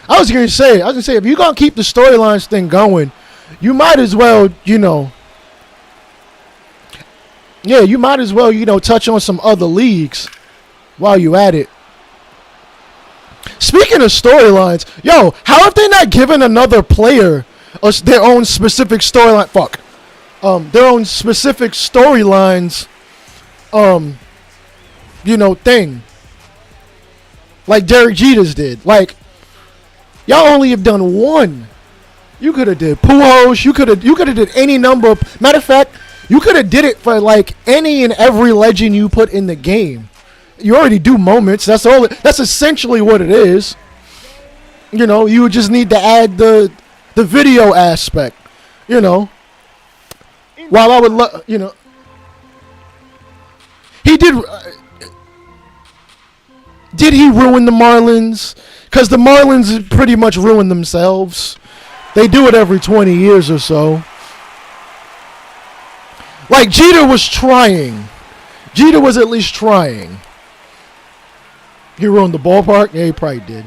I was gonna say, if you're gonna keep the storylines thing going, you might as well, you know. Yeah, you might as well, touch on some other leagues while you at it. Speaking of storylines, yo, how have they not given another player their own specific storyline? Their own specific storylines, thing. Like Derek Jeter's did. Like, y'all only have done one. You could have did Pujols. You could have did any number of. Matter of fact, you could have did it for like any and every legend you put in the game. You already do moments. That's all. That's essentially what it is. You know, you would just need to add the video aspect. You know, while I would he did. Did he ruin the Marlins? Because the Marlins pretty much ruin themselves. They do it every 20 years or so. Like, Jeter was trying. Jeter was at least trying. He ruined the ballpark? Yeah, he probably did.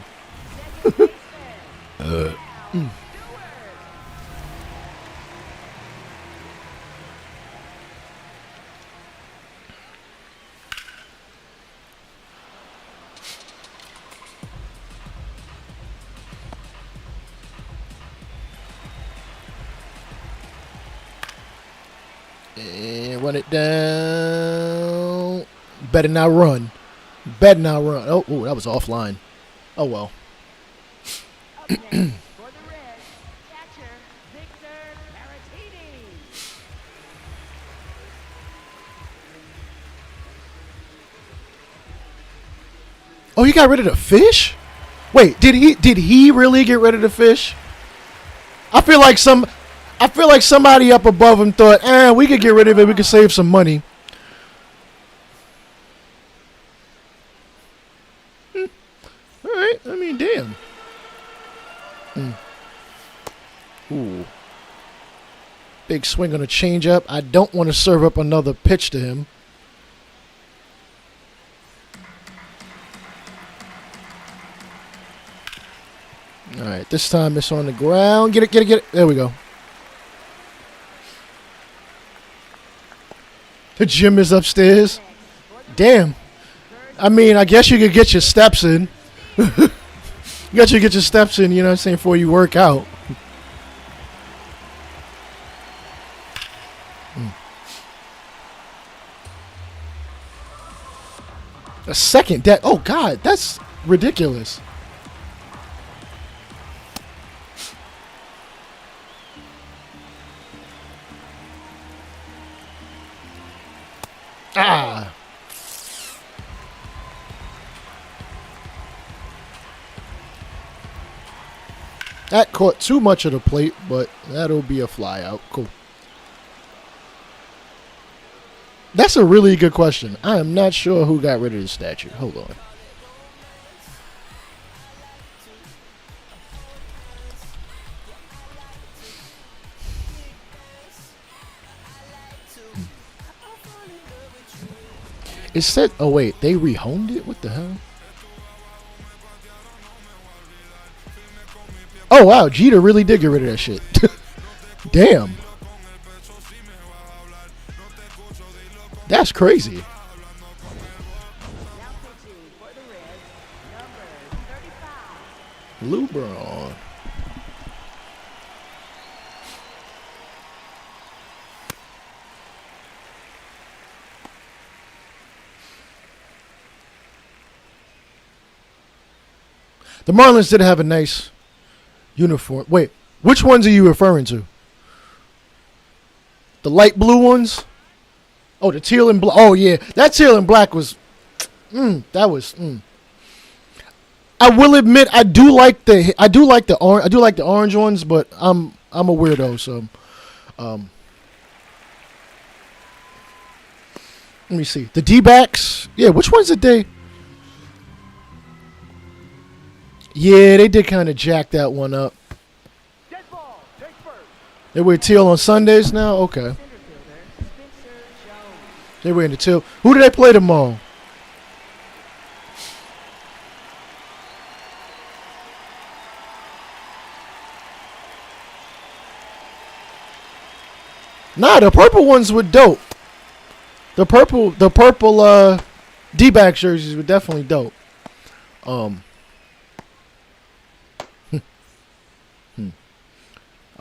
And run it down. Better not run. Better not run. Oh, ooh, that was offline. Oh, well. Up next, for the Reds, catcher, Victor Caratini. Oh, he got rid of the fish? Wait, did he really get rid of the fish? I feel like somebody up above him thought, we could get rid of it, we could save some money. All right, I mean, damn. Ooh. Big swing on a changeup. I don't want to serve up another pitch to him. All right, this time it's on the ground. Get it. There we go. The gym is upstairs. Damn. I mean, I guess you could get your steps in. You got to get your steps in, you know what I'm saying, before you work out. A second deck. Oh, God, that's ridiculous. Ah. That caught too much of the plate, but that'll be a fly out. Cool. That's a really good question. I am not sure who got rid of the statue. Hold on. It said, oh wait, they rehomed it? What the hell? Oh wow, Jeter really did get rid of that shit. Damn. That's crazy. Now pitching for the Reds, number 35. LeBron. The Marlins did have a nice uniform. Wait, which ones are you referring to? The light blue ones? Oh, the teal and black. Oh yeah, that teal and black was. That was. I will admit, I do like the orange. I do like the orange ones, but I'm a weirdo, so. Let me see the D-backs. Yeah, which ones did they? Yeah, they did kind of jack that one up. Dead ball. Take first. They wear teal on Sundays now? Okay. Center fielder, Spencer Jones. They wear the teal. Who do they play tomorrow? Nah, the purple ones were dope. The purple D-back jerseys were definitely dope.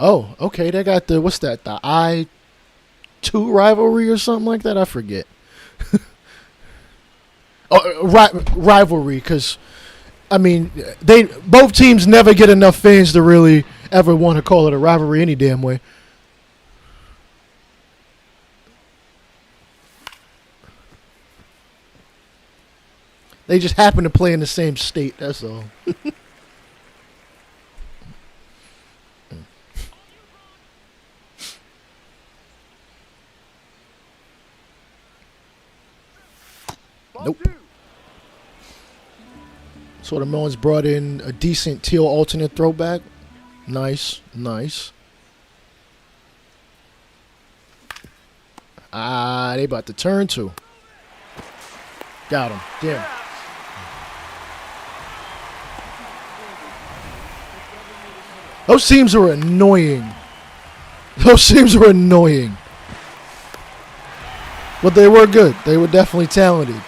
Oh, okay. They got the what's that? The I-2 rivalry or something like that. I forget. Rivalry, because I mean, both teams never get enough fans to really ever want to call it a rivalry any damn way. They just happen to play in the same state. That's all. Nope. So the Melons brought in a decent teal alternate throwback. Nice, nice. They about to turn to. Got him. Damn. Those teams are annoying. Those teams were annoying. But they were good. They were definitely talented.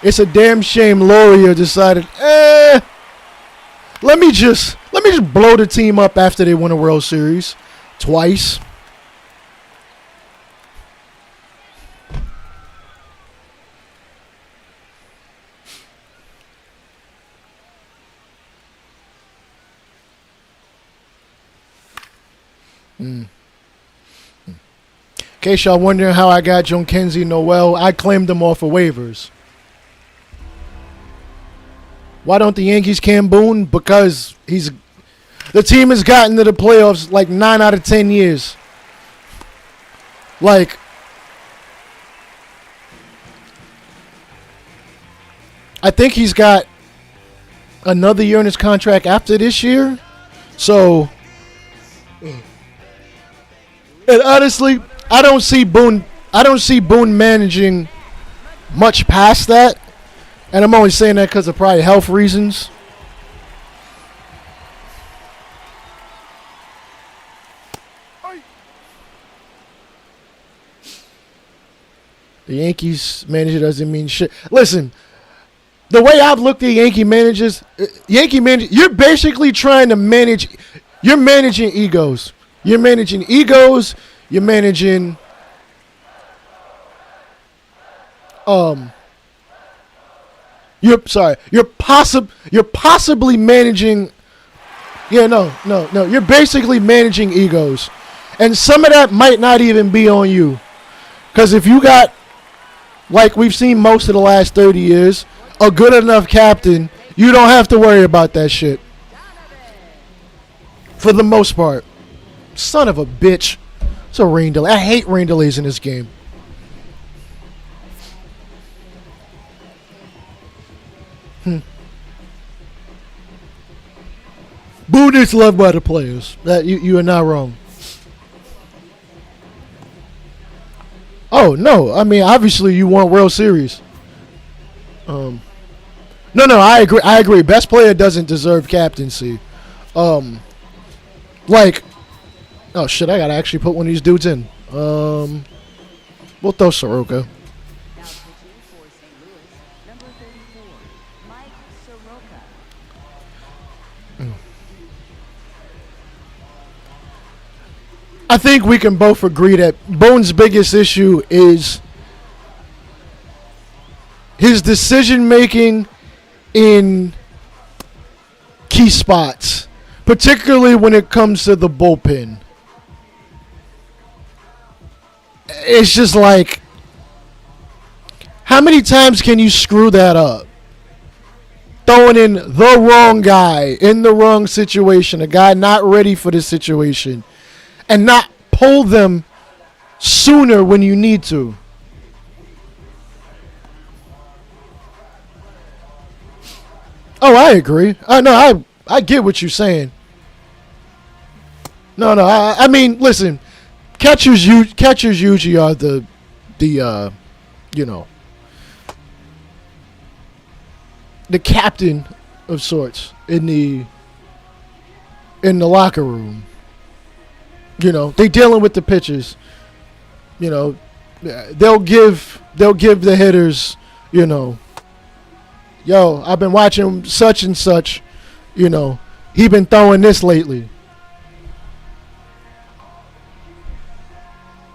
It's a damn shame Loria decided, let me just blow the team up after they won a World Series twice. In case y'all wondering how I got Jhonkensy Noel, I claimed him off of waivers. Why don't the Yankees can Boone? Because the team has gotten to the playoffs like 9 out of 10 years. Like, I think he's got another year in his contract after this year. So, and honestly, I don't see Boone managing much past that. And I'm only saying that because of probably health reasons. The Yankees manager doesn't mean shit. Listen, the way I've looked at Yankee managers, you're basically trying to manage. You're managing egos. You're managing egos. You're managing. You're possibly managing. Yeah, no. You're basically managing egos, and some of that might not even be on you, because if you got, like we've seen most of the last 30 years, a good enough captain, you don't have to worry about that shit. For the most part. Son of a bitch. It's a rain delay. I hate rain delays in this game. Boone is loved by the players. That you are not wrong. Oh no! I mean, obviously you want World Series. No, I agree. Best player doesn't deserve captaincy. Like, oh shit! I gotta actually put one of these dudes in. We'll throw Soroka. Now pitching for St. Louis, number 34, Mike Soroka. I think we can both agree that Boone's biggest issue is his decision making in key spots, particularly when it comes to the bullpen. It's just like, how many times can you screw that up? Throwing in the wrong guy in the wrong situation, a guy not ready for the situation, and not pull them sooner when you need to. Oh, I agree. No, I get what you're saying. No, I mean, listen, catchers usually are the captain of sorts in the locker room. You know, they dealing with the pitchers. You know, they'll give the hitters, you know, yo, I've been watching such and such, you know, he been throwing this lately.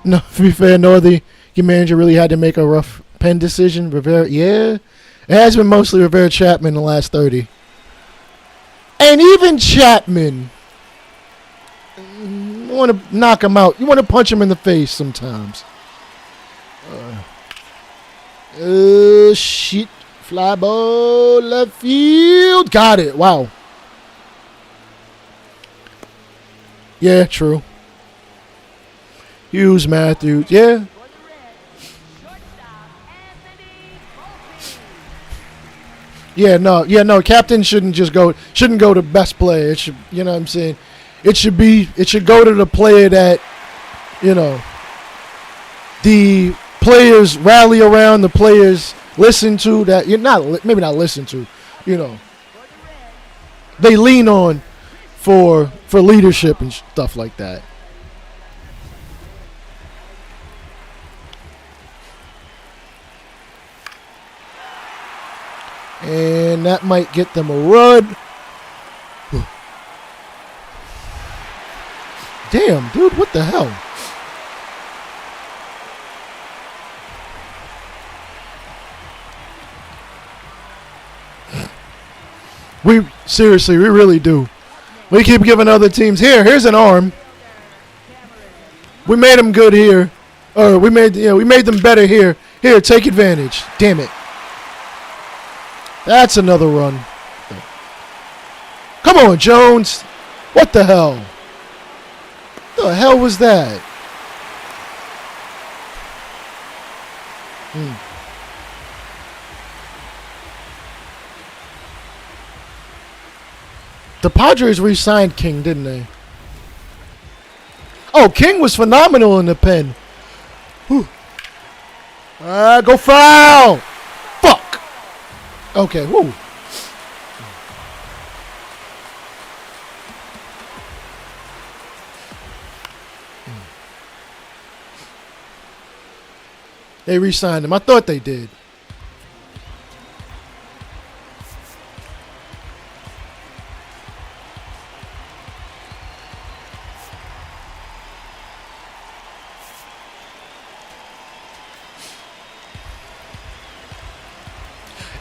No, to be fair, your manager really had to make a rough pen decision. Rivera, yeah, it has been mostly Rivera Chapman in the last 30. And even Chapman, you want to knock him out. You want to punch him in the face sometimes. Shit. Fly ball, left field. Got it. Wow. Yeah, true. Hughes, Matthews. Yeah. Yeah, no. Captain shouldn't go to best player. It should, you know what I'm saying? It should go to the player that, you know, the players rally around, the players listen to, that you're maybe not listen to, you know, they lean on for leadership and stuff like that. And that might get them a run. Damn, dude, what the hell? We really do. We keep giving other teams, here's an arm. We made them good here. Or we made them better here. Here, take advantage. Damn it. That's another run. Come on, Jones. What the hell? What the hell was that? The Padres re-signed King, didn't they? Oh, King was phenomenal in the pen. Whew. Go foul! Fuck! Okay, whoo. They re-signed him. I thought they did.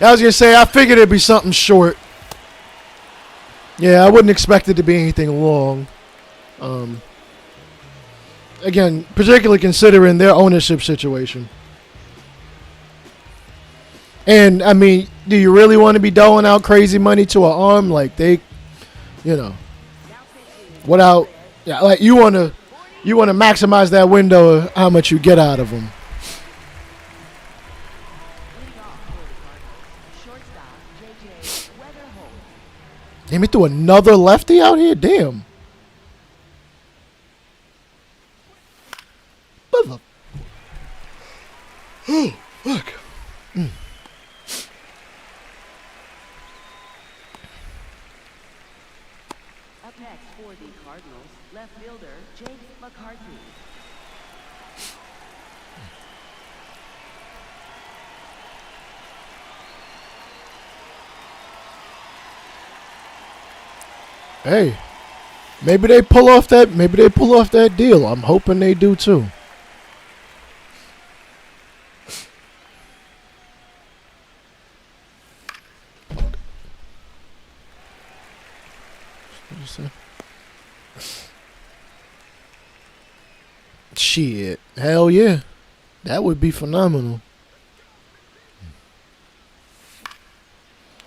I was going to say, I figured it'd be something short. Yeah, I wouldn't expect it to be anything long. Again, particularly considering their ownership situation. And, I mean, do you really want to be doling out crazy money to an arm? Like, they, you know, without, yeah, like, you want to maximize that window of how much you get out of them. Damn, he threw another lefty out here? Damn. Mother. Oh, fuck. Up next for the Cardinals, left fielder Jake McCarthy. Hey, maybe they pull off that deal. I'm hoping they do too. Shit. Hell yeah. That would be phenomenal.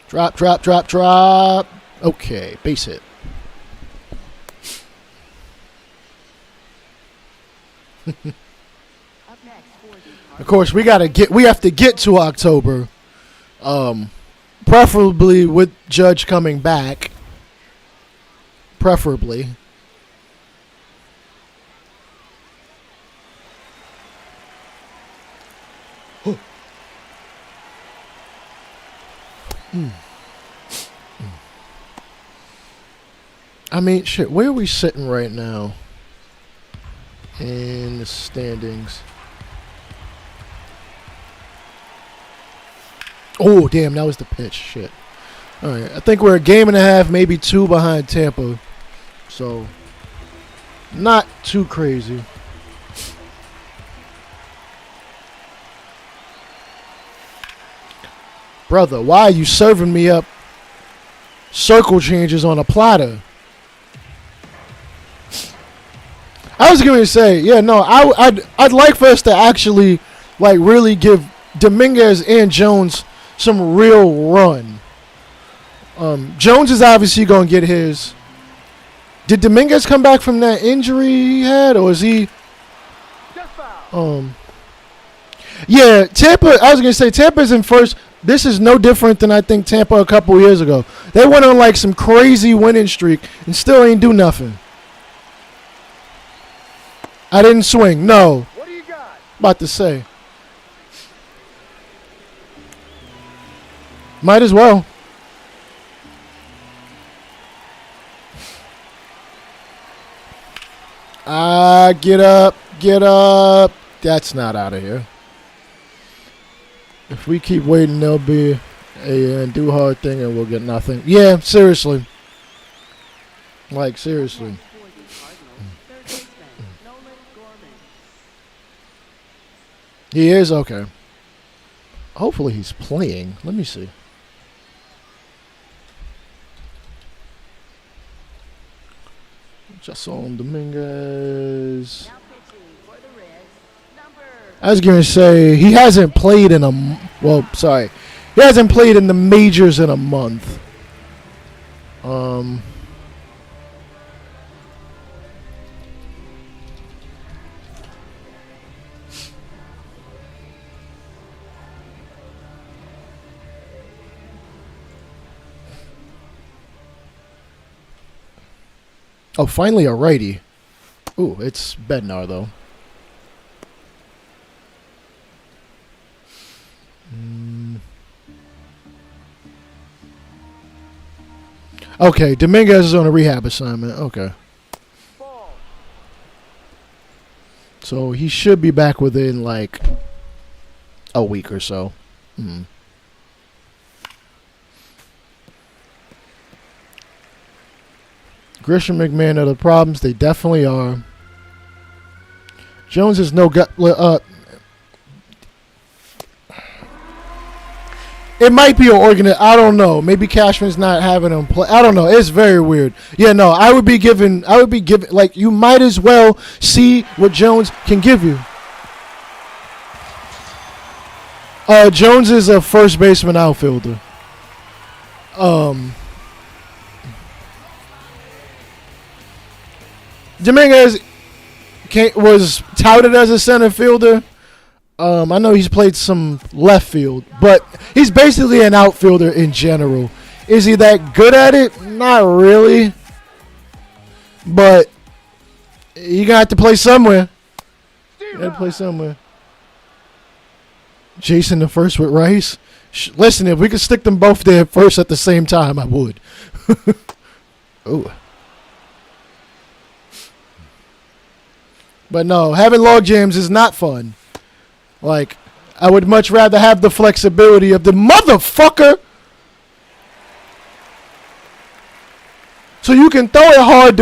Drop, drop, drop, drop. Okay, base hit. Of course, we have to get to October, preferably with Judge coming back. Preferably. I mean, shit, where are we sitting right now in the standings? Oh, damn, that was the pitch. Shit. All right, I think we're a game and a half, maybe two behind Tampa. So, not too crazy. Brother, why are you serving me up circle changes on a platter? I was going to say, yeah, no, I'd like for us to actually, like, really give Dominguez and Jones some real run. Jones is obviously going to get his. Did Dominguez come back from that injury he had, or is he? Yeah, Tampa. I was going to say Tampa's in first. This is no different than I think Tampa a couple years ago. They went on like some crazy winning streak and still ain't do nothing. I didn't swing. No. What do you got? About to say. Might as well. Get up. Get up. That's not out of here. If we keep waiting, there'll be a do hard thing and we'll get nothing. Yeah, seriously. Like, seriously. He is? Okay. Hopefully he's playing. Let me see. Just on Dominguez. Now pitching I was going to say he hasn't played in he hasn't played in the majors in a month. Oh, finally a righty. Ooh, it's Bednar, though. Okay, Dominguez is on a rehab assignment. Okay. Ball. So he should be back within, like, a week or so. Grisham, McMahon are the problems. They definitely are. Jones is no gut. It might be an I don't know. Maybe Cashman's not having him play. I don't know. It's very weird. Yeah, no. I would be giving. Like, you might as well see what Jones can give you. Jones is a first baseman outfielder. Dominguez was touted as a center fielder. I know he's played some left field, but he's basically an outfielder in general. Is he that good at it? Not really. But you got to play somewhere. You got to play somewhere. Jason the first with Rice. Listen, if we could stick them both there first at the same time, I would. Ooh. But no, having log jams is not fun. Like, I would much rather have the flexibility of the motherfucker. So you can throw it hard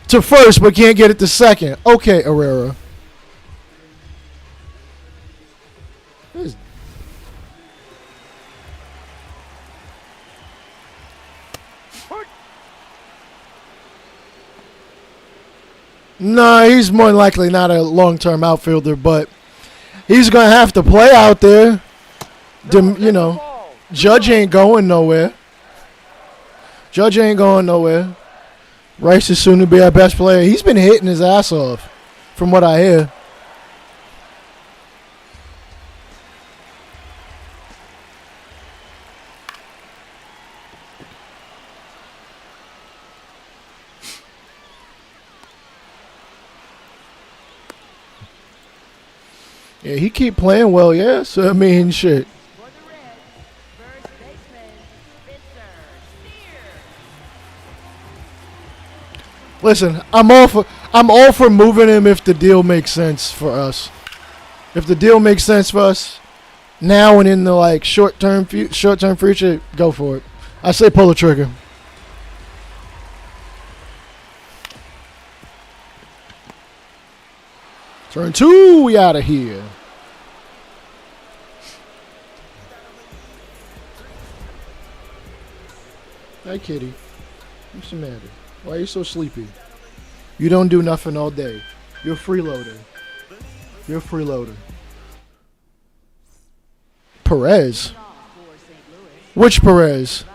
to first, but can't get it to second. Okay, Herrera. No, he's more than likely not a long-term outfielder, but he's going to have to play out there. You know, Judge ain't going nowhere. Judge ain't going nowhere. Rice is soon to be our best player. He's been hitting his ass off, from what I hear. Yeah, he keep playing well, yeah. So, I mean, shit. For the Reds, first baseman, Spencer Steer. Listen, I'm all for moving him if the deal makes sense for us. If the deal makes sense for us now and in the like short-term future, go for it. I say pull the trigger. Turn 2, we out of here. Hi, kitty. What's the matter? Why are you so sleepy? You don't do nothing all day. You're a freeloader. You're a freeloader. Perez? For St. Louis, Which Perez?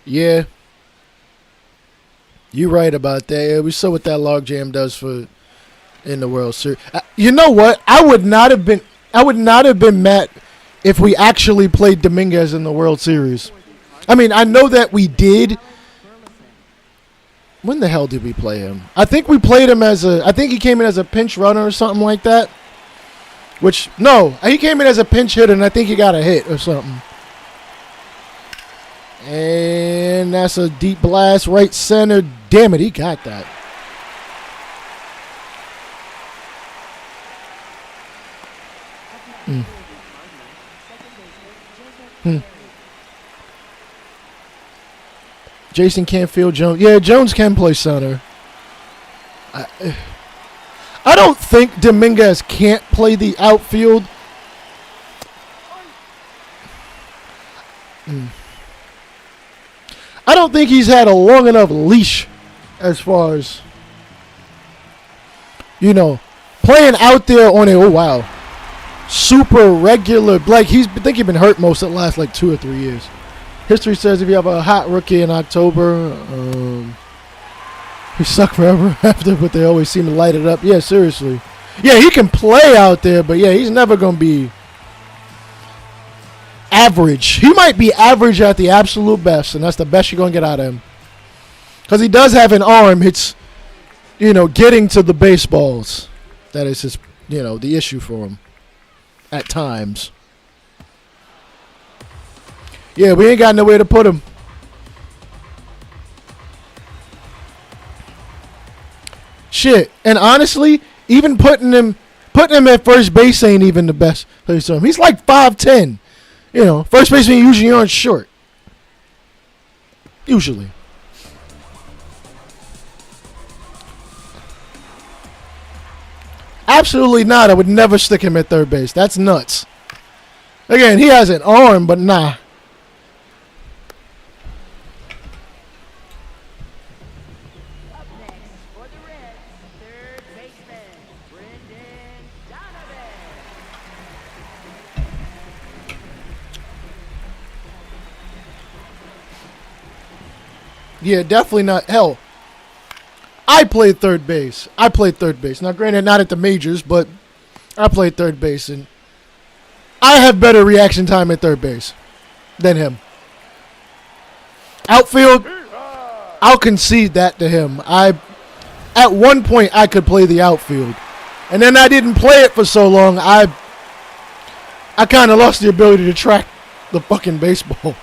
Yeah. You're right about that. Yeah, we saw what that logjam does for in the World Series. You know what? I would not have been mad if we actually played Dominguez in the World Series. I mean, I know that we did. When the hell did we play him? I think we played him I think he came in as a pinch runner or something like that. He came in as a pinch hitter, and I think he got a hit or something. And that's a deep blast right center. Damn it, he got that. Jason can't field Jones. Yeah, Jones can play center. I don't think Dominguez can't play the outfield. I don't think he's had a long enough leash as far as, playing out there on super regular. Like, I think he's been hurt most of the last, 2 or 3 years. History says if you have a hot rookie in October, he suck forever after, but they always seem to light it up. Yeah, seriously. Yeah, he can play out there, but yeah, he's never going to be average. He might be average at the absolute best, and that's the best you're going to get out of him. Because he does have an arm. It's, getting to the baseballs. That is his, the issue for him at times. Yeah, we ain't got nowhere to put him. Shit. And honestly, even putting him at first base ain't even the best place for him. He's like 5'10". First baseman usually aren't short. Usually. Absolutely not. I would never stick him at third base. That's nuts. Again, he has an arm, but nah. Up next for the Reds, third baseman, Brendan Donovan. Yeah, definitely not. Hell, I played third base. Now, granted, not at the majors, but I played third base, and I have better reaction time at third base than him. Outfield, I'll concede that to him. At one point, I could play the outfield, and then I didn't play it for so long, I kind of lost the ability to track the fucking baseball.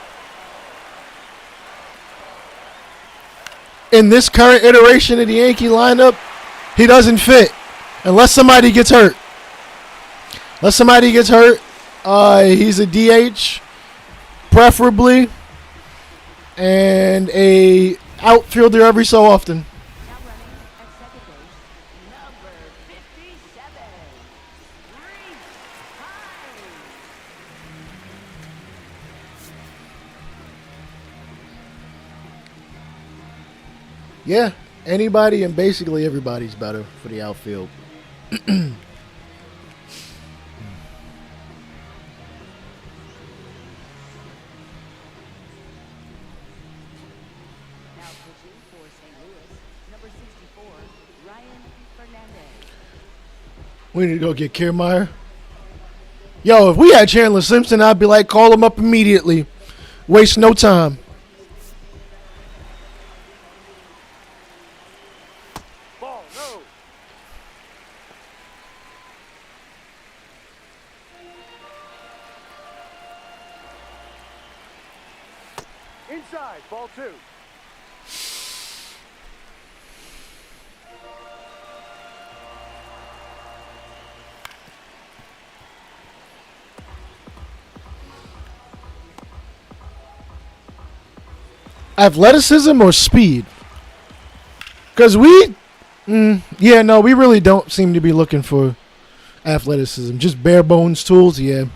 In this current iteration of the Yankee lineup, he doesn't fit unless somebody gets hurt. He's a DH, preferably, and a outfielder every so often. Now running at second base, number 57, Reese Hines. Yeah, anybody and basically everybody's better for the outfield. Now pitching for St. Louis, number 64, Ryan Fernandez. We need to go get Kiermaier. Yo, if we had Chandler Simpson, I'd be like, call him up immediately. Waste no time. Ball, no. Inside, ball 2. Athleticism or speed? Because we really don't seem to be looking for athleticism. Just bare bones tools, yeah.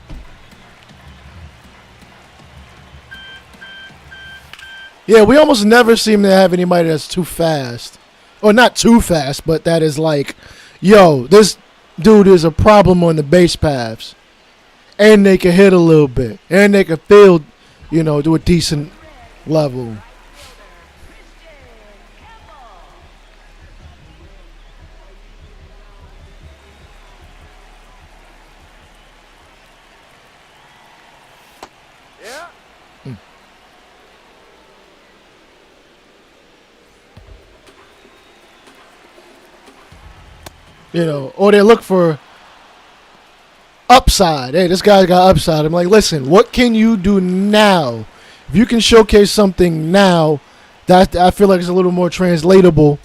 Yeah, we almost never seem to have anybody that's too fast. Or not too fast, but that is like, yo, this dude is a problem on the base paths. And they can hit a little bit. And they can field, to a decent level. Yeah. Or they look for upside. Hey, this guy's got upside. I'm like, listen, what can you do now? If you can showcase something now, that I feel like it's a little more translatable.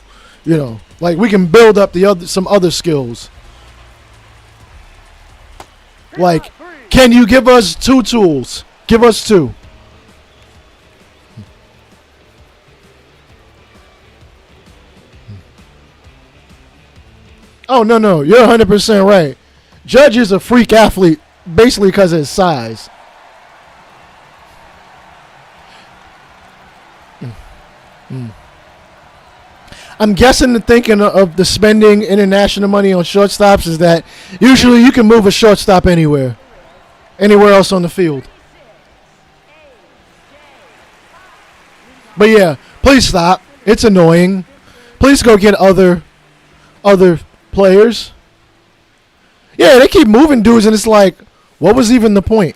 Like we can build up some other skills. Like, can you give us 2 tools? Give us 2. Oh, no. You're 100% right. Judge is a freak athlete basically because of his size. I'm guessing the thinking of the spending international money on shortstops is that usually you can move a shortstop anywhere else on the field. But yeah, please stop. It's annoying. Please go get other players. Yeah, they keep moving dudes, and it's like, what was even the point?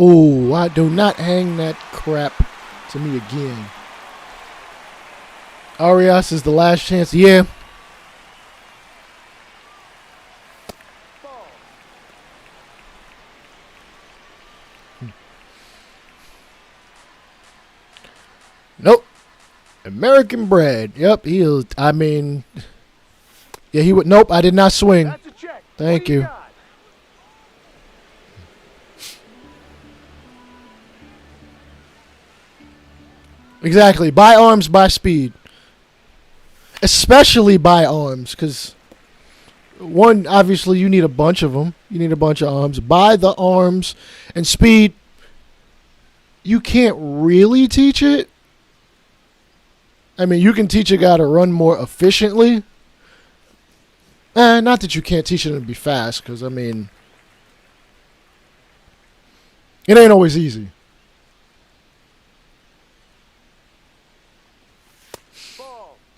Oh, I do not hang that crap to me again. Arias is the last chance. Yeah. Nope. American bread. Yep, he he would. Nope, I did not swing. That's a check. Thank What do you. got? Exactly. Buy arms, buy speed. Especially buy arms, because one, obviously, you need a bunch of them. You need a bunch of arms. Buy the arms and speed. You can't really teach it. I mean, you can teach a guy to run more efficiently. Not that you can't teach him to be fast, because, I mean, it ain't always easy.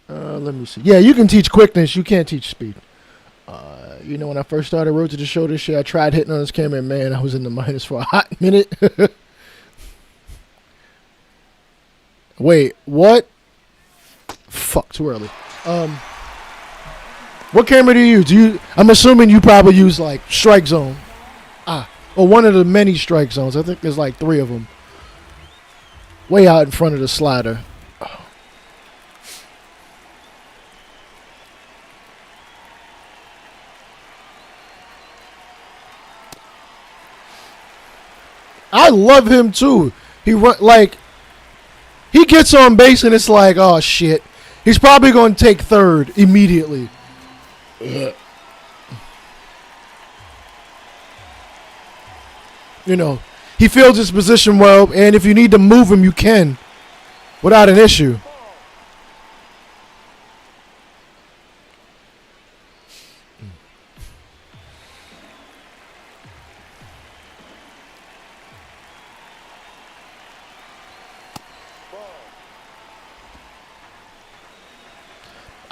Let me see. Yeah, you can teach quickness. You can't teach speed. When I first started Road to the Show this year, I tried hitting on this camera, and man, I was in the minus for a hot minute. Wait, what? Fuck, too early. What camera do you use? I'm assuming you probably use, like, Strike Zone. Or one of the many Strike Zones. I think there's, like, 3 of them. Way out in front of the slider. I love him too. He gets on base and it's like, oh shit. He's probably going to take third immediately. Ugh. He fields his position well, and if you need to move him, you can without an issue.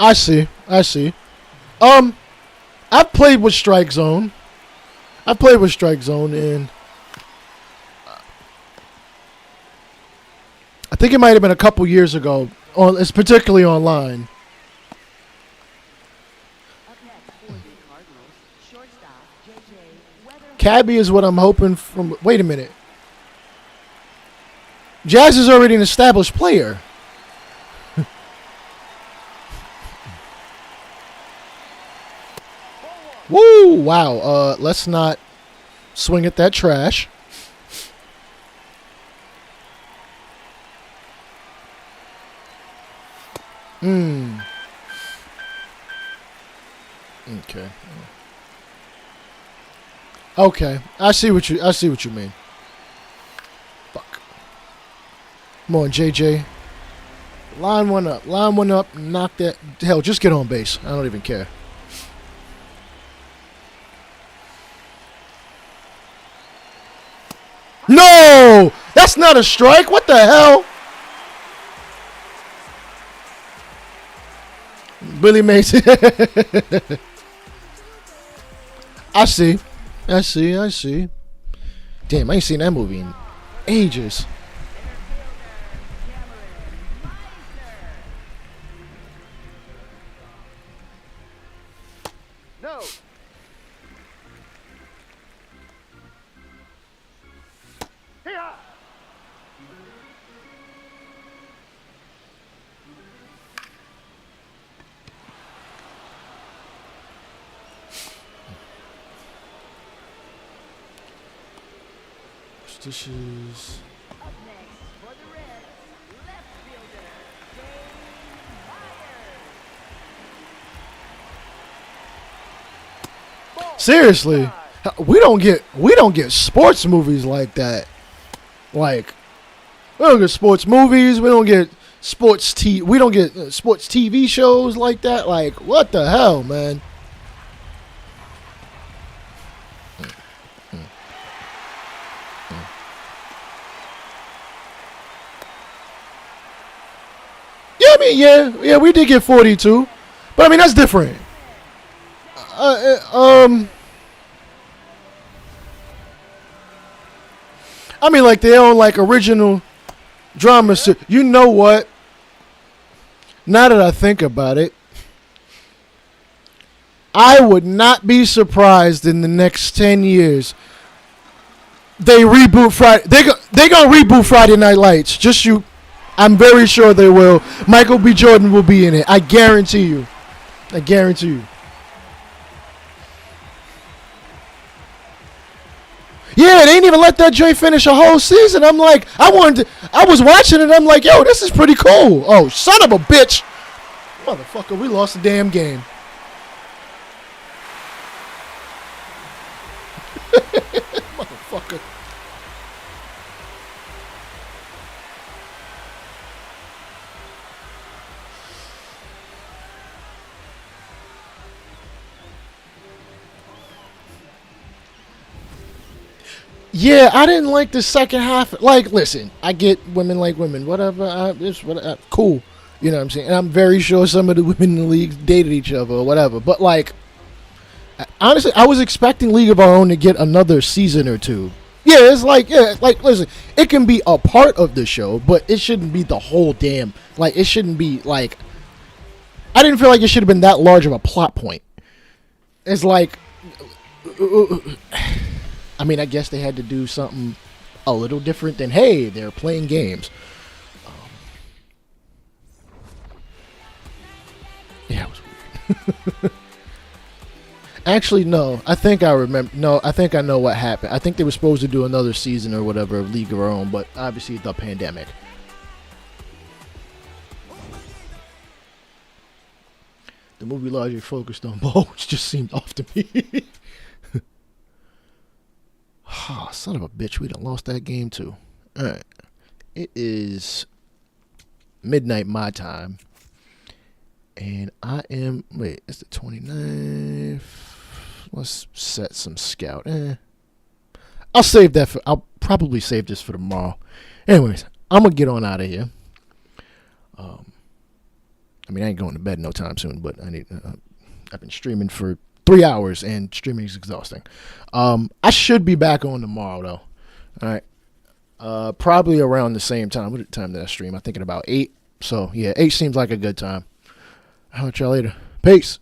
I see. I've played with Strike Zone. And I think it might have been a couple years ago. It's particularly online. Up next for the Cardinals, shortstop JJ Wether. Cabby is what I'm hoping from. Wait a minute. Jazz is already an established player. Woo! Wow. Let's not swing at that trash. Okay. Okay. I see what you mean. Fuck. Come on, JJ. Line one up. Knock that. Hell, just get on base. I don't even care. No! That's not a strike. What the hell? Billy Mason. I see. Damn, I ain't seen that movie in ages. No. Here. This is. Up next for the Reds, left fielder Dave Myers. Seriously, we don't get sports movies like that. Like, we don't get sports movies. We don't get sports TV shows like that. Like, what the hell, man? Yeah, I mean, yeah, we did get 42, but I mean that's different. I mean, like their own like original drama. You know what? Now that I think about it, I would not be surprised in the next 10 years they reboot Friday. They gonna reboot Friday Night Lights. Just you. I'm very sure they will. Michael B. Jordan will be in it. I guarantee you. I guarantee you. Yeah, they didn't even let that joint finish a whole season. I'm like, I was watching it. I'm like, yo, this is pretty cool. Oh, son of a bitch. Motherfucker, we lost the damn game. Motherfucker. Yeah, I didn't like the second half. Like, listen, I get women like women. Whatever. Cool. You know what I'm saying? And I'm very sure some of the women in the league dated each other or whatever. But, like, honestly, I was expecting League of Our Own to get another season or two. Yeah, listen, it can be a part of the show, but it shouldn't be the whole damn. Like, it shouldn't be, like, I didn't feel like it should have been that large of a plot point. It's like, I mean, I guess they had to do something a little different than, hey, they're playing games. Yeah, it was weird. Actually, no. I think I remember. No, I think I know what happened. I think they were supposed to do another season or whatever of League of Our Own, but obviously the pandemic. The movie largely focused on ball, which just seemed off to me. Oh, son of a bitch, we done lost that game too. Alright. It is midnight my time. And I am, wait, it's the 29th. Let's set some scout. I'll probably save this for tomorrow. Anyways, I'm going to get on out of here. I mean, I ain't going to bed no time soon, but I've been streaming for 3 hours, and streaming is exhausting. I should be back on tomorrow, though. All right. Probably around the same time. What time did I stream? I'm thinking about 8. So, yeah, 8 seems like a good time. I'll catch y'all later. Peace.